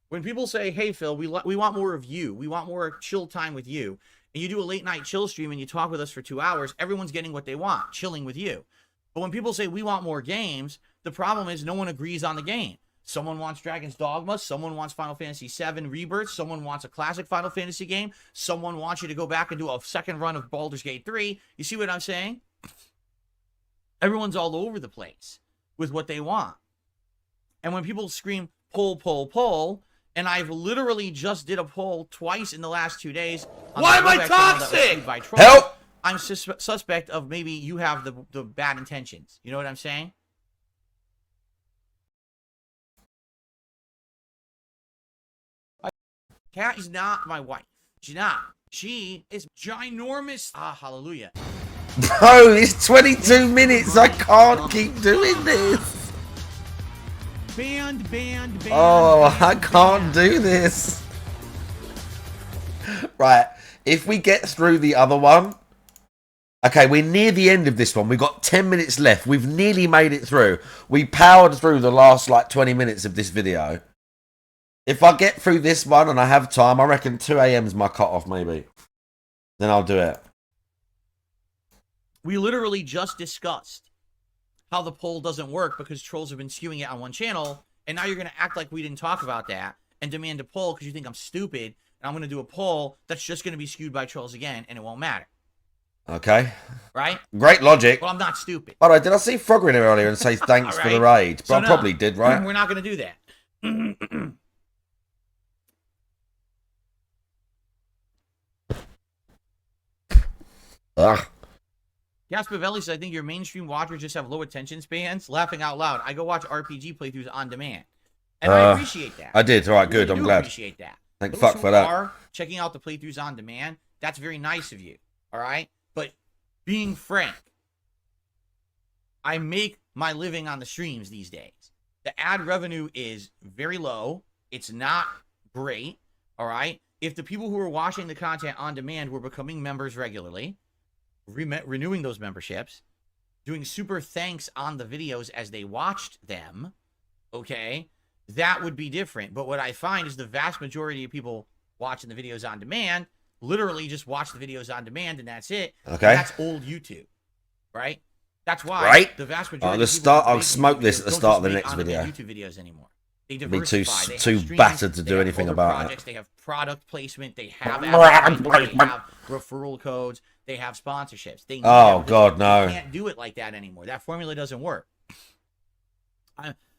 When people say, hey, Phil, we want more of you. We want more chill time with you. And you do a late night chill stream and you talk with us for 2 hours, everyone's getting what they want, chilling with you. But when people say we want more games, the problem is no one agrees on the game. Someone wants Dragon's Dogma, someone wants Final Fantasy VII Rebirth, someone wants a classic Final Fantasy game, someone wants you to go back and do a second run of Baldur's Gate 3. You see what I'm saying? Everyone's all over the place with what they want. And when people scream, poll, poll, poll, and I've literally just did a poll twice in the last 2 days. Why am I toxic? Help! I'm suspect of maybe you have the bad intentions. You know what I'm saying? Kat is not my wife. She's not. She is ginormous. Ah, hallelujah. Bro, it's 22 minutes. I can't keep doing this. Band. Oh, I can't do this. Right. If we get through the other one. Okay, we're near the end of this one. We've got 10 minutes left. We've nearly made it through. We powered through the last, 20 minutes of this video. If I get through this one and I have time, I reckon 2 a.m. is my cutoff, maybe. Then I'll do it. We literally just discussed how the poll doesn't work because trolls have been skewing it on one channel, and now you're going to act like we didn't talk about that and demand a poll because you think I'm stupid, and I'm going to do a poll that's just going to be skewed by trolls again, and it won't matter. Okay. Right? Great logic. Well, I'm not stupid. All right, did I see Frogger in here earlier and say thanks for the raid? But So I no, probably did, right? We're not going to do that. Ugh. Gaspavelli says, I think your mainstream watchers just have low attention spans. Laughing out loud. I go watch RPG playthroughs on demand. And I appreciate that. I did. All right, good. Really I'm glad. Appreciate that. Thank Those fuck who for that. Are checking out the playthroughs on demand. That's very nice of you. All right? But being frank, I make my living on the streams these days. The ad revenue is very low. It's not great. All right? If the people who are watching the content on demand were becoming members regularly, renewing those memberships, doing super thanks on the videos as they watched them, okay, that would be different. But what I find is the vast majority of people watching the videos on demand literally just watch the videos on demand and that's it. Okay. And that's old YouTube, right? That's why the vast majority of people I'll smoke this at the start of the next video. YouTube videos anymore. They Be diversify. They have too streams, battered to they do have anything other about projects, it. They have product placement. They have advertising, they have referral codes. They have sponsorships. They need Oh, everything. God, no. You can't do it like that anymore. That formula doesn't work.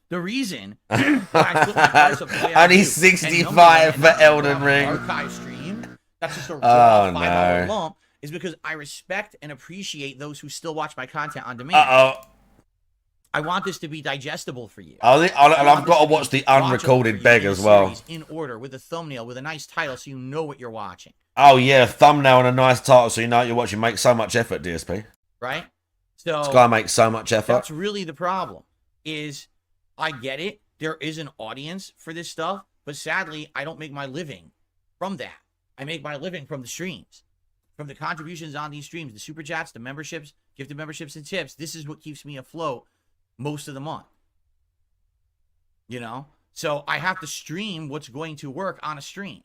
The reason why I put my price up the way I Only do, 65 and for not Elden Ring. archive stream, that's just a Oh, raw $5 no. lump, is because I respect and appreciate those who still watch my content on demand. Uh-oh. I want this to be digestible for you. And I've got to watch the unrecorded beg as well. In order, with a thumbnail, with a nice title, so you know what you're watching. Oh, yeah, thumbnail and a nice title so you know what you're watching. Make so much effort, DSP. Right? So This guy makes so much effort. That's really the problem, is I get it. There is an audience for this stuff, but sadly, I don't make my living from that. I make my living from the streams, from the contributions on these streams, the super chats, the memberships, gifted memberships and tips. This is what keeps me afloat most of the month. You know? So I have to stream what's going to work on a stream.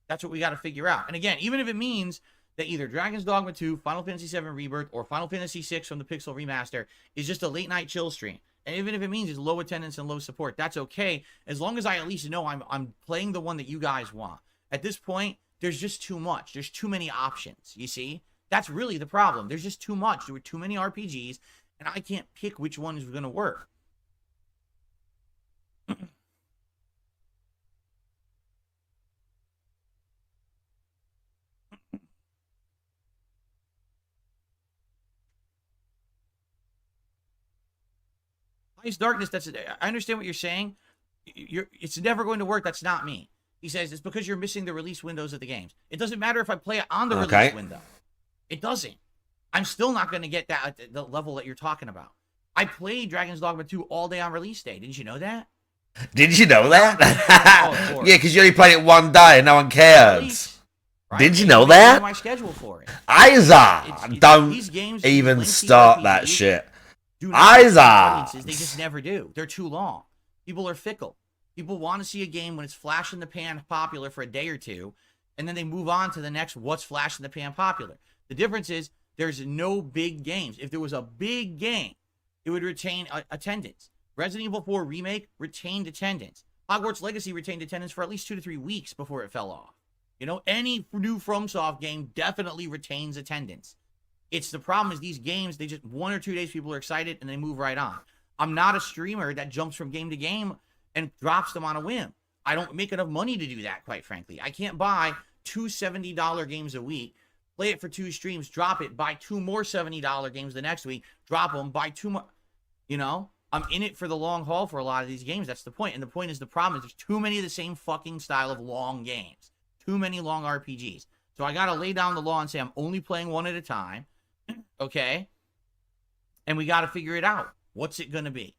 That's what we got to figure out. And again, even if it means that either Dragon's Dogma 2, Final Fantasy 7 Rebirth, or Final Fantasy 6 from the Pixel Remaster is just a late night chill stream. And even if it means it's low attendance and low support, that's okay, as long as I at least know I'm playing the one that you guys want. At this point, there's just too much. There's too many options, you see? That's really the problem. There's just too much. There were too many RPGs, and I can't pick which one is going to work. Highest Darkness, I understand what you're saying. It's never going to work. That's not me. He says it's because you're missing the release windows of the games. It doesn't matter if I play it on the release window. It doesn't. I'm still not going to get that at the level that you're talking about. I played Dragon's Dogma 2 all day on release day. Didn't you know that? Did you know that? Yeah, because you only played it one day and no one cared. Right? Did you know that? My schedule for it. Isaac, don't even start that shit. Isaac. They just never do. They're too long. People are fickle. People want to see a game when it's flash in the pan popular for a day or two, and then they move on to the next what's flash in the pan popular. The difference is there's no big games. If there was a big game, it would retain attendance. Resident Evil 4 Remake retained attendance. Hogwarts Legacy retained attendance for at least 2 to 3 weeks before it fell off. You know, any new FromSoft game definitely retains attendance. It's the problem is these games, they just 1 or 2 days people are excited and they move right on. I'm not a streamer that jumps from game to game and drops them on a whim. I don't make enough money to do that, quite frankly. I can't buy 2 $70 games a week, play it for 2 streams, drop it, buy 2 more $70 games the next week, drop them, buy 2 more. You know, I'm in it for the long haul for a lot of these games. That's the point. And the point is, the problem is there's too many of the same fucking style of long games. Too many long RPGs. So I got to lay down the law and say I'm only playing one at a time. Okay? And we got to figure it out. What's it going to be?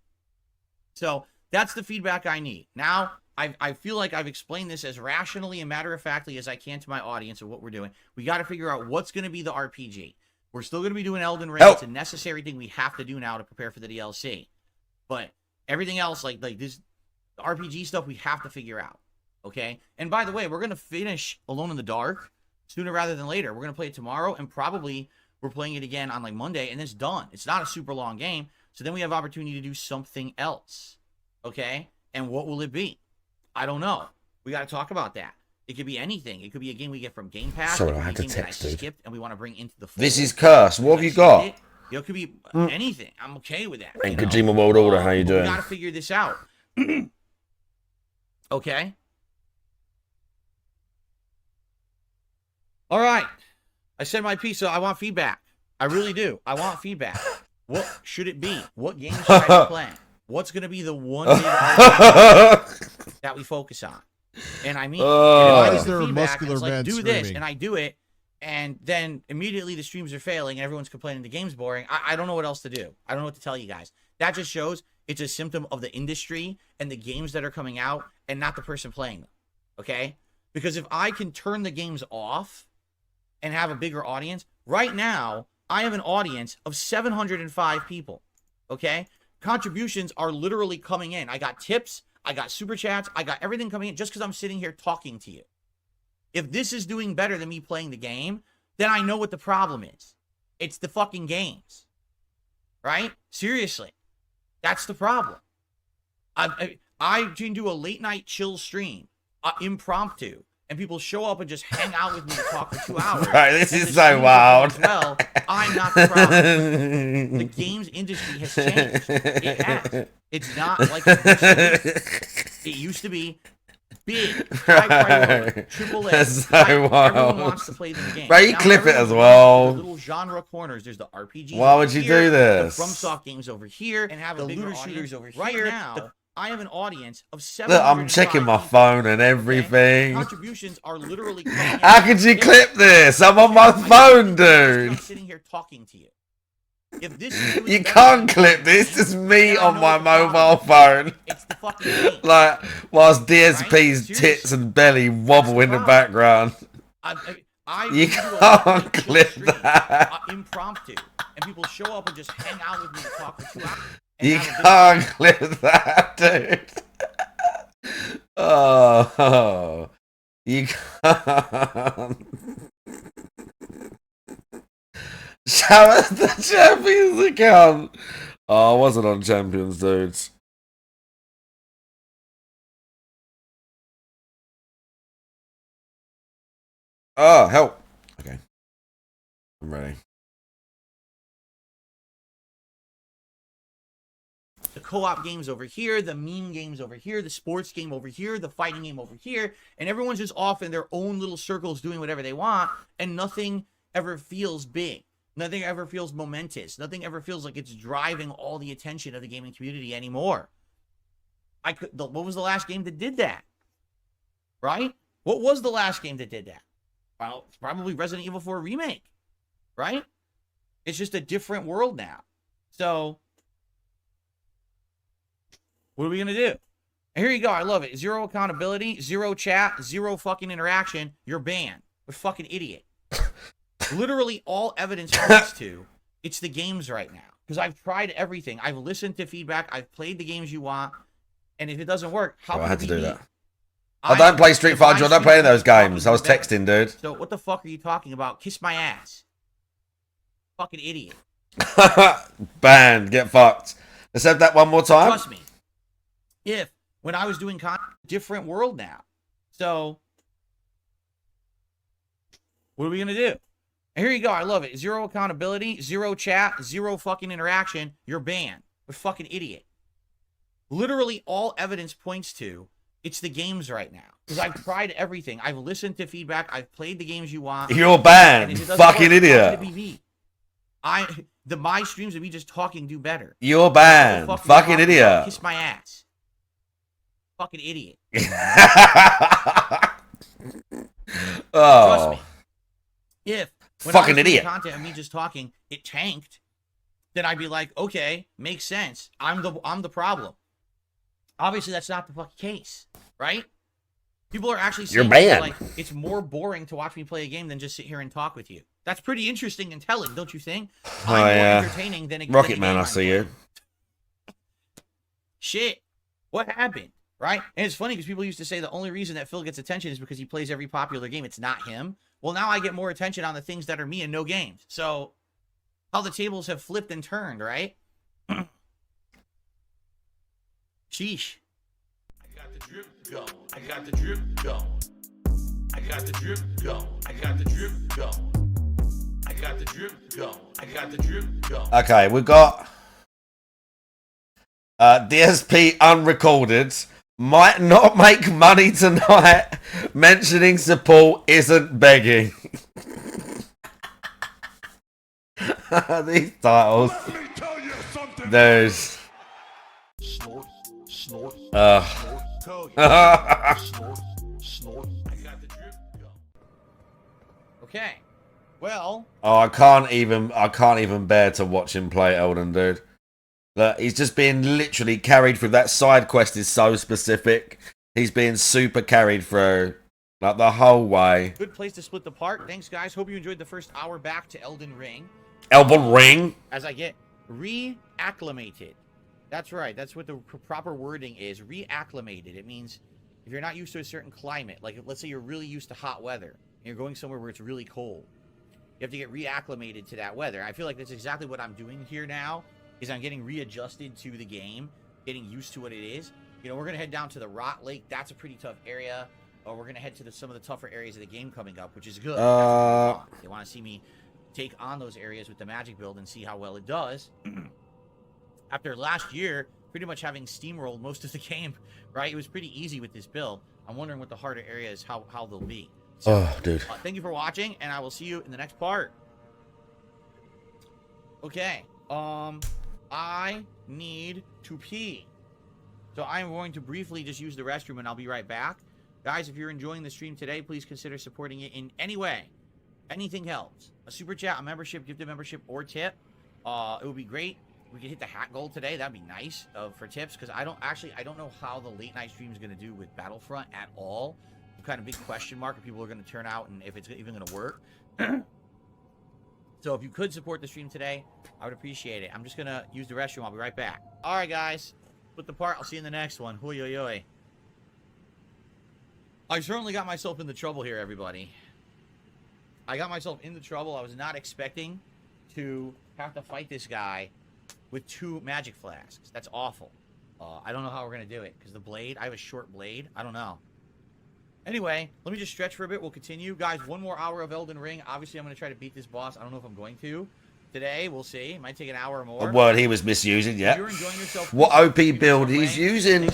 So that's the feedback I need. Now, I feel like I've explained this as rationally and matter-of-factly as I can to my audience of what we're doing. We got to figure out what's going to be the RPG. We're still going to be doing Elden Ring. It's a necessary thing we have to do now to prepare for the DLC. But everything else, like this RPG stuff, we have to figure out. Okay? And by the way, we're going to finish Alone in the Dark sooner rather than later. We're going to play it tomorrow, and probably we're playing it again on like Monday, and it's done. It's not a super long game. So then we have opportunity to do something else. Okay? And what will it be? I don't know. We got to talk about that. It could be anything. It could be a game we get from Game Pass. Sorry, I had to text, dude. Skipped and we want to bring into the fold. This is Curse. What have you got? It could be anything. I'm okay with that. And Kojima World Order, how you doing? We got to figure this out. Okay? All right. I said my piece, so I want feedback. I really do. I want feedback. What should it be? What game should I be playing? What's going to be the one big that we focus on? And I mean, why is there a muscular man do screaming? this, and I do it, and then immediately the streams are failing, and everyone's complaining the game's boring. I don't know what else to do. I don't know what to tell you guys. That just shows it's a symptom of the industry and the games that are coming out, and not the person playing them. Okay? Because if I can turn the games off and have a bigger audience, right now I have an audience of 705 people. Okay? Contributions are literally coming in. I got tips, I got super chats, I got everything coming in just because I'm sitting here talking to you. If this is doing better than me playing the game, then I know what the problem is. It's the fucking games. Right? Seriously. That's the problem. I can do a late night chill stream, impromptu, and people show up and just hang out with me to talk for 2 hours. Right, this and is the so streams are wild. going well, I'm not the problem. The games industry has changed. It has. It's not like it used to be. It used to be big, high priority, triple A. That's so Everyone wild. wants to play the game. Right, you Now clip it everyone's as running well. to little genre corners. There's the RPGs. Why over would you here, do this? The FromSoft games over here, and have the looter shooters over here. Right now, I have an audience of 700. Look, I'm checking my phone and everything. Contributions are literally. How could you clip this? I'm on my phone, dude. I'm sitting here talking to you. If this You can't clip this. It's me on my mobile phone. It's the fucking game. Like, whilst DSP's tits and belly wobble in the background. You can't clip that. Impromptu, and people show up and just hang out with me to talk for 2 hours. You can't clip that, dude. Oh, you can't. Shout out the Champions account. Oh, I wasn't on Champions, dudes. Oh, help. Okay. I'm ready. The co-op games over here, the meme games over here, the sports game over here, the fighting game over here, and everyone's just off in their own little circles doing whatever they want, and nothing ever feels big. Nothing ever feels momentous. Nothing ever feels like it's driving all the attention of the gaming community anymore. What was the last game that did that? Right? What was the last game that did that? Well, it's probably Resident Evil 4 Remake. Right? It's just a different world now. So, what are we going to do? And here you go. I love it. Zero accountability, zero chat, zero fucking interaction. You're banned. What a fucking idiot. Literally all evidence points to it's the games right now. Because I've tried everything. I've listened to feedback. I've played the games you want. And if it doesn't work, how I had to can we do be? that. I don't play Street Fighter. I don't play those games. I was texting, dude. So what the fuck are you talking about? Kiss my ass. Fucking idiot. Banned. Get fucked. Let's have that one more time. Trust me. If, when I was doing content, different world now. So, what are we going to do? And here you go. I love it. Zero accountability, zero chat, zero fucking interaction. You're banned. What a fucking idiot. Literally all evidence points to it's the games right now. Because I've tried everything. I've listened to feedback. I've played the games you want. You're banned. Fucking idiot. My streams of me just talking do better. You're banned. Fucking idiot. Kiss my ass. Fucking idiot. Oh. Trust me. If when fucking I was doing idiot. content of me just talking, it tanked, then I'd be like, okay, makes sense. I'm the problem. Obviously, that's not the fucking case, right? People are actually saying banned. like it's more boring to watch me play a game than just sit here and talk with you. That's pretty interesting and telling, don't you think? Oh, I'm more yeah. entertaining than a Rocket than a Man, game I I'm see playing. you. Shit. What happened? Right? And it's funny because people used to say the only reason that Phil gets attention is because he plays every popular game. It's not him. Well, now I get more attention on the things that are me and no games. So, how the tables have flipped and turned, right? Sheesh. I got the drip going. I got the drip going. I got the drip going. I got the drip going. I got the drip going. I got the drip going. Okay, we got DSP unrecorded. Might not make money tonight. Mentioning support isn't begging. These titles. There's. Snort, snort, snort, snort. I got the drip going. Okay. Well. Oh, I can't even bear to watch him play Elden, dude. Look, he's just being literally carried through. That side quest is so specific. He's being super carried through, like the whole way. Good place to split the part. Thanks, guys. Hope you enjoyed the first hour back to Elden Ring. Elden Ring? As I get reacclimated. That's right. That's what the proper wording is. Reacclimated. It means if you're not used to a certain climate, like let's say you're really used to hot weather, and you're going somewhere where it's really cold, you have to get reacclimated to that weather. I feel like that's exactly what I'm doing here now. Is I'm getting readjusted to the game, getting used to what it is. You know, we're gonna head down to the Rot Lake. That's a pretty tough area. Or we're gonna head to some of the tougher areas of the game coming up, which is good. That's what they want. They want to see me take on those areas with the magic build and see how well it does. After last year, pretty much having steamrolled most of the game, right? It was pretty easy with this build. I'm wondering what the harder areas, how they'll be. So, dude. Thank you for watching, and I will see you in the next part. Okay. I need to pee. So I am going to briefly just use the restroom, and I'll be right back. Guys, if you're enjoying the stream today, please consider supporting it in any way. Anything helps. A super chat, a membership, gifted membership, or tip. It would be great. We could hit the hat goal today. That'd be nice for tips, because I don't know how the late night stream is going to do with Battlefront at all. Kind of big question mark if people are going to turn out and if it's even going to work. So if you could support the stream today, I would appreciate it. I'm just going to use the restroom. I'll be right back. All right, guys. With the part, I'll see you in the next one. Hoi, hoi, hoi. I certainly got myself into trouble here, everybody. I got myself into trouble. I was not expecting to have to fight this guy with 2 magic flasks. That's awful. I don't know how we're going to do it, because the blade, I have a short blade. I don't know. Anyway, let me just stretch for a bit. We'll continue. Guys, 1 more hour of Elden Ring. Obviously, I'm going to try to beat this boss. I don't know if I'm going to. Today, we'll see. It might take an hour or more. A word he was misusing, yeah. If you're enjoying yourself, what OP build he's using?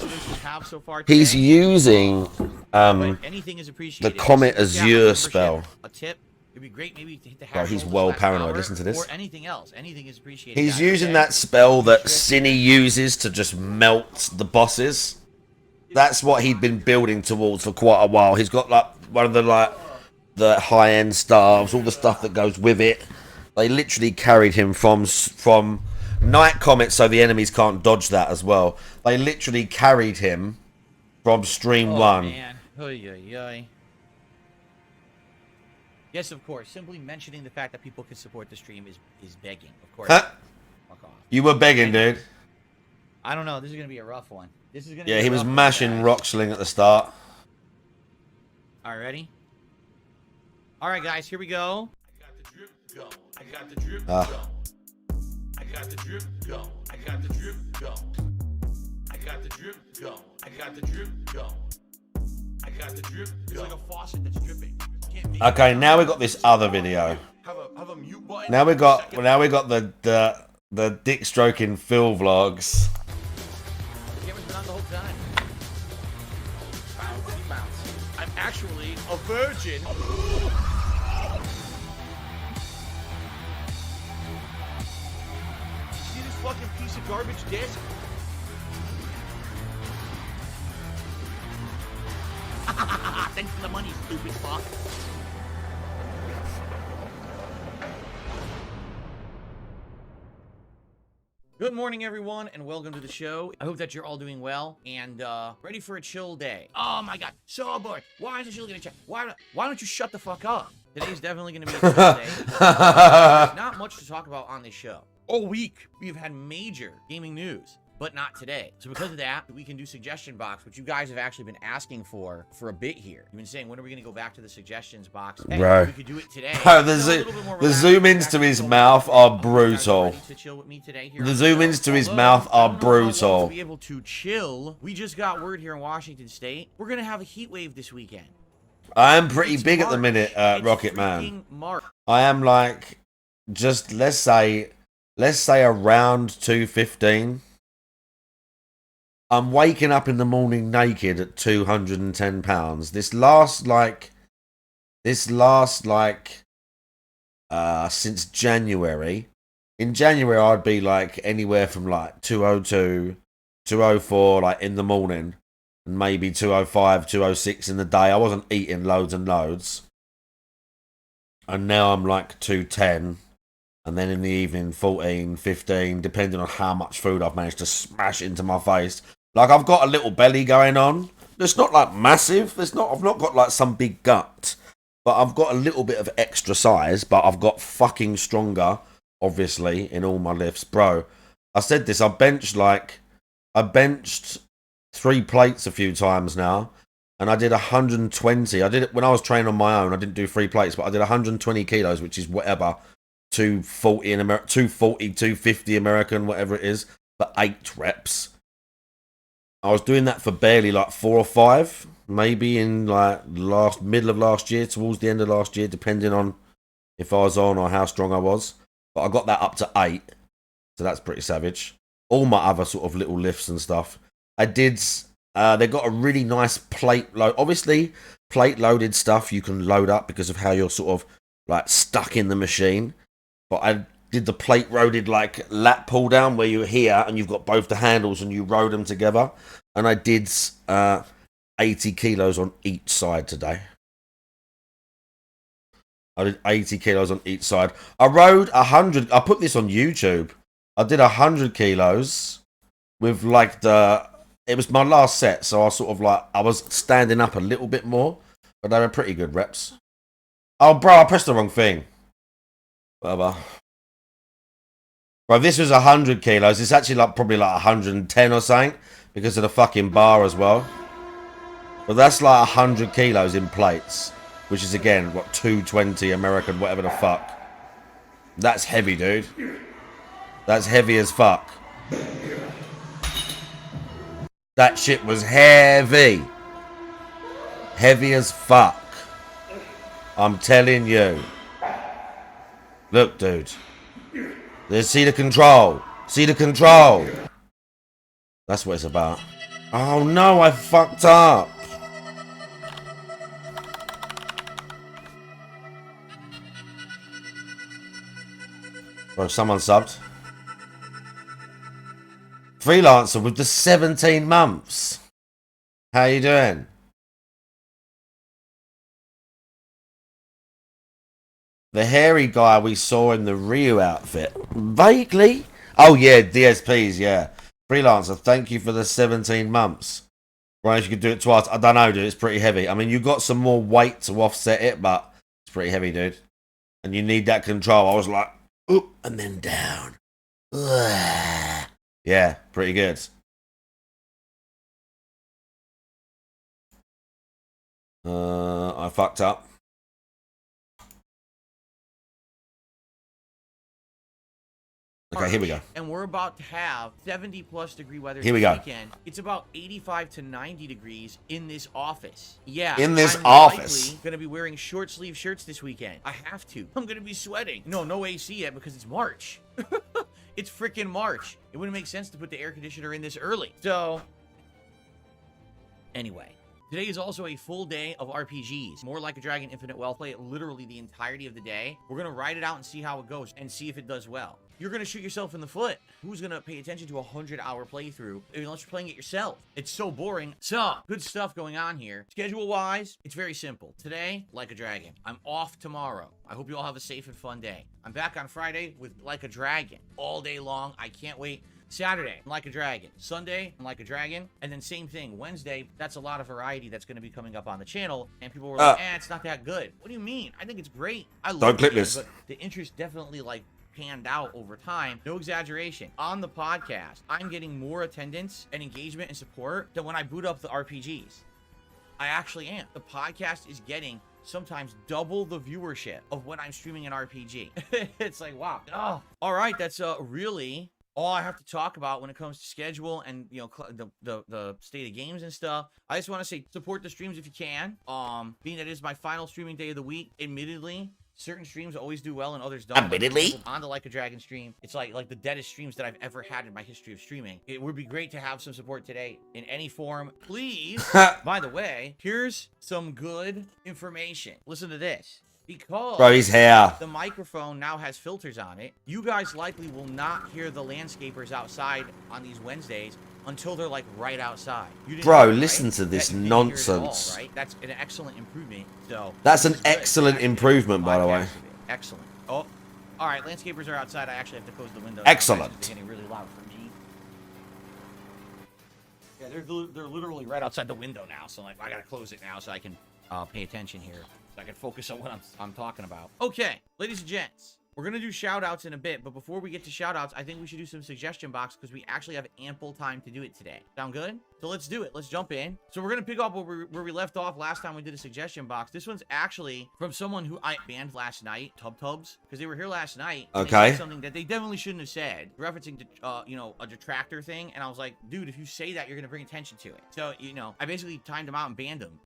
So far He's today. using Anything is appreciated. the Comet Azure spell. A tip. It'd be great maybe to hit the Oh, he's well paranoid. Listen to this. Or anything else. Anything is appreciated. He's guys, using okay? that spell that Cine uses to just melt the bosses. That's what he'd been building towards for quite a while. He's got like one of the high-end staves, all the stuff that goes with it. They literally carried him from Night Comet, so the enemies can't dodge that as well. They literally carried him from stream 1. Man. Oy, oy, oy. Yes, of course. Simply mentioning the fact that people can support the stream is begging. Of course. Huh? Fuck off. You were begging, dude. I don't know. This is gonna be a rough one. This is gonna. Yeah, be he a was rough one, mashing guys. Roxling at the start. All right, ready? All right, guys. Here we go. I got the drip Ah. go. I got the drip go. I got the drip go. I got the drip go. I got the drip go. I got the drip go. It's like a faucet that's dripping. Okay, now we got this other video. Have a mute button. Now we got the dick stroking Phil vlogs. The camera's been on the whole time. Bouncy, bouncy. I'm actually a virgin. See this fucking piece of garbage disc? Thanks for the money, stupid fuck. Good morning, everyone, and welcome to the show. I hope that you're all doing well and ready for a chill day. Oh my god, so bored. Why is the show gonna chat? Why don't you shut the fuck up? Today's definitely gonna be a chill day. There's not much to talk about on this show. All week, we've had major gaming news, but not today. So because of that, we can do suggestion box, which you guys have actually been asking for a bit here. You've been saying, when are we gonna go back to the suggestions box? Hey, Bro. we could do it today. Bro, the zoom ins to his mouth are brutal. The zoom ins to his mouth are brutal. To be able to chill, we just got word here in Washington State. We're gonna have a heat wave this weekend. I am pretty big at the minute, Rocket Man. I am like, just let's say around 215. I'm waking up in the morning naked at 210 pounds. This last since January. In January I'd be like anywhere from like 202, 204 like in the morning, and maybe 205, 206 in the day. I wasn't eating loads and loads. And now I'm like 210. And then in the evening, 14, 15, depending on how much food I've managed to smash into my face. Like, I've got a little belly going on. It's not, like, massive. I've not got, like, some big gut. But I've got a little bit of extra size. But I've got fucking stronger, obviously, in all my lifts. Bro, I said this. I benched 3 plates a few times now. And I did 120. I did it when I was training on my own. I didn't do 3 plates. But I did 120 kilos, which is whatever. 240 250 American, whatever it is, for 8 reps. I was doing that for barely like 4 or 5, maybe in like middle of last year, towards the end of last year, depending on if I was on or how strong I was. But I got that up to 8, so that's pretty savage. All my other sort of little lifts and stuff, I did. They got a really nice plate load. Obviously, plate loaded stuff you can load up because of how you're sort of like stuck in the machine. But I did the plate loaded like lat pull down where you're here and you've got both the handles and you rode them together. And I did 80 kilos on each side today. I did 80 kilos on each side. I rode 100. I put this on YouTube. I did 100 kilos with like it was my last set, so I sort of like, I was standing up a little bit more, but they were pretty good reps. Oh, bro, I pressed the wrong thing. Whatever. Bro, this was 100 kilos. It's actually like probably like 110 or something because of the fucking bar as well. But that's like 100 kilos in plates, which is again, what, 220 American, whatever the fuck. That's heavy, dude. That's heavy as fuck. That shit was heavy. Heavy as fuck. I'm telling you. Look, dude. See the control. See the control. That's what it's about. Oh no, I fucked up. Bro, someone subbed. Freelancer with the 17 months. How you doing? The hairy guy we saw in the Ryu outfit. Vaguely. Oh yeah, DSPs, yeah. Freelancer, thank you for the 17 months. Right, if you could do it twice. I don't know, dude. It's pretty heavy. I mean, you got some more weight to offset it, but it's pretty heavy, dude. And you need that control. I was like, up and then down. Ugh. Yeah, pretty good. I fucked up. Okay, here we go. And we're about to have 70+ degree weather Here we this go. weekend. It's about 85 to 90 degrees in this office. Yeah. In this I'm office. likely gonna be wearing short sleeve shirts this weekend. I have to. I'm gonna be sweating. No AC yet because it's March. It's freaking March. It wouldn't make sense to put the air conditioner in this early. So, anyway. Today is also a full day of RPGs. More Like a Dragon Infinite Wealth. Play it literally the entirety of the day. We're going to ride it out and see how it goes and see if it does well. You're going to shoot yourself in the foot. Who's going to pay attention to a 100-hour playthrough unless you're playing it yourself? It's so boring. So, good stuff going on here. Schedule-wise, it's very simple. Today, Like a Dragon. I'm off tomorrow. I hope you all have a safe and fun day. I'm back on Friday with Like a Dragon all day long. I can't wait. Saturday, Like a Dragon. Sunday, Like a Dragon. And then same thing, Wednesday, that's a lot of variety that's going to be coming up on the channel. And people were like, it's not that good. What do you mean? I think it's great. I love Don't click it, this. but the interest definitely, like, panned out over time. No exaggeration. On the podcast, I'm getting more attendance and engagement and support than when I boot up the RPGs. I actually am. The podcast is getting sometimes double the viewership of when I'm streaming an RPG. It's like, wow. Oh, all right. That's really all I have to talk about when it comes to schedule and, you know, the state of games and stuff. I just want to say support the streams if you can. Being that it is my final streaming day of the week, admittedly, certain streams always do well and others don't. Admittedly. On the Like a Dragon stream, it's like the deadest streams that I've ever had in my history of streaming. It would be great to have some support today in any form. Please. By the way, here's some good information. Listen to this. Because Bro, he's here. The microphone now has filters on it, you guys likely will not hear the landscapers outside on these Wednesdays until they're like right outside. Bro, listen to this nonsense. All, right? That's an excellent improvement. So that's an excellent improvement, by the way. Excellent. Oh, all right. Landscapers are outside. I actually have to close the window. Excellent. They're getting really loud for me. Yeah, they're literally right outside the window now. So like, I gotta close it now so I can pay attention here. So I can focus on what I'm talking about. Okay, ladies and gents, we're going to do shout-outs in a bit, but before we get to shout-outs, I think we should do some suggestion box because we actually have ample time to do it today. Sound good? So let's do it. Let's jump in. So we're going to pick up where we left off last time we did a suggestion box. This one's actually from someone who I banned last night, Tubs, because they were here last night. And Okay. they said something that they definitely shouldn't have said, referencing to, you know, a detractor thing. And I was like, dude, if you say that, you're going to bring attention to it. So, you know, I basically timed him out and banned him.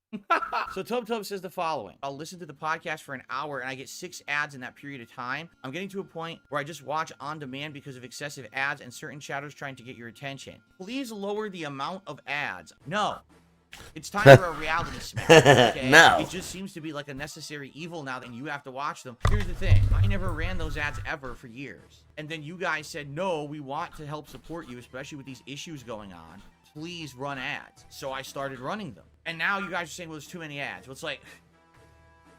So Tub says the following: I'll listen to the podcast for an hour and I get 6 ads in that period of time. I'm getting to a point where I just watch on demand because of excessive ads and certain chatters trying to get your attention. Please lower the amount of ads. No. It's time for a reality smash. Okay? No. It just seems to be like a necessary evil now that you have to watch them. Here's the thing. I never ran those ads ever for years. And then you guys said, no, we want to help support you, especially with these issues going on. Please run ads. So I started running them. And now you guys are saying, well, there's too many ads. Well, it's like,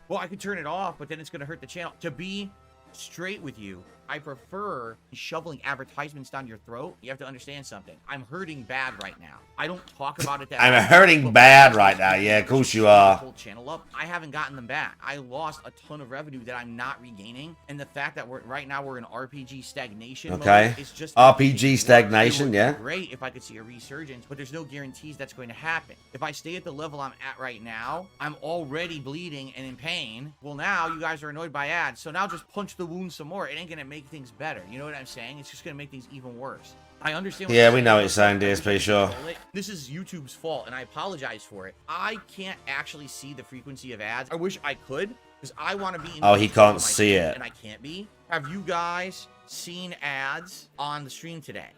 well, I could turn it off, but then it's going to hurt the channel. To be straight with you, I prefer shoveling advertisements down your throat. You have to understand something. I'm hurting bad right now. I don't talk about it that I'm much, hurting but bad right now. Yeah, of course you are. whole channel up. I haven't gotten them back. I lost a ton of revenue that I'm not regaining, and the fact that right now we're in RPG stagnation Okay. mode is just RPG stagnation, it would be yeah. great if I could see a resurgence, but there's no guarantees that's going to happen. If I stay at the level I'm at right now, I'm already bleeding and in pain. Well, now you guys are annoyed by ads, so now just punch the wound some more. It ain't gonna make things better. You know what I'm saying? It's just gonna make things even worse. I understand. Yeah, we know what you're saying, DSP, sure. This is YouTube's fault, and I apologize for it. I can't actually see the frequency of ads. I wish I could, because I want to be in Oh, he control can't of my see stream, it. and I can't be. Have you guys seen ads on the stream today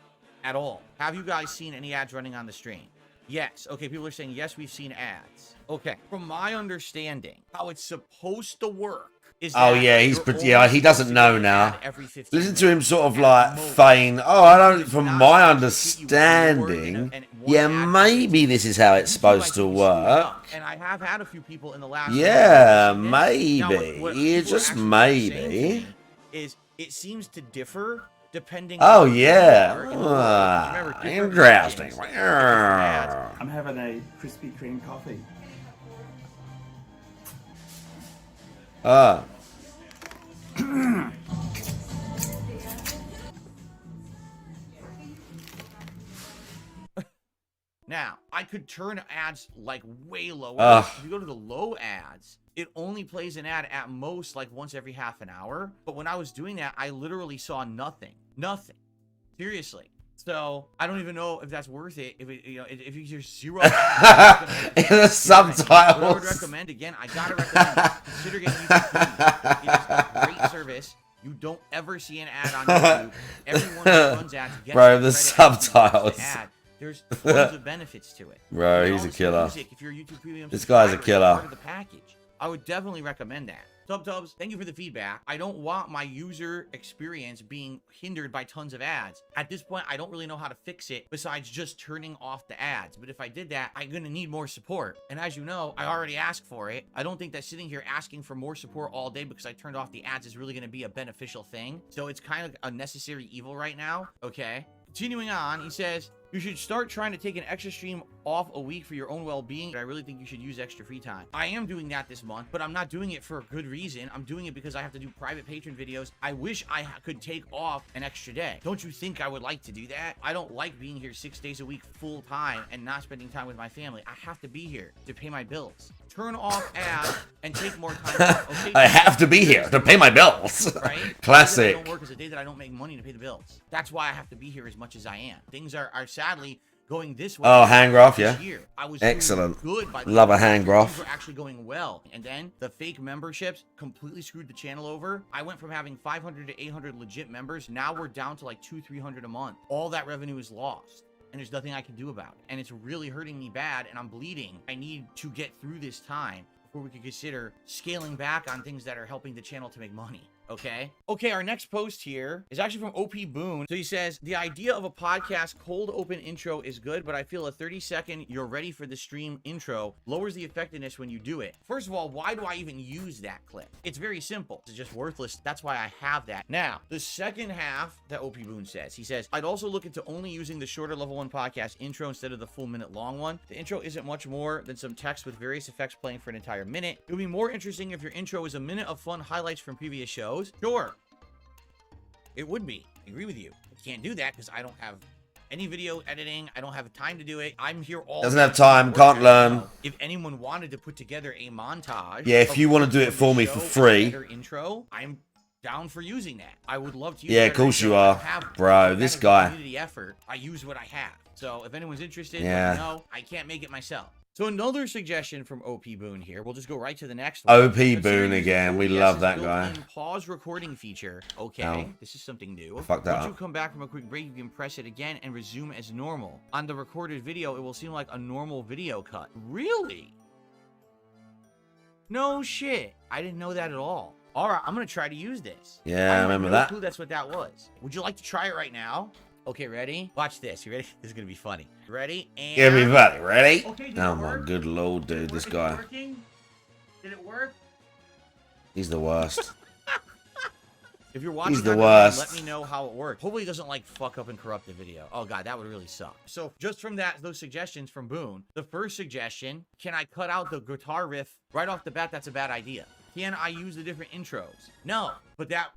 at all? Have you guys seen any ads running on the stream? Yes. Okay, people are saying, yes, we've seen ads. Okay. From my understanding, how it's supposed to work is Oh that yeah, you're he doesn't know now. every 15 Listen to him sort of like feign. Oh, I don't. From my understanding, yeah, maybe this is how it's supposed to work. And I have had a few people in the last. Yeah, Now, maybe. what Yeah, people are just actually maybe. saying to me is it seems to differ depending. Oh on where you yeah. are in the world. Remember, different Interesting. regions, different ads. I'm having a Krispy Kreme coffee. Now, I could turn ads like way lower. If you go to the low ads, it only plays an ad at most like once every half an hour. But when I was doing that, I literally saw nothing. Nothing. Seriously. So I don't even know if that's worth it. If it, you know, if you hear 0 ads, in the subtitles. What I would recommend, again, I gotta recommend consider getting YouTube Premium. It is a great service. You don't ever see an ad on YouTube. Everyone who runs ads gets Bro, the credit subtitles. for the ad. There's tons of benefits to it. Bro, And he's a also killer. music, if you're a YouTube Premium This guy's a subscriber, it's killer. part of the package. I would definitely recommend that. Tubs, thank you for the feedback. I don't want my user experience being hindered by tons of ads. At this point, I don't really know how to fix it besides just turning off the ads. But if I did that, I'm going to need more support. And as you know, I already asked for it. I don't think that sitting here asking for more support all day because I turned off the ads is really going to be a beneficial thing. So it's kind of a necessary evil right now. Okay. Continuing on, he says, you should start trying to take an extra stream off a week for your own well-being. I really think you should use extra free time. I am doing that this month, but I'm not doing it for a good reason. I'm doing it because I have to do private patron videos. I wish I could take off an extra day. Don't you think I would like to do that? I don't like being here 6 days a week full time and not spending time with my family. I have to be here to pay my bills. Turn off ads and take more time off. Okay, I have to be here to pay my bills. Right? Classic. The day that I don't work is a day that I don't make money to pay the bills. That's why I have to be here as much as I am. Things are sadly going this way. Oh, hand graph, this yeah. year. I was Excellent. doing good by the Love a time hand graph. things were actually going well. And then the fake memberships completely screwed the channel over. I went from having 500 to 800 legit members. Now we're down to like 200-300 a month. All that revenue is lost. And there's nothing I can do about it. And it's really hurting me bad, and I'm bleeding. I need to get through this time before we could consider scaling back on things that are helping the channel to make money. Okay. Okay, our next post here is actually from OP Boone. So he says, the idea of a podcast cold open intro is good, but I feel a 30-second you're ready for the stream intro lowers the effectiveness when you do it. First of all, why do I even use that clip? It's very simple. It's just worthless. That's why I have that. Now, the second half that OP Boone says, he says, I'd also look into only using the shorter level 1 podcast intro instead of the full minute long one. The intro isn't much more than some text with various effects playing for an entire minute. It would be more interesting if your intro is a minute of fun highlights from previous shows. Sure. It would be. I agree with you. I can't do that because I don't have any video editing. I don't have time to do it. I'm here all Doesn't have time, can't learn. If anyone wanted to put together a montage, Yeah, if you want to do it for me for free. Intro, I'm down for using that. I would love to use Yeah, of course you are. Bro, this guy. The effort, I use what I have. So if anyone's interested, yeah. let me know. I can't make it myself. So another suggestion from OP Boone here. We'll just go right to the next one. OP Boone again. We love that guy. Pause recording feature. Okay, oh. This is something new. Fuck that Once up. you come back from a quick break, you can press it again and resume as normal. On the recorded video, it will seem like a normal video cut. Really? No shit. I didn't know that at all. All right, I'm going to try to use this. Yeah, I remember that. Clue that's what that was. Would you like to try it right now? Okay, ready? Watch this. You ready? This is going to be funny. Ready? And... Everybody, ready? Okay, oh, my good lord, dude. This guy. Did it work? He's the worst. If you're watching, he's the worst. Let me know how it worked. Hopefully, it doesn't like fuck up and corrupt the video. Oh god, that would really suck. So just from those suggestions from Boone, the first suggestion: can I cut out the guitar riff right off the bat? That's a bad idea. Can I use the different intros? No, but that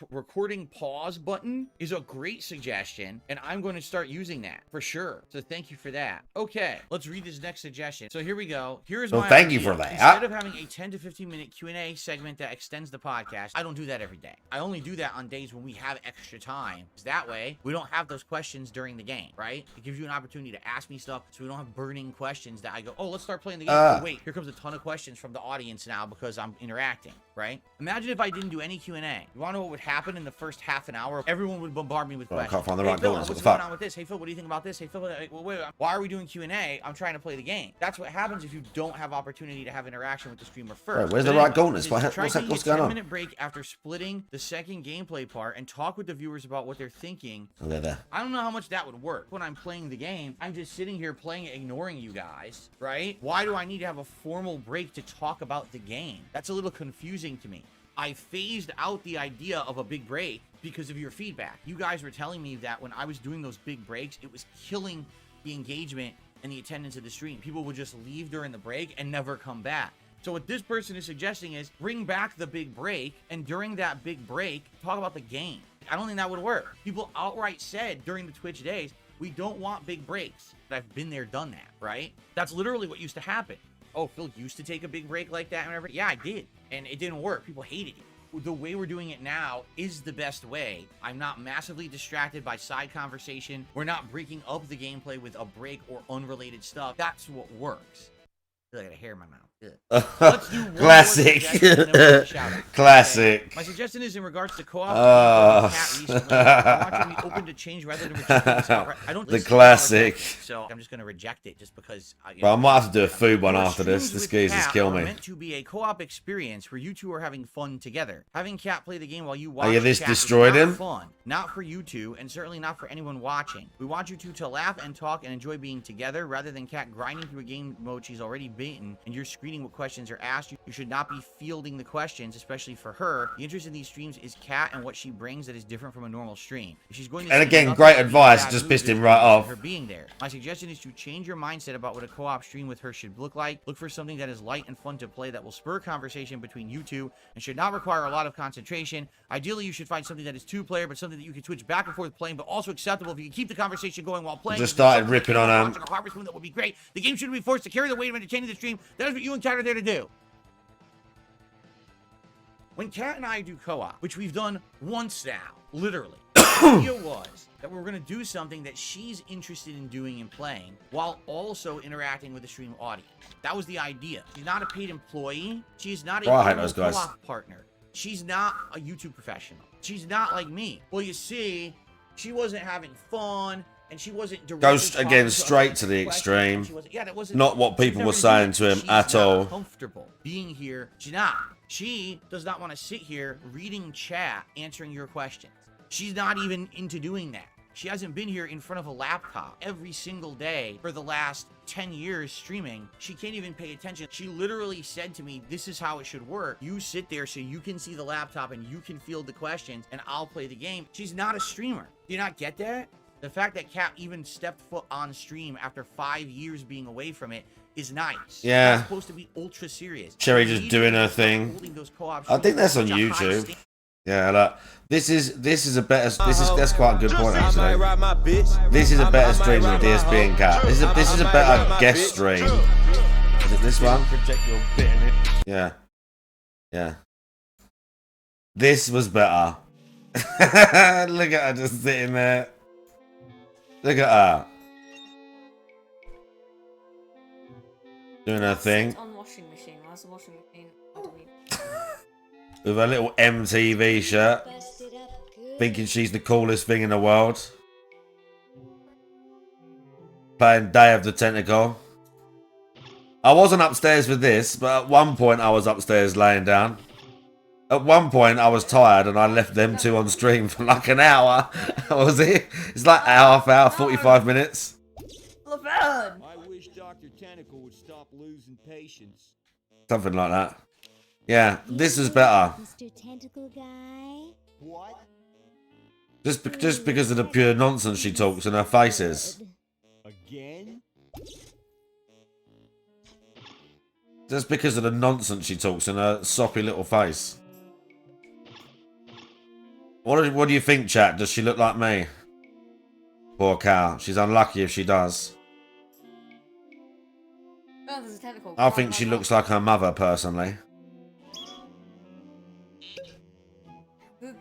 recording pause button is a great suggestion, and I'm going to start using that for sure. So thank you for that. Okay, let's read this next suggestion. So here we go. Here's my thank you idea. for that. Instead of having a 10 to 15 minute Q&A segment that extends the podcast, I don't do that every day. I only do that on days when we have extra time. That way, we don't have those questions during the game, right? It gives you an opportunity to ask me stuff, so we don't have burning questions that I go, oh, let's start playing the game. Oh, wait, here comes a ton of questions from the audience now because I'm interacting, right? Imagine if I didn't do any Q&A. You want to know what would happen in the first half an hour? Everyone would bombard me with questions. I can't find the hey, right Phil, goals. what's going on with this? Hey, Phil, what do you think about this? Hey, Phil, wait, why are we doing Q&A? I'm trying to play the game. That's what happens if you don't have opportunity to have interaction with the streamer first. Right, where's the right goalness? What's going on? 10-minute break after splitting the second gameplay part and talk with the viewers about what they're thinking. Okay, there. I don't know how much that would work. When I'm playing the game, I'm just sitting here playing it, ignoring you guys, right? Why do I need to have a formal break to talk about the game? That's a little confusing to me. I phased out the idea of a big break because of your feedback. You guys were telling me that when I was doing those big breaks, it was killing the engagement and the attendance of the stream. People would just leave during the break and never come back. So what this person is suggesting is bring back the big break, and during that big break, talk about the game. I don't think that would work. People outright said during the Twitch days, we don't want big breaks. I've been there, done that, right? That's literally what used to happen. Oh, Phil used to take a big break like that whenever. Yeah, I did. And it didn't work. People hated it. The way we're doing it now is the best way. I'm not massively distracted by side conversation. We're not breaking up the gameplay with a break or unrelated stuff. That's what works. I feel like I got a hair in my mouth. Let's do one classic. Classic. Okay. My suggestion is in regards to co-op. Recently, I want you to be open to change rather than reject this. I don't. The classic. So I'm just going to reject it just because. But I might have to do a food one after this. This gee's just kill me. Meant to be a co-op experience where you two are having fun together. Having Cat play the game while you watch. Oh yeah, this Cat destroyed him. Fun, not for you two, and certainly not for anyone watching. We want you two to laugh and talk and enjoy being together, rather than Cat grinding through a game mode she's already beaten, and you're screening what questions are asked. You should not be fielding the questions, especially for her. The interest in these streams is Cat and what she brings that is different from a normal stream. If she's going to and again, great advice. Just pissed him right off. Her being there. My suggestion is to change your mindset about what a co-op stream with her should look like. Look for something that is light and fun to play that will spur conversation between you two and should not require a lot of concentration. Ideally, you should find something that is two-player, but something that you can switch back and forth playing, but also acceptable if you can keep the conversation going while playing. Just started ripping on him. That would be great. The game shouldn't be forced to carry the weight of entertaining the stream. That is what you and Cat are there to do. When Kat and I do co-op, which we've done once now, literally, the idea was that we were going to do something that she's interested in doing and playing while also interacting with the stream audience. That was the idea. She's not a paid employee. She's not a co-op partner. She's not a YouTube professional. She's not like me. Well, you see, she wasn't having fun. And she wasn't Ghost again straight to the extreme. Not what people were saying to him at all. Comfortable being here. She's not. She does not want to sit here reading chat, answering your questions. She's not even into doing that. She hasn't been here in front of a laptop every single day for the last 10 years streaming. She can't even pay attention. She literally said to me, this is how it should work. You sit there so you can see the laptop and you can field the questions and I'll play the game. She's not a streamer. Do you not get that? The fact that Kat even stepped foot on stream after 5 years being away from it is nice. Yeah. It's supposed to be ultra serious. Cherry just doing her thing. I think that's on YouTube. Yeah, look. This is a better. That's quite a good point actually. This is a better stream than DSP and Cat. This is a better guest stream. Is it this one? Yeah. Yeah. This was better. Look at her just sitting there. Look at her. Doing her thing. On washing machine. Why's the washing machine? With her little MTV shirt. Thinking she's the coolest thing in the world. Playing Day of the Tentacle. I wasn't upstairs for this, but at one point I was upstairs laying down. At one point I was tired and I left them two on stream for like an hour. Was it? It's like half hour, 45 minutes. LaVerne! I wish Dr. Tentacle would stop losing patience. Something like that. Yeah, this is better. Mr. Tentacle Guy? What? Just because of the pure nonsense she talks and her faces. Again? Just because of the nonsense she talks and her soppy little face. What do you think, chat? Does she look like me? Poor cow. She's unlucky if she does. Oh, there's a tentacle. I think she looks like her mother, personally.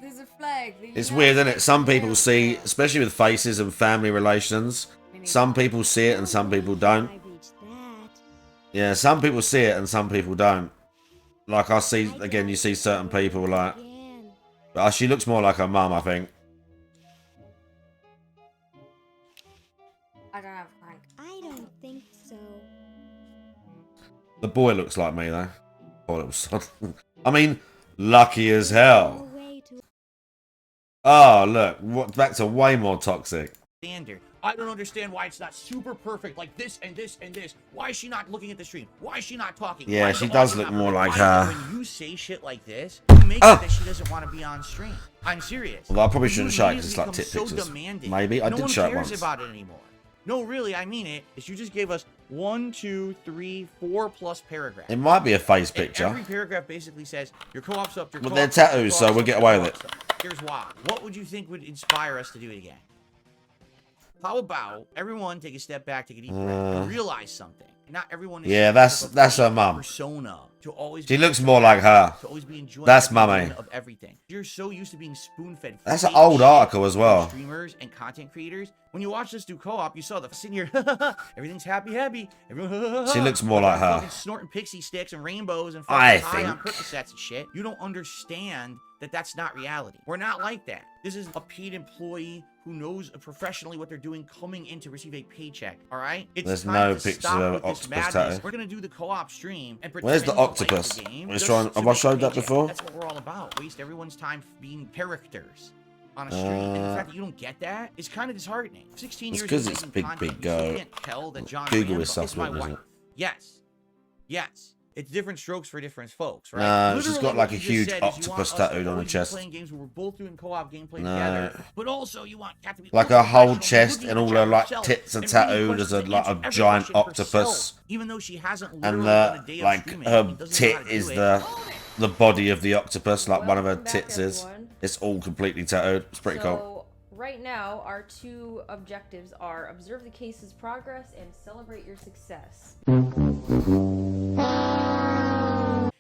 There's a flag. It's weird, isn't it? Some people see, especially with faces and family relations, some people see it and some people don't. Yeah, some people see it and some people don't. Like, I see, again, you see certain people, like... But she looks more like her mum, I think. I don't have a crank. I don't think so. The boy looks like me, though. Poor little son. I mean, lucky as hell. Oh, look. Back to way more toxic. Standard. I don't understand why it's not super perfect like this and this and this. Why is she not looking at the stream? Why is she not talking? Yeah, she does look more like her. When you say shit like this, you make it that she doesn't want to be on stream. I'm serious. Well, I probably shouldn't show it because it's like tit so pictures. Demanding. Maybe. I did show it once. No one cares about it anymore. No, really, I mean it. Is you just gave us 1, 2, 3, 4 plus paragraphs. It might be a face picture. And every paragraph basically says your co-op's up. But they're tattoos, so we'll get away with it. Here's why. What would you think would inspire us to do it again? How about everyone take a step back, take a deep breath, and realize something? Not everyone is. Yeah, that's her mum. Persona to always. She looks more like her. To always be enjoying that's mummy. Of everything. You're so used to being spoon-fed. That's an old article as well. Streamers and content creators. When you watch this do co-op, you saw the sitting here. Everything's happy. Everyone. She looks more like her. Snorting pixie sticks and rainbows and I fucking high on think. Percocets and shit. You don't understand that that's not reality. We're not like that. This is a paid employee who knows professionally what they're doing coming in to receive a paycheck. All right? It's There's time no to picture stop of with this octopus madness. tattoo. We're gonna do the co-op stream and pretend Where's the to like octopus? the game Let's just try. to Have I make showed that paycheck. before? That's what we're all about. Waste everyone's time being characters on a stream. And the fact that you don't get that is kind of disheartening. 16 It's years 'cause of it's making content, you can't tell that John Google Rambo is is my suspect, isn't wife. it? Yes. It's different strokes for different folks, right? No, she's got Literally like what a you just huge said is you want octopus us to tattooed on her always be chest. Playing games where we're both doing co-op gameplay No. together, but also you want Kat to be Like her whole professional, chest looking and at all the her chat like herself, tits are and reading tattooed as questions a and like a answering every giant question octopus. herself, even though she hasn't And literally done a day of like streaming her and doesn't know how tit to is do it. the body of the octopus, like one of her Welcome back, tits is. everyone. It's all completely tattooed. It's pretty cool. So, right now, our two objectives are observe the case's progress and celebrate your success.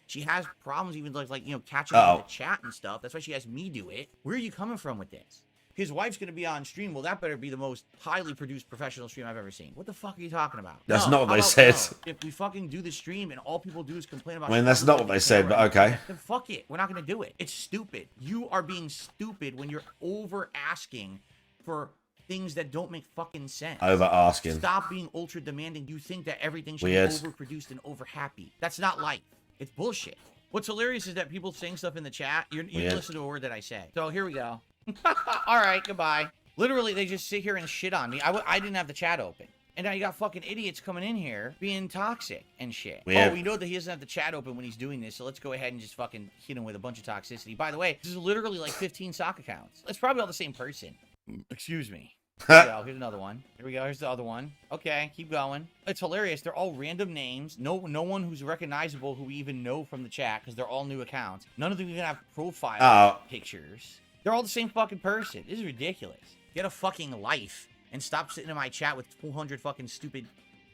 She has problems even like you know catching up with the chat and stuff. That's why she has me do it. Where are you coming from with this? His wife's gonna be on stream. Well, that better be the most highly produced professional stream I've ever seen. What the fuck are you talking about? That's No, not what how they about said. no? If we fucking do the stream and all people do is complain about, I mean, that's not what they said, but okay. Then fuck it. We're not gonna do it. It's stupid. You are being stupid when you're over asking for things that don't make fucking sense. Over asking. Stop being ultra demanding. You think that everything should Weird. be overproduced and over happy. That's not life. It's bullshit. What's hilarious is that people saying stuff in the chat. You listen to a word that I say. So here we go. All right, goodbye. Literally, they just sit here and shit on me. I didn't have the chat open. And now you got fucking idiots coming in here being toxic and shit. Weird. Oh, we know that he doesn't have the chat open when he's doing this, so let's go ahead and just fucking hit him with a bunch of toxicity. By the way, this is literally like 15 sock accounts. It's probably all the same person. Excuse me. Here we go. Here's another one. Here we go. Here's the other one. Okay, keep going. It's hilarious. They're all random names. No one who's recognizable who we even know from the chat because they're all new accounts. None of them even have profile pictures. They're all the same fucking person. This is ridiculous. Get a fucking life and stop sitting in my chat with 400 fucking stupid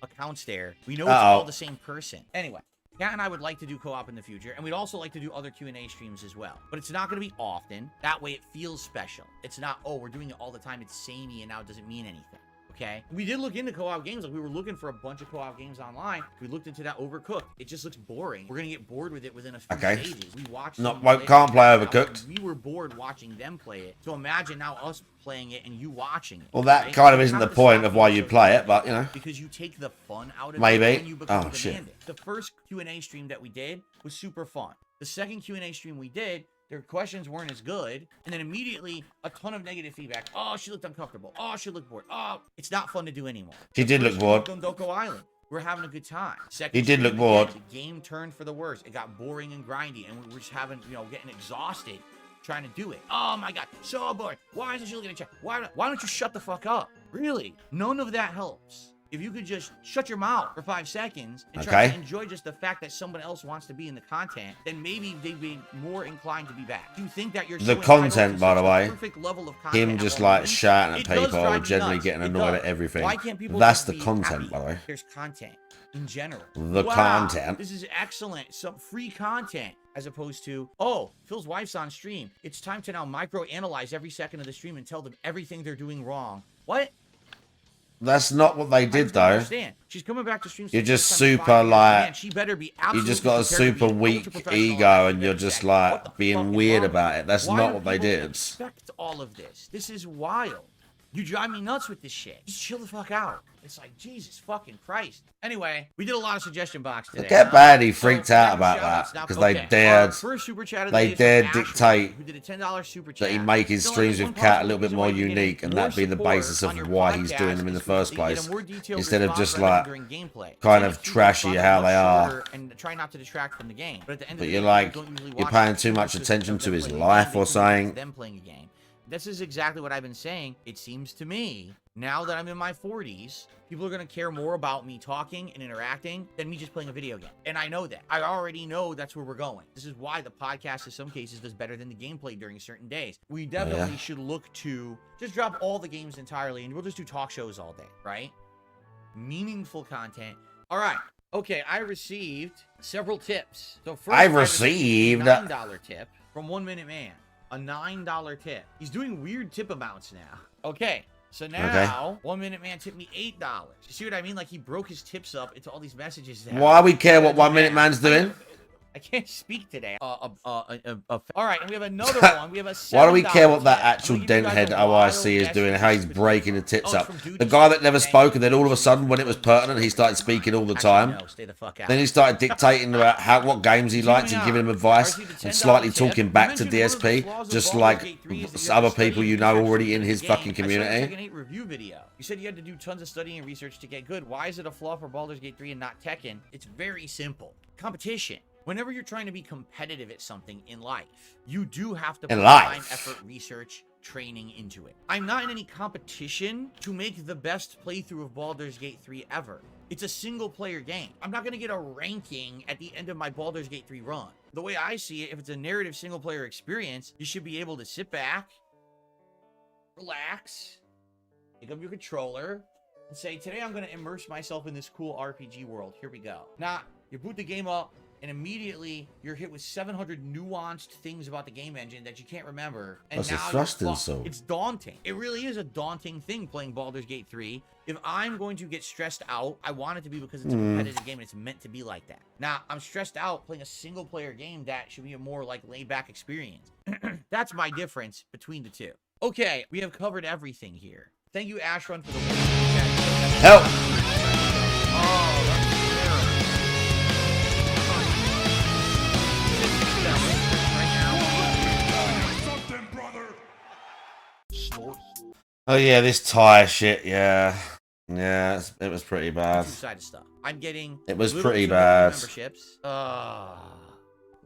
accounts there. We know it's all the same person. Anyway, Kat and I would like to do co-op in the future, and we'd also like to do other Q&A streams as well. But it's not going to be often. That way it feels special. It's not, oh, we're doing it all the time. It's samey, and now it doesn't mean anything. Okay? We did look into co-op games. Like, we were looking for a bunch of co-op games online. We looked into that Overcooked. It just looks boring. We're going to get bored with it within a few stages. We watched can't play Overcooked. We were bored watching them play it. So imagine now us playing it and you watching it. Well, that kind of isn't the point of why you play it, but, you know. Because you take the fun out of maybe. it and you become Oh, shit. demanding. The first Q&A stream that we did was super fun. The second Q&A stream we did, their questions weren't as good, and then immediately a ton of negative feedback. Oh, she looked uncomfortable. Oh, she looked bored. Oh, it's not fun to do anymore. She did look bored. On Doko Island, we're having a good time. Second He did stream look we bored. The game turned for the worse. It got boring and grindy, and we were just having, getting exhausted trying to do it. Oh my god, so bored. Why isn't she looking at chat? Why don't you shut the fuck up? Really? None of that helps. If you could just shut your mouth for 5 seconds and try to enjoy just the fact that someone else wants to be in the content, then maybe they'd be more inclined to be back. Do you think that you're The content, by the way, level of content him just like shouting at people, generally getting annoyed at everything. Why can't people That's the be content, happy? by the way. There's content in general. The Wow, content. This is excellent. Some free content. As opposed to, oh, Phil's wife's on stream. It's time to now micro-analyze every second of the stream and tell them everything they're doing wrong. What? That's not what they did, though. Understand. She's coming back to stream. You're just super like, man, she better be you just got a super weak ego, and you're just like being weird about it. That's not what they did. Expect all of this. This is wild. You drive me nuts with this shit. Just chill the fuck out. It's like, Jesus fucking Christ. Anyway, we did a lot of suggestion box today. Look how bad he freaked out about that, because they dared dictate who did a $10 super chat. that he make his streams with Cat a little bit more unique, and that be the basis of why he's doing them in the first place, instead of just like kind of trashy how they are. And try not to detract from the game. But at the end of But the you're day, like, you don't usually you're watch paying it. too much It's attention just to them his playing a life game. or something. Them playing a game. This is exactly what I've been saying. It seems to me, now that I'm in my 40s, people are going to care more about me talking and interacting than me just playing a video game. And I know that. I already know that's where we're going. This is why the podcast in some cases does better than the gameplay during certain days. We definitely should look to just drop all the games entirely, and we'll just do talk shows all day, right? Meaningful content. All right. Okay, I received several tips. So first, I received a $9 tip from 1 Minute Man. A $9 tip. He's doing weird tip amounts now. Okay, so now 1 Minute Man tipped me $8. You see what I mean? Like, he broke his tips up into all these messages. Why we care what 1 Minute Man's doing? I can't speak today. All right, and we have another one. We have a $7 Why do we care what that tip. actual I'm gonna give you denthead guys a OIC is wild doing and how he's breaking the tips Oh, up? it's from The guy that never spoke, and then all of a sudden, when it was pertinent, he started speaking all the time. No, stay the fuck out. Then he started dictating about what games he liked and giving him advice and slightly talking back to DSP, just like other people you know already in his fucking community. Review video. You said you had to do tons of studying and research to get good. Why is it a flaw for Baldur's Gate 3 and not Tekken? It's very simple. Competition. Whenever you're trying to be competitive at something in life, you do have to put time, effort, research, training into it. I'm not in any competition to make the best playthrough of Baldur's Gate 3 ever. It's a single player game. I'm not going to get a ranking at the end of my Baldur's Gate 3 run. The way I see it, if it's a narrative single player experience, you should be able to sit back, relax, pick up your controller, and say, today I'm going to immerse myself in this cool RPG world. Here we go. Now, you boot the game up, and immediately you're hit with 700 nuanced things about the game engine that you can't remember. And That's now a thrusting soul. it's daunting. It really is a daunting thing playing Baldur's Gate 3. If I'm going to get stressed out, I want it to be because it's a competitive game and it's meant to be like that. Now, I'm stressed out playing a single player game that should be a more like laid back experience. That's my difference between the two. Okay, we have covered everything here. Thank you, Ashrun, for the help. Oh, that's Oh yeah, this tie shit, yeah, it was pretty bad. Two-sided stuff. I'm getting. It was pretty bad. Memberships.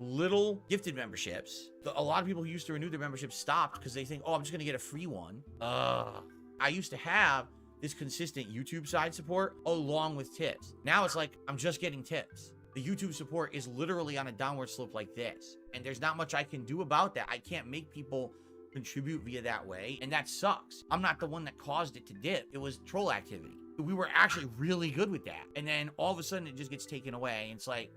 Little gifted memberships. A lot of people who used to renew their memberships stopped because they think, oh, I'm just gonna get a free one. I used to have this consistent YouTube side support along with tips. Now it's like I'm just getting tips. The YouTube support is literally on a downward slope like this, and there's not much I can do about that. I can't make people contribute via that way, and that sucks. I'm not the one that caused it to dip. It was troll activity. We were actually really good with that, and then all of a sudden it just gets taken away. And it's like,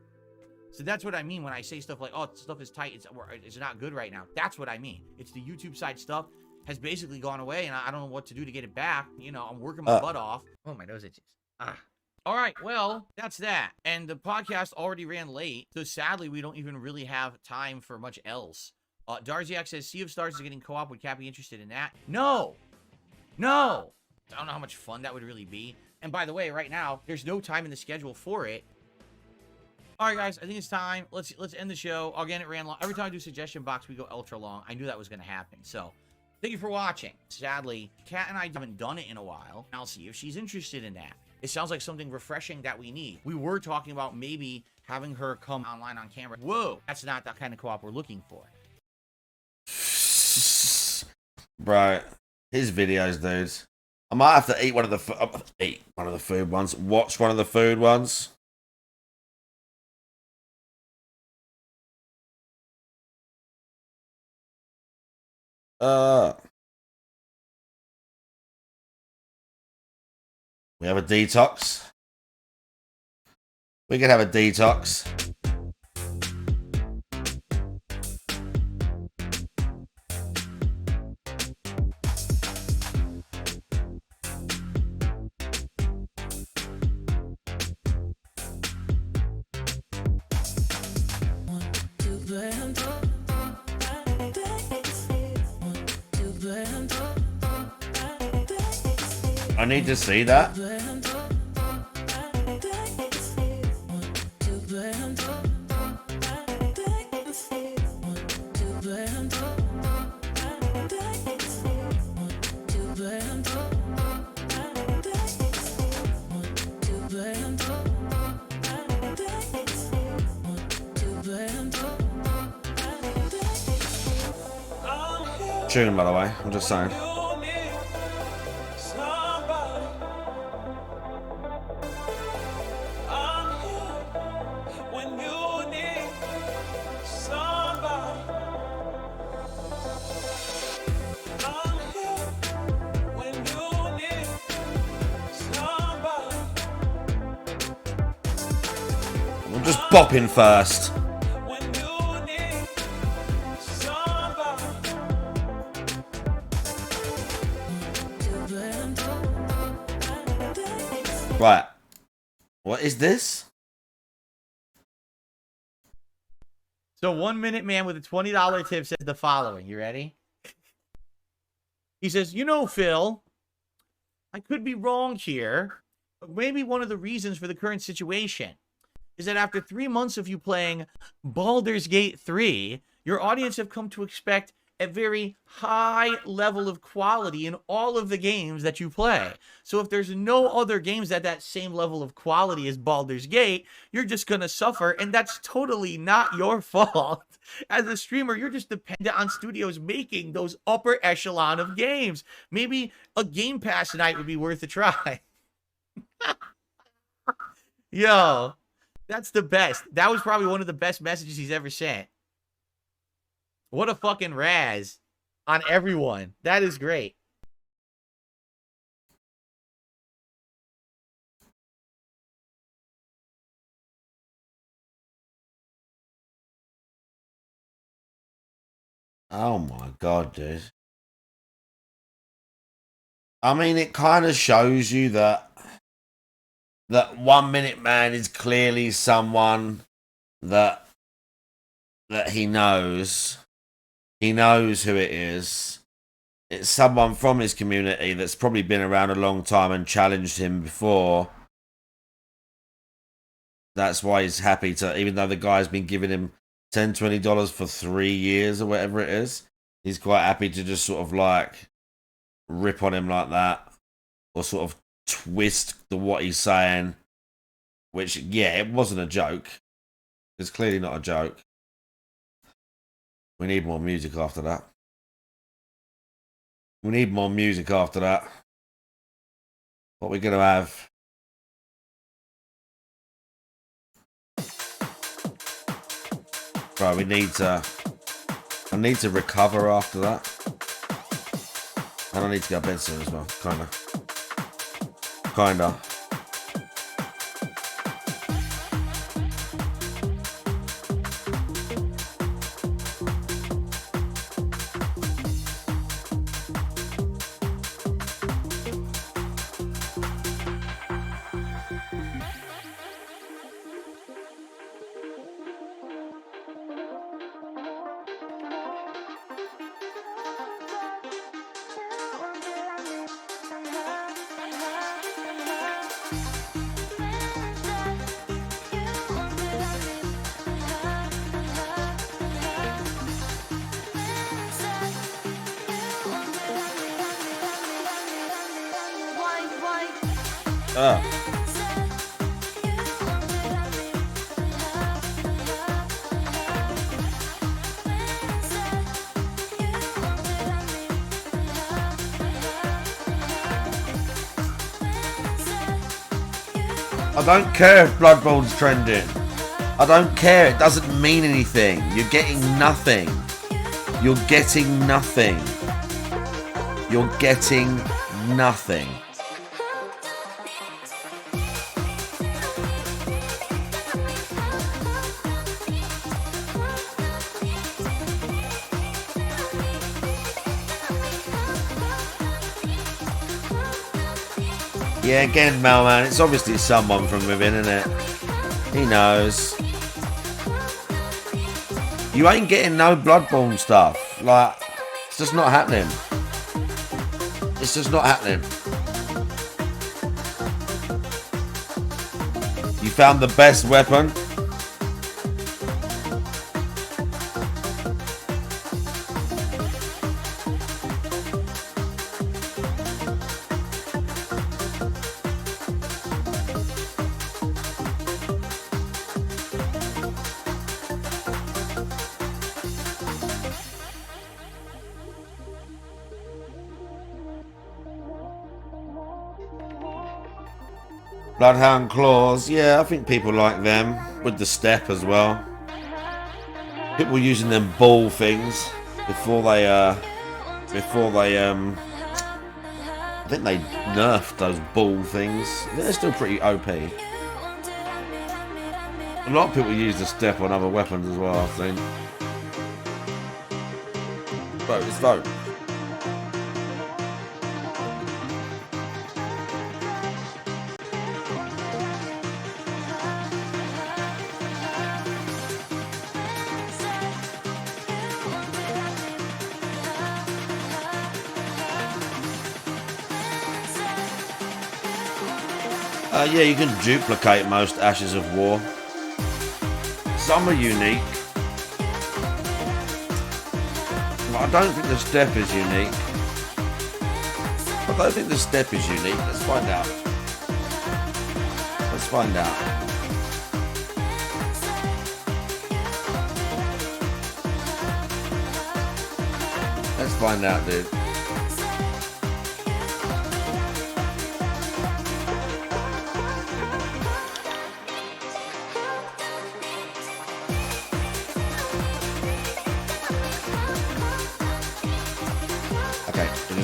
so that's what I mean when I say stuff like, oh, stuff is tight, it's not good right now. That's what I mean. It's the YouTube side stuff has basically gone away, and I don't know what to do to get it back. You know, I'm working my butt off. Oh, my nose itches. All right, well, that's that. And the podcast already ran late, so sadly, we don't even really have time for much else. Darziak says, Sea of Stars is getting co-op. Would Cat be interested in that? No! No! I don't know how much fun that would really be. And by the way, right now, there's no time in the schedule for it. All right, guys, I think it's time. Let's end the show. Again, it ran long. Every time I do suggestion box, we go ultra long. I knew that was going to happen. So, thank you for watching. Sadly, Kat and I haven't done it in a while. I'll see if she's interested in that. It sounds like something refreshing that we need. We were talking about maybe having her come online on camera. Whoa, that's not that kind of co-op we're looking for. Right. His videos, dudes. I might have to eat one of the food ones. Watch one of the food ones. We have a detox. We can have a detox. I need to see that. Tune, by the way. I'm just saying. I'm just bopping first. Right. What is this? So 1 Minute Man with a $20 tip says the following. You ready? He says, you know, Phil, I could be wrong here, but maybe one of the reasons for the current situation is that after 3 months of you playing Baldur's Gate 3, your audience have come to expect a very high level of quality in all of the games that you play. So if there's no other games at that same level of quality as Baldur's Gate, you're just going to suffer, and that's totally not your fault. As a streamer, you're just dependent on studios making those upper echelon of games. Maybe a Game Pass night would be worth a try. Yo, that's the best. That was probably one of the best messages he's ever sent. What a fucking razz on everyone. That is great. Oh my god, dude. I mean, it kind of shows you that 1 Minute Man is clearly someone that he knows. He knows who it is. It's someone from his community that's probably been around a long time and challenged him before. That's why he's happy to, even though the guy's been giving him $10, $20 for 3 years or whatever it is, he's quite happy to just sort of like rip on him like that, or sort of twist what he's saying, which, yeah, it wasn't a joke. It's clearly not a joke. We need more music after that. We need more music after that. What we're going to have. Right, I need to recover after that. And I need to go to bed soon as well. Kinda. I don't care if Bloodborne's trending. I don't care. It doesn't mean anything. You're getting nothing. You're getting nothing. You're getting nothing. Yeah, again, Mailman, it's obviously someone from within, isn't it? He knows. You ain't getting no Bloodborne stuff. Like, it's just not happening. It's just not happening. You found the best weapon. Bloodhound claws, yeah, I think people like them with the step as well. People using them ball things before they I think they nerfed those ball things. I think they're still pretty OP. A lot of people use the step on other weapons as well, I think. Vote, let's vote. Yeah, you can duplicate most Ashes of War. Some are unique. But I don't think the step is unique. I don't think the step is unique. Let's find out. Let's find out. Let's find out, dude.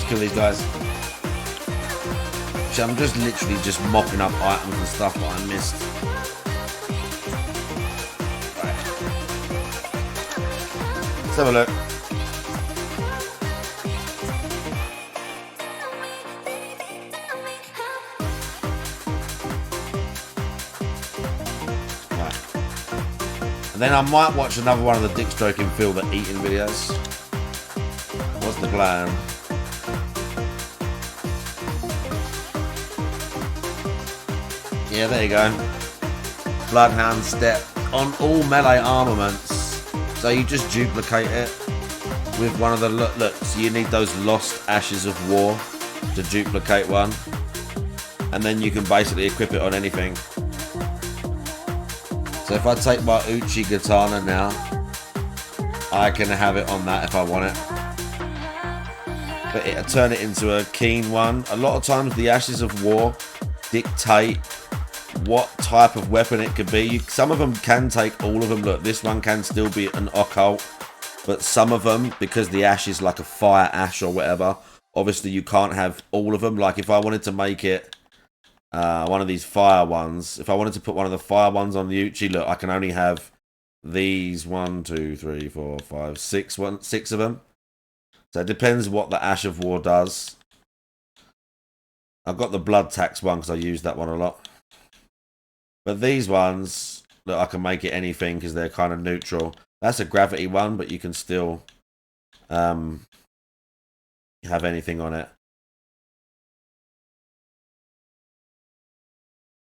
Kill these guys. So I'm just literally just mopping up items and stuff that I missed. Right. Let's have a look. Right. And then I might watch another one of the dick stroking Phil the eating videos. What's the plan? Yeah, there you go. Bloodhound step on all melee armaments. So you just duplicate it with one of the look. So you need those lost Ashes of War to duplicate one, and then you can basically equip it on anything. So if I take my Uchi Katana now, I can have it on that if I want it. But it'll turn it into a keen one. A lot of times the Ashes of War dictate what type of weapon it could be. Some of them can take all of them. Look, this one can still be an occult, but some of them, because the ash is like a fire ash or whatever, Obviously, you can't have all of them. Like, if I wanted to make it one of these fire ones, if I wanted to put one of the fire ones on the Uchi, look, I can only have these 1, 2, 3, 4, 5, 6 of them. So it depends what the Ash of War does. I've got the blood tax one because I use that one a lot. But these ones, look, I can make it anything because they're kind of neutral. That's a gravity one, but you can still have anything on it.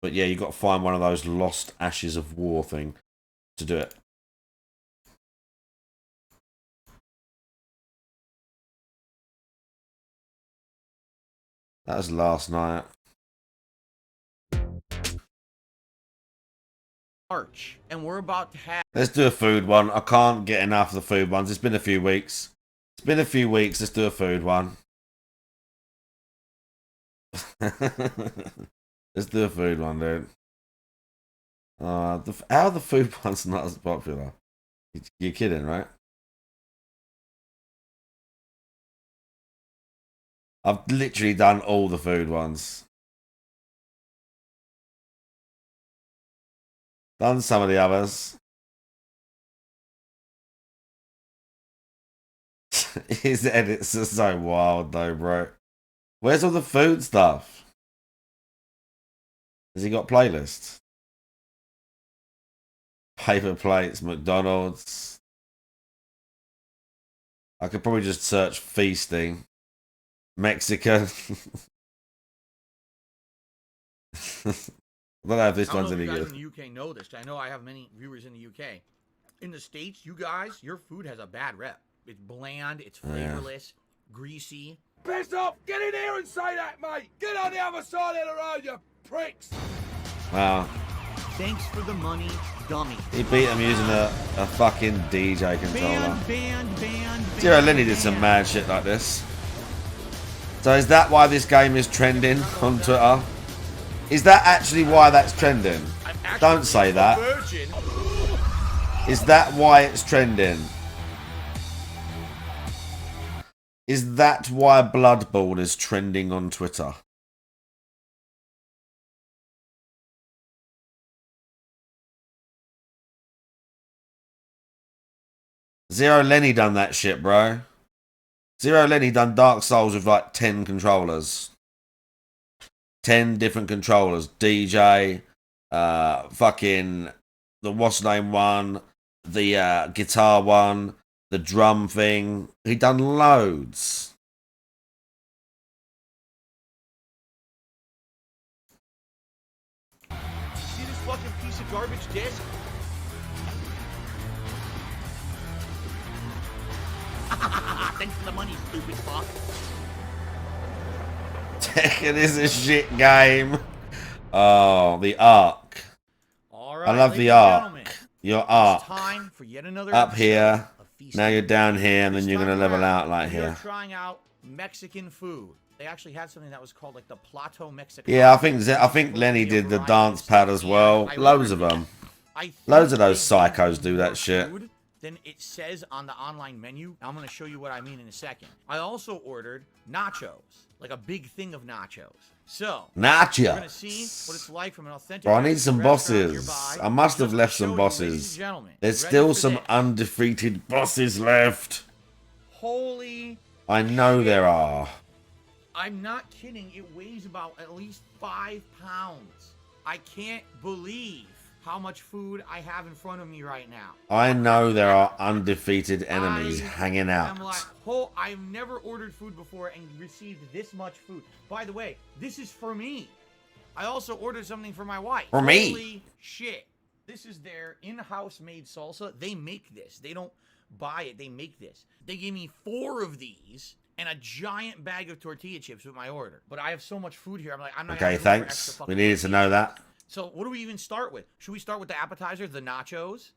But yeah, you've got to find one of those lost Ashes of War thing to do it. That was last night. March, and we're about to have. Let's do a food one. I can't get enough of the food ones. It's been a few weeks. It's been a few weeks. Let's do a food one. Let's do a food one, dude. How are the food ones not as popular? You're kidding, right? I've literally done all the food ones. Done some of the others. His edits are so wild though, bro. Where's all the food stuff? Has he got playlists? Paper plates, McDonald's. I could probably just search feasting. Mexican. I don't know if this one's any good. I don't know if you guys in the UK know this. I know I have many viewers in the UK. In the States, you guys, your food has a bad rep. It's bland, it's flavorless, greasy. Piss off! Get in here and say that, mate! Get on the other side of the road, you pricks! Wow. Thanks for the money, dummy. He beat him using a fucking DJ controller. Banned. Zero Lenny did some mad shit like this. So is that why this game is trending on Twitter? Is that actually why that's trending? Don't say that. Is that why it's trending? Is that why Bloodborne is trending on Twitter? Zero Lenny done that shit, bro. Zero Lenny done Dark Souls with like 10 controllers. 10 different controllers. DJ, fucking the what's name one, the guitar one, the drum thing. He done loads. See this fucking piece of garbage disc? Thanks for the money, stupid fuck. Tekken is a shit game. Oh, the Ark. All right, I love the Ark. Your Ark. Time for yet another up here. Now you're down here, and then you're gonna level out like We're here. trying out Mexican food. They actually had something that was called like the Plato Mexican. Yeah, I think Lenny did the dance pad as well. Loads of them. Loads of those psychos do that shit. Then it says on the online menu. I'm going to show you what I mean in a second. I also ordered nachos, like a big thing of nachos. So, nachos. We're going to see what it's like from an authentic. Bro, I need some bosses. I must have left some bosses. There's still some undefeated bosses left. Holy. I know there are. I'm not kidding. It weighs about at least 5 pounds. I can't believe how much food I have in front of me right now. I know there are undefeated enemies hanging out. I'm like, I've never ordered food before and received this much food. By the way, this is for me. I also ordered something for my wife. For me? Holy shit. This is their in-house made salsa. They make this. They don't buy it. They make this. They gave me 4 of these and a giant bag of tortilla chips with my order. But I have so much food here. I'm like, I'm not Okay, thanks. We needed to know that. So what do we even start with? Should we start with the appetizer, the nachos?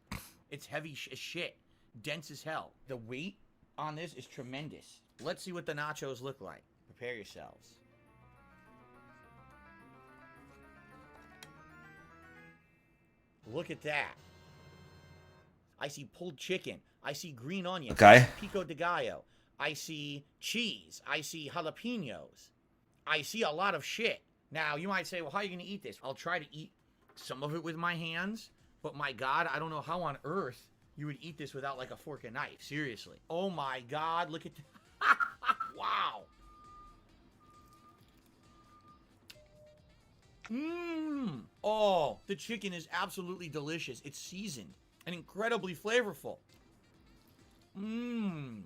It's heavy as shit. Dense as hell. The weight on this is tremendous. Let's see what the nachos look like. Prepare yourselves. Look at that. I see pulled chicken. I see green onion. Okay. Pico de gallo. I see cheese. I see jalapenos. I see a lot of shit. Now, you might say, well, how are you going to eat this? I'll try to eat some of it with my hands, but my God, I don't know how on earth you would eat this without like a fork and knife. Seriously. Oh my God, look at that. Wow. Mmm. Oh, the chicken is absolutely delicious. It's seasoned and incredibly flavorful. Mmm.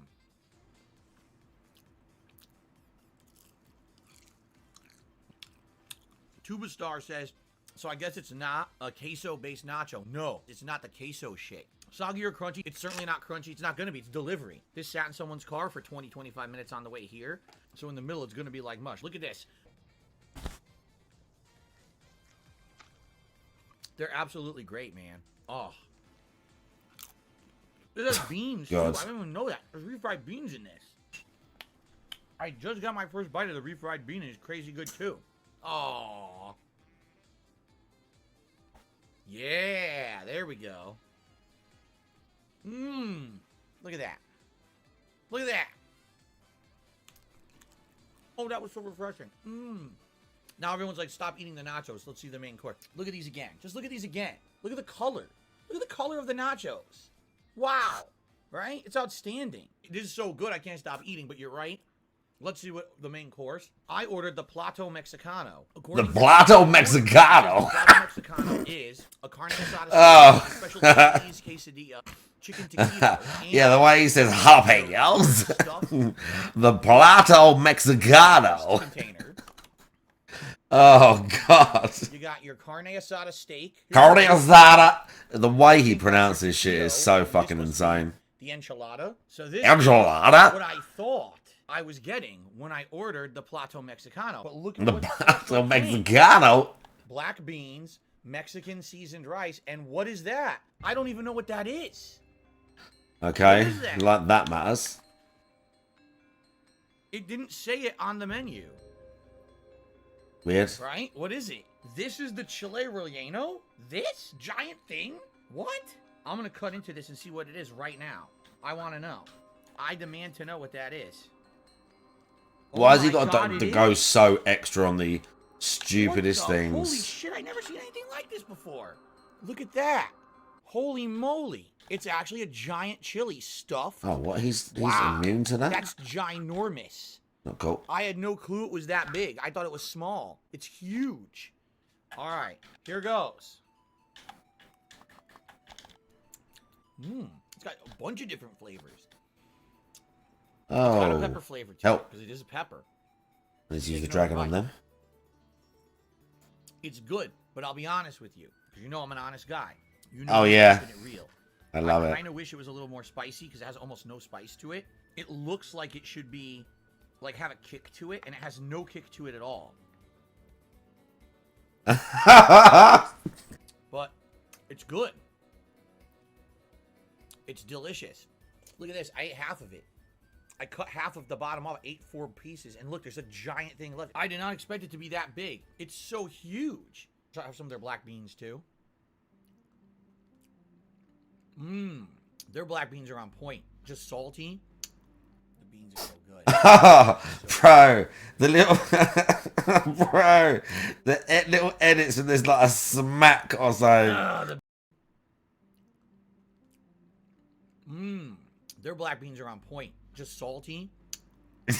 Tuba Star says, so I guess it's not a queso-based nacho. No, it's not the queso shit. Soggy or crunchy? It's certainly not crunchy. It's not going to be. It's delivery. This sat in someone's car for 20, 25 minutes on the way here. So in the middle, it's going to be like mush. Look at this. They're absolutely great, man. Oh. There's beans, too. I didn't even know that. There's refried beans in this. I just got my first bite of the refried bean, and it's crazy good, too. Oh. Yeah, there we go. Mmm. Look at that. Look at that. Oh, that was so refreshing. Mmm. Now everyone's like, stop eating the nachos. Let's see the main course. Look at these again. Just look at these again. Look at the color. Look at the color of the nachos. Wow. Right? It's outstanding. This is so good, I can't stop eating, but you're right. Let's see what the main course. I ordered the Plato Mexicano. The Plato Mexicano? The Plato Mexicano is a carne asada, special cheese quesadilla, chicken taquito. Yeah, the way he says jalapenos. The Plato Mexicano. Oh, God. You got your carne asada steak. Carne asada. The way he pronounces shit is so fucking insane. The enchilada. So this enchilada? is what I thought I was getting when I ordered the Plato Mexicano. But look at the what's Plato Mexicano. Black beans, Mexican seasoned rice, and what is that? I don't even know what that is. Okay, like that matters. It didn't say it on the menu. Weird. Right? What is it? This is the chile relleno? This giant thing? What? I'm going to cut into this and see what it is right now. I want to know. I demand to know what that is. Why has he got to go so extra on the stupidest things? Holy shit, I've never seen anything like this before. Look at that. Holy moly. It's actually a giant chili stuffed. Oh, what? He's immune to that? That's ginormous. Not cool. I had no clue it was that big. I thought it was small. It's huge. All right, here goes. It's got a bunch of different flavors. Oh, it's got a pepper flavor too, help. because it is a pepper. Let's use the dragon on them. It's good, but I'll be honest with you, because you know I'm an honest guy. You know Oh, yeah. I'm keeping it real. I love it. I kind of wish it was a little more spicy, because it has almost no spice to it. It looks like it should be, like, have a kick to it, and it has no kick to it at all. But it's good. It's delicious. Look at this. I ate half of it. I cut half of the bottom off, ate 4 pieces, and look, there's a giant thing left. I did not expect it to be that big. It's so huge. So I have some of their black beans, too. Their black beans are on point. Just salty. The beans are so good. Bro, the little... Bro, the little edits and there's like a smack or so. Their black beans are on point. Just salty. They're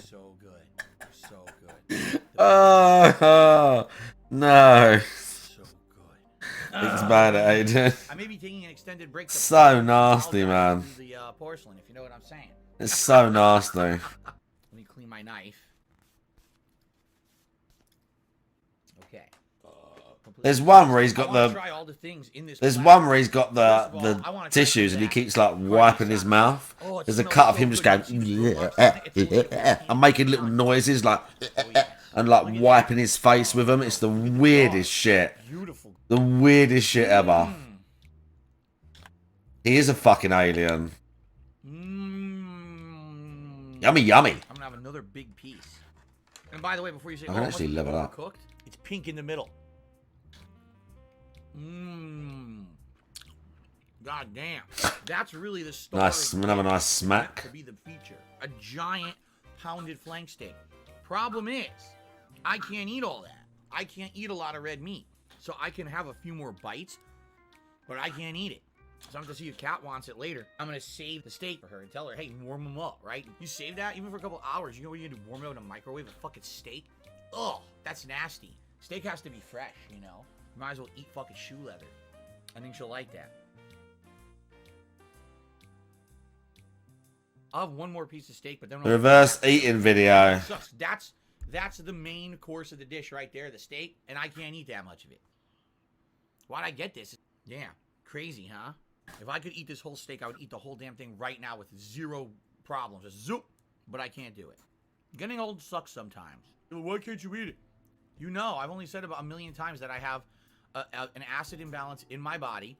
so good. They're so good. Oh, no. So good. It's bad, Aiden. I may be taking an extended break. So nasty, man. The porcelain, if you know what I'm saying. It's so nasty. Let me clean my knife. Okay. There's one where he's got There's one where he's got the tissues and he keeps like wiping his mouth. There's a cut of him just going and making little noises like and like wiping his face with them. It's the weirdest shit. The weirdest shit ever. He is a fucking alien. Yummy, yummy. I'm gonna have another big piece. And by the way, before you say, I can actually level up. Cooked, it's pink in the middle. God damn. That's really the story. Nice. Another nice smack. To be the feature. A giant pounded flank steak. Problem is, I can't eat all that. I can't eat a lot of red meat. So I can have a few more bites, but I can't eat it. So I'm going to see if Kat wants it later. I'm going to save the steak for her and tell her, hey, warm them up, right? You save that even for a couple hours. You know what you're going to do? Warm it up in a microwave? A fucking steak? Ugh, that's nasty. Steak has to be fresh, you know? Might as well eat fucking shoe leather. I think she'll like that. I'll have one more piece of steak, but then Reverse eating video. That's the main course of the dish right there, the steak, and I can't eat that much of it. Why'd I get this? Yeah, crazy, huh? If I could eat this whole steak, I would eat the whole damn thing right now with zero problems. Just zoop. But I can't do it. Getting old sucks sometimes. Why can't you eat it? You know, I've only said about 1 million times that I have an acid imbalance in my body.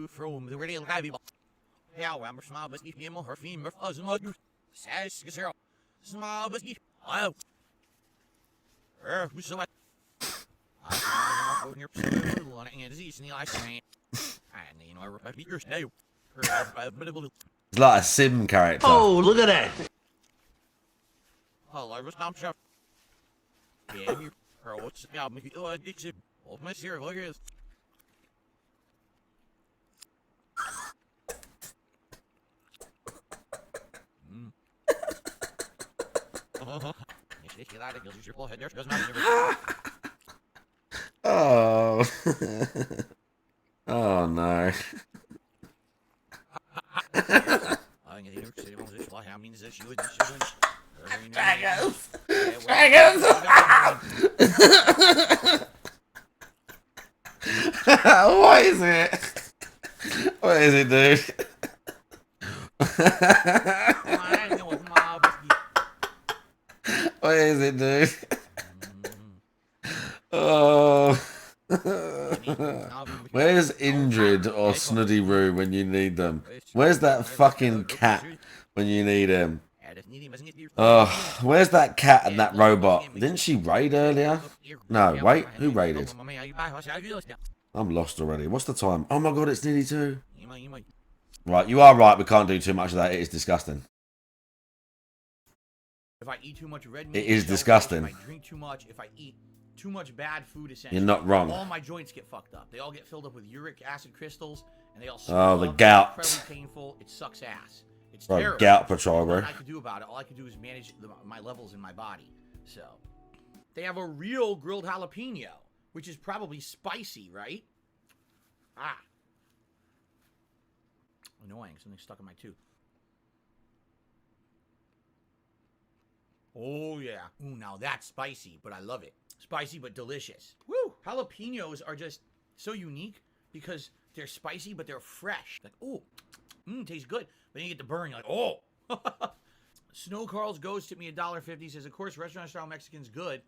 From the real guy, how I'm small, but if you her female as much says zero small, but oh, so what? I'm here, and this is I say, and you know, I repeat your stay. It's like a sim character. Oh, look at that! Oh, I was not sure. Yeah, you what's the album? Oh, I did it. Oh, my dear, look at this. Oh. Oh no. Dragons! Dragons! What is it? What is it, dude? What is it, dude? Oh. Where's Indrid or Snuddy Roo when you need them? Where's that fucking cat when you need him? Oh, where's that cat and that robot? Didn't she raid earlier? No, wait, who raided? I'm lost already. What's the time? Oh my god, it's nearly 2. Right, you are right. We can't do too much of that. It is disgusting. If I eat too much red meat, it is disgusting. If I drink too much, if I eat too much bad food, essentially, you're not wrong. All my joints get fucked up. They all get filled up with uric acid crystals, and they all the gout. It's incredibly painful. It sucks ass. It's bro, terrible. Gout patrol, bro. Nothing I can do about it. All I can do is manage my levels in my body. So they have a real grilled jalapeno, which is probably spicy, right? Ah, annoying. Something stuck in my tooth. Oh, yeah. Ooh, now that's spicy, but I love it. Spicy, but delicious. Woo! Jalapenos are just so unique because they're spicy, but they're fresh. Like, ooh, tastes good. But then you get the burn, you're like, oh! Snow Carl's Ghost tipped me $1.50. Says, of course, restaurant-style Mexican's good,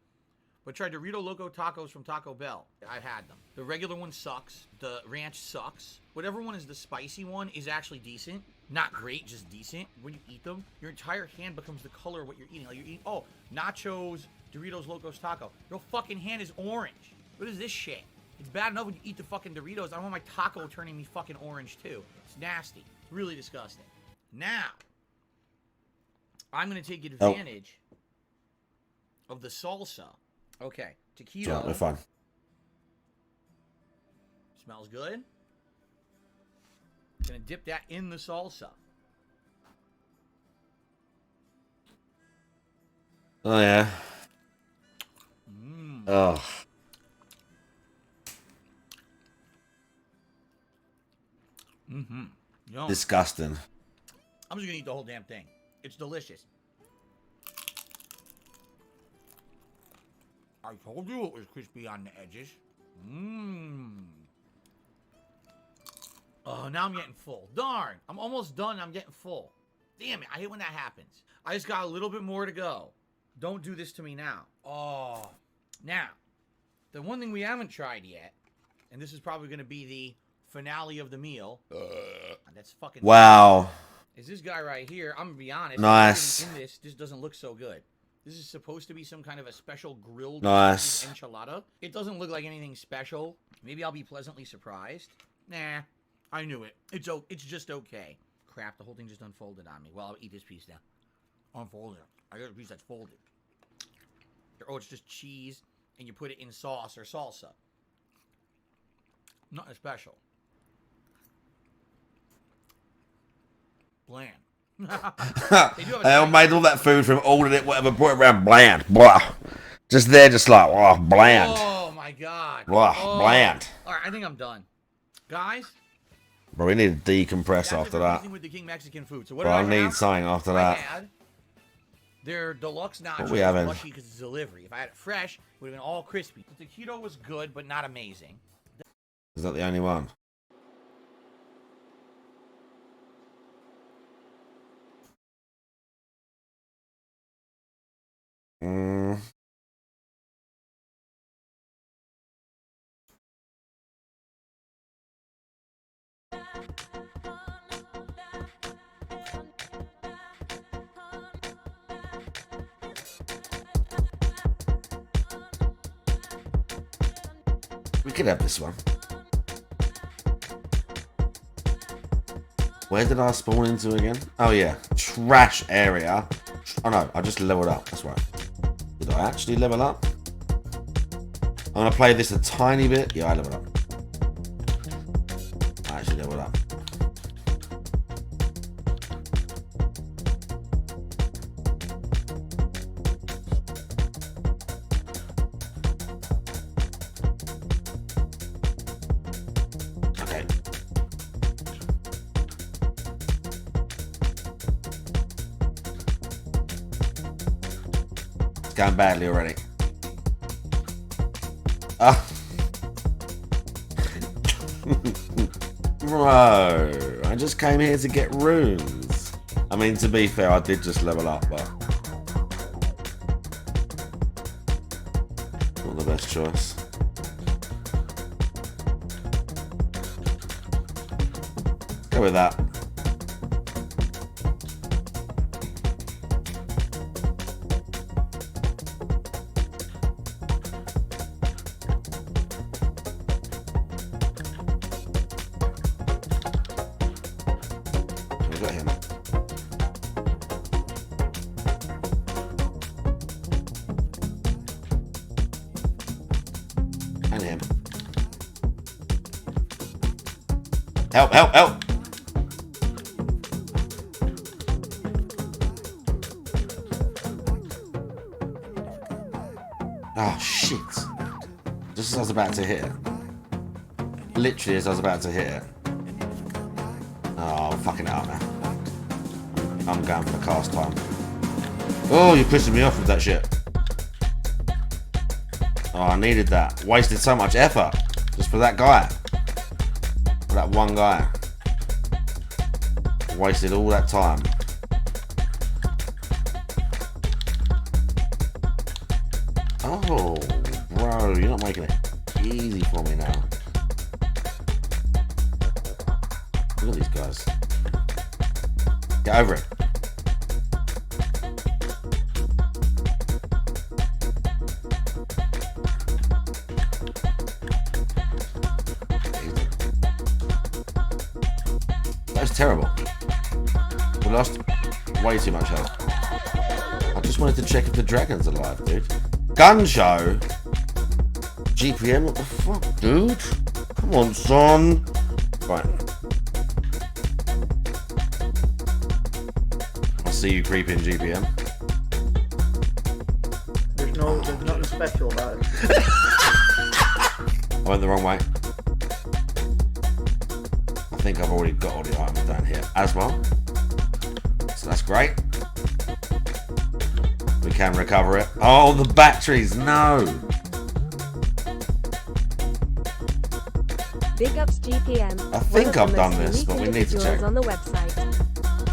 but try Dorito Loco tacos from Taco Bell. I've had them. The regular one sucks. The ranch sucks. Whatever one is the spicy one is actually decent. Not great, just decent. When you eat them, your entire hand becomes the color of what you're eating. Like you're eating, oh, nachos, Doritos Locos Taco. Your fucking hand is orange. What is this shit? It's bad enough when you eat the fucking Doritos. I don't want my taco turning me fucking orange too. It's nasty. It's really disgusting. Now, I'm going to take advantage of the salsa. Okay, taquito. Right, we're fine. Smells good. Gonna dip that in the salsa. Oh yeah. Oh. Yum. Disgusting. I'm just gonna eat the whole damn thing. It's delicious. I told you it was crispy on the edges. Oh, now I'm getting full. Darn. I'm almost done. I'm getting full. Damn it. I hate when that happens. I just got a little bit more to go. Don't do this to me now. Oh. Now, the one thing we haven't tried yet and this is probably going to be the finale of the meal. That's fucking. Wow. Is this guy right here? I'm gonna be honest. Nice. In this doesn't look so good. This is supposed to be some kind of a special grilled Nice. enchilada. It doesn't look like anything special. Maybe I'll be pleasantly surprised. Nah, I knew it. It's just okay. Crap, the whole thing just unfolded on me. Well, I'll eat this piece now. Unfold it. I got a piece that's folded. Oh, it's just cheese, and you put it in sauce or salsa. Nothing special. Bland. I made all that food from ordered it, whatever, brought it around bland. Blah. Just there, just like, oh, bland. Oh my god. Blah, Oh. bland. Alright, I think I'm done. Guys, Bro, we need to decompress after that. with the King Mexican food. So what Bro, did I I need have? something after I that. had their deluxe nachos. What we having? Mushy because it's delivery. If I had it fresh, it would have been all crispy. The taquito was good, but not amazing. Is that the only one? We could have this one. Where did I spawn into again? Oh yeah, trash area. Oh no, I just leveled up, that's right. Did I actually level up? I'm gonna play this a tiny bit. Yeah, I leveled up. I actually leveled up. Okay. It's going badly already. Bro, I just came here to get runes. I mean, to be fair, I did just level up, but not the best choice. Go with that. We got him. And him. Help, help, help! Oh, shit. Just as I was about to hit it. Literally as I was about to hit it. Oh, I'm fucking it up now. I'm going for the cast time. Oh, you're pissing me off with that shit. Oh, I needed that. Wasted so much effort. Just for that guy. For that one guy. Wasted all that time. Oh, bro, you're not making it easy for me now. Look at these guys. Get over it. That was terrible. We lost way too much health. I just wanted to check if the dragon's alive, dude. Gun show? GPM? What the fuck, dude? Come on, son. Right. I see you creeping, GPM. There's nothing special about it. I went the wrong way. I think I've already got all the items down here as well. So that's great. We can recover it. Oh, the batteries, no. Big ups GPM. I think I've done this, but we need to check. On the website.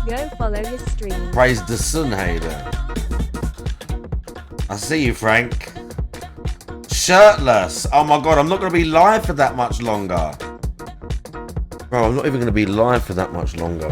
Go follow your stream. Praise the Sunhader. I see you, Frank. shirtless. Oh my god, I'm not going to be live for that much longer. Bro, I'm not even going to be live for that much longer.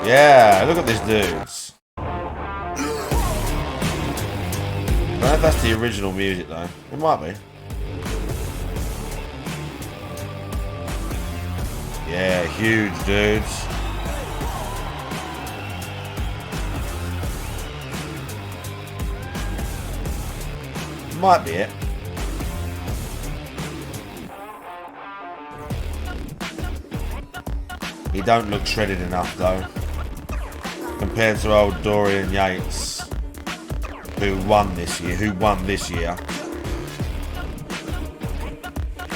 Yeah, look at these dudes. I don't know if that's the original music though. It might be. Yeah, huge dudes. Might be it. He don't look shredded enough though, compared to old Dorian Yates, who won this year.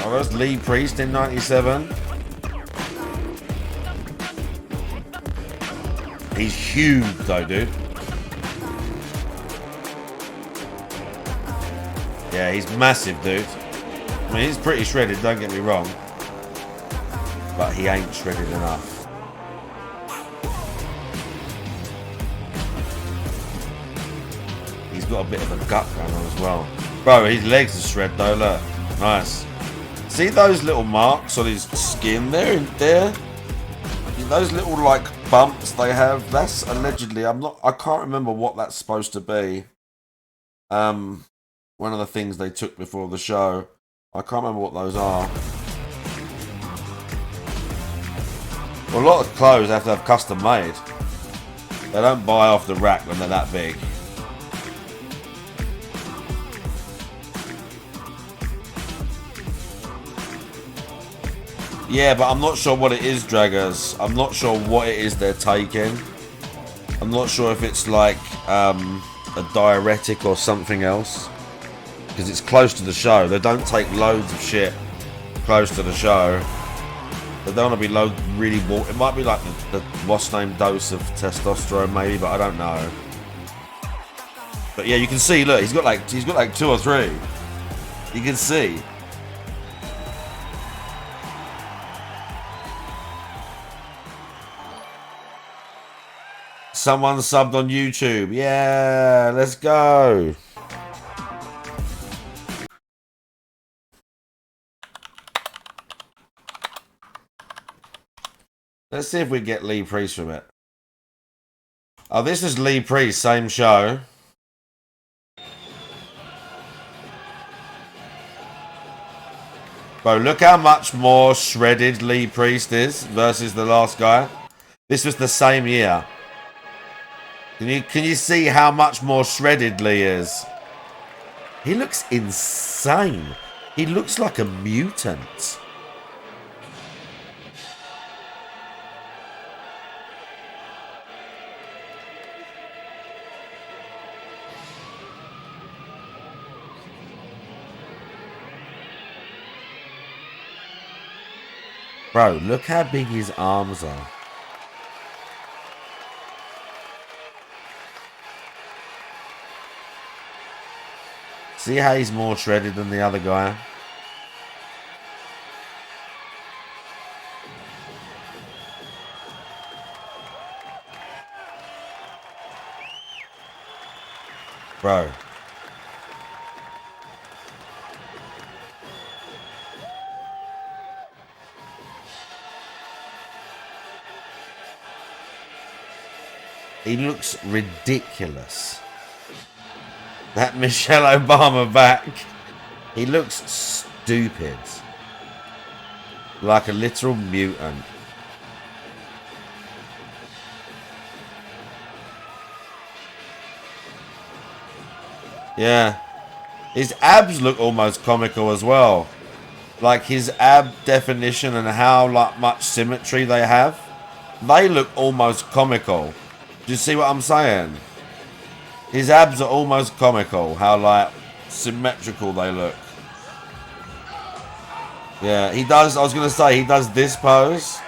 Oh, that's Lee Priest in '97. He's huge though, dude. Yeah, he's massive, dude. I mean, he's pretty shredded, don't get me wrong. But he ain't shredded enough. He's got a bit of a gut going on as well. Bro, his legs are shred though, look. Nice. See those little marks on his skin there? Those little like bumps they have, that's allegedly, I can't remember what that's supposed to be. One of the things they took before the show. I can't remember what those are. Well, a lot of clothes have to have custom made. They don't buy off the rack when they're that big. Yeah, but I'm not sure what it is, Draggers. I'm not sure what it is they're taking. I'm not sure if it's like a a diuretic or something else. Because it's close to the show. They don't take loads of shit close to the show. They don't want to be really... It might be like the what's name dose of testosterone maybe, but I don't know. But yeah, you can see, look, he's got like 2 or 3. You can see. Someone subbed on YouTube. Yeah, let's go. Let's see if we get Lee Priest from it. Oh, this is Lee Priest, same show. Bro, look how much more shredded Lee Priest is versus the last guy. This was the same year. Can you see how much more shredded Lee is? He looks insane. He looks like a mutant. Bro, look how big his arms are. See how he's more shredded than the other guy? Bro. He looks ridiculous. That Michelle Obama back. He looks stupid. Like a literal mutant. Yeah. His abs look almost comical as well. Like his ab definition and how much symmetry they have. They look almost comical. Do you see what I'm saying? His abs are almost comical. How symmetrical they look. Yeah, he does. I was going to say, he does this pose.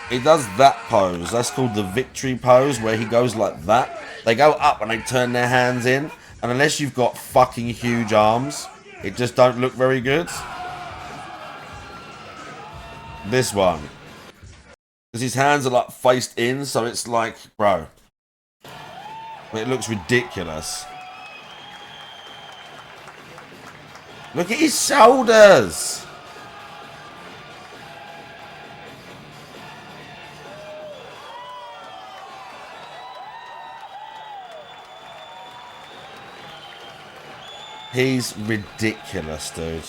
He does that pose. That's called the victory pose, where he goes like that. They go up and they turn their hands in. And unless you've got fucking huge arms, it just don't look very good. This one. Because his hands are faced in, so it's like, bro. It looks ridiculous. Look at his shoulders. He's ridiculous, dude.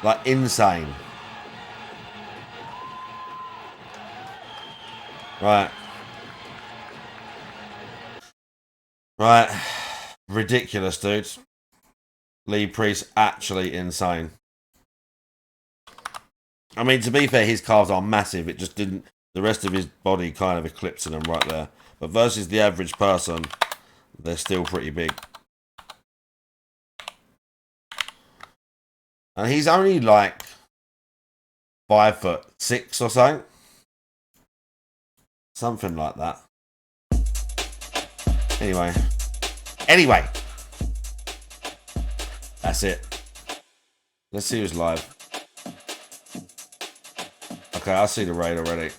Like insane. Right. Right. Ridiculous, dude. Lee Priest actually insane. I mean, to be fair, his calves are massive. It just didn't... The rest of his body kind of eclipsing them right there. But versus the average person, they're still pretty big. And he's only 5'6" or something. Something like that. Anyway. That's it. Let's see who's live. Okay, I see the raid already.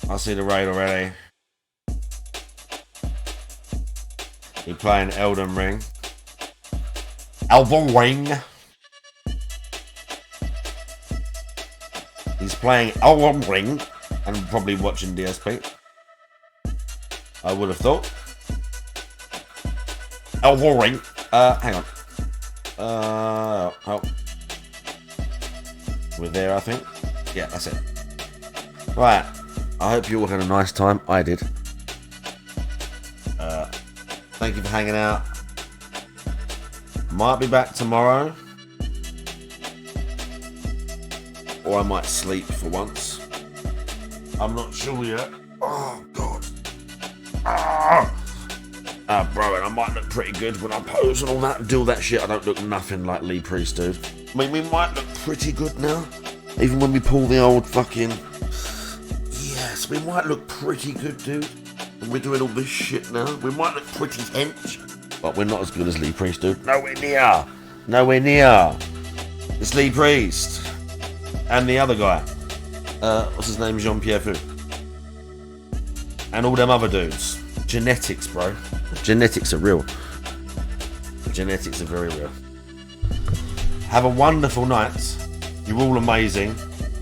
I see the raid already. We're playing Elden Ring. Elden Ring. He's playing Elden Ring and probably watching DSP. I would have thought. Elden Ring. Hang on. Oh. We're there, I think. Yeah, that's it. Right. I hope you all had a nice time. I did. Thank you for hanging out. Might be back tomorrow. Or I might sleep for once. I'm not sure yet. Oh, God. Bro, and I might look pretty good when I pose and all that and do all that shit. I don't look nothing like Lee Priest, dude. I mean, we might look pretty good now. Even when we pull the old fucking... Yes, we might look pretty good, dude. And we're doing all this shit now. We might look pretty hench. But we're not as good as Lee Priest, dude. Nowhere near. Nowhere near. It's Lee Priest. And the other guy. What's his name? Jean-Pierre Fou. And all them other dudes. Genetics, bro. Genetics are real. Genetics are very real. Have a wonderful night. You're all amazing.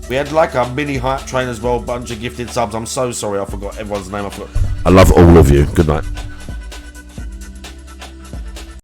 We had like a mini hype train as well. Bunch of gifted subs. I'm so sorry I forgot everyone's name. I love all of you. Good night.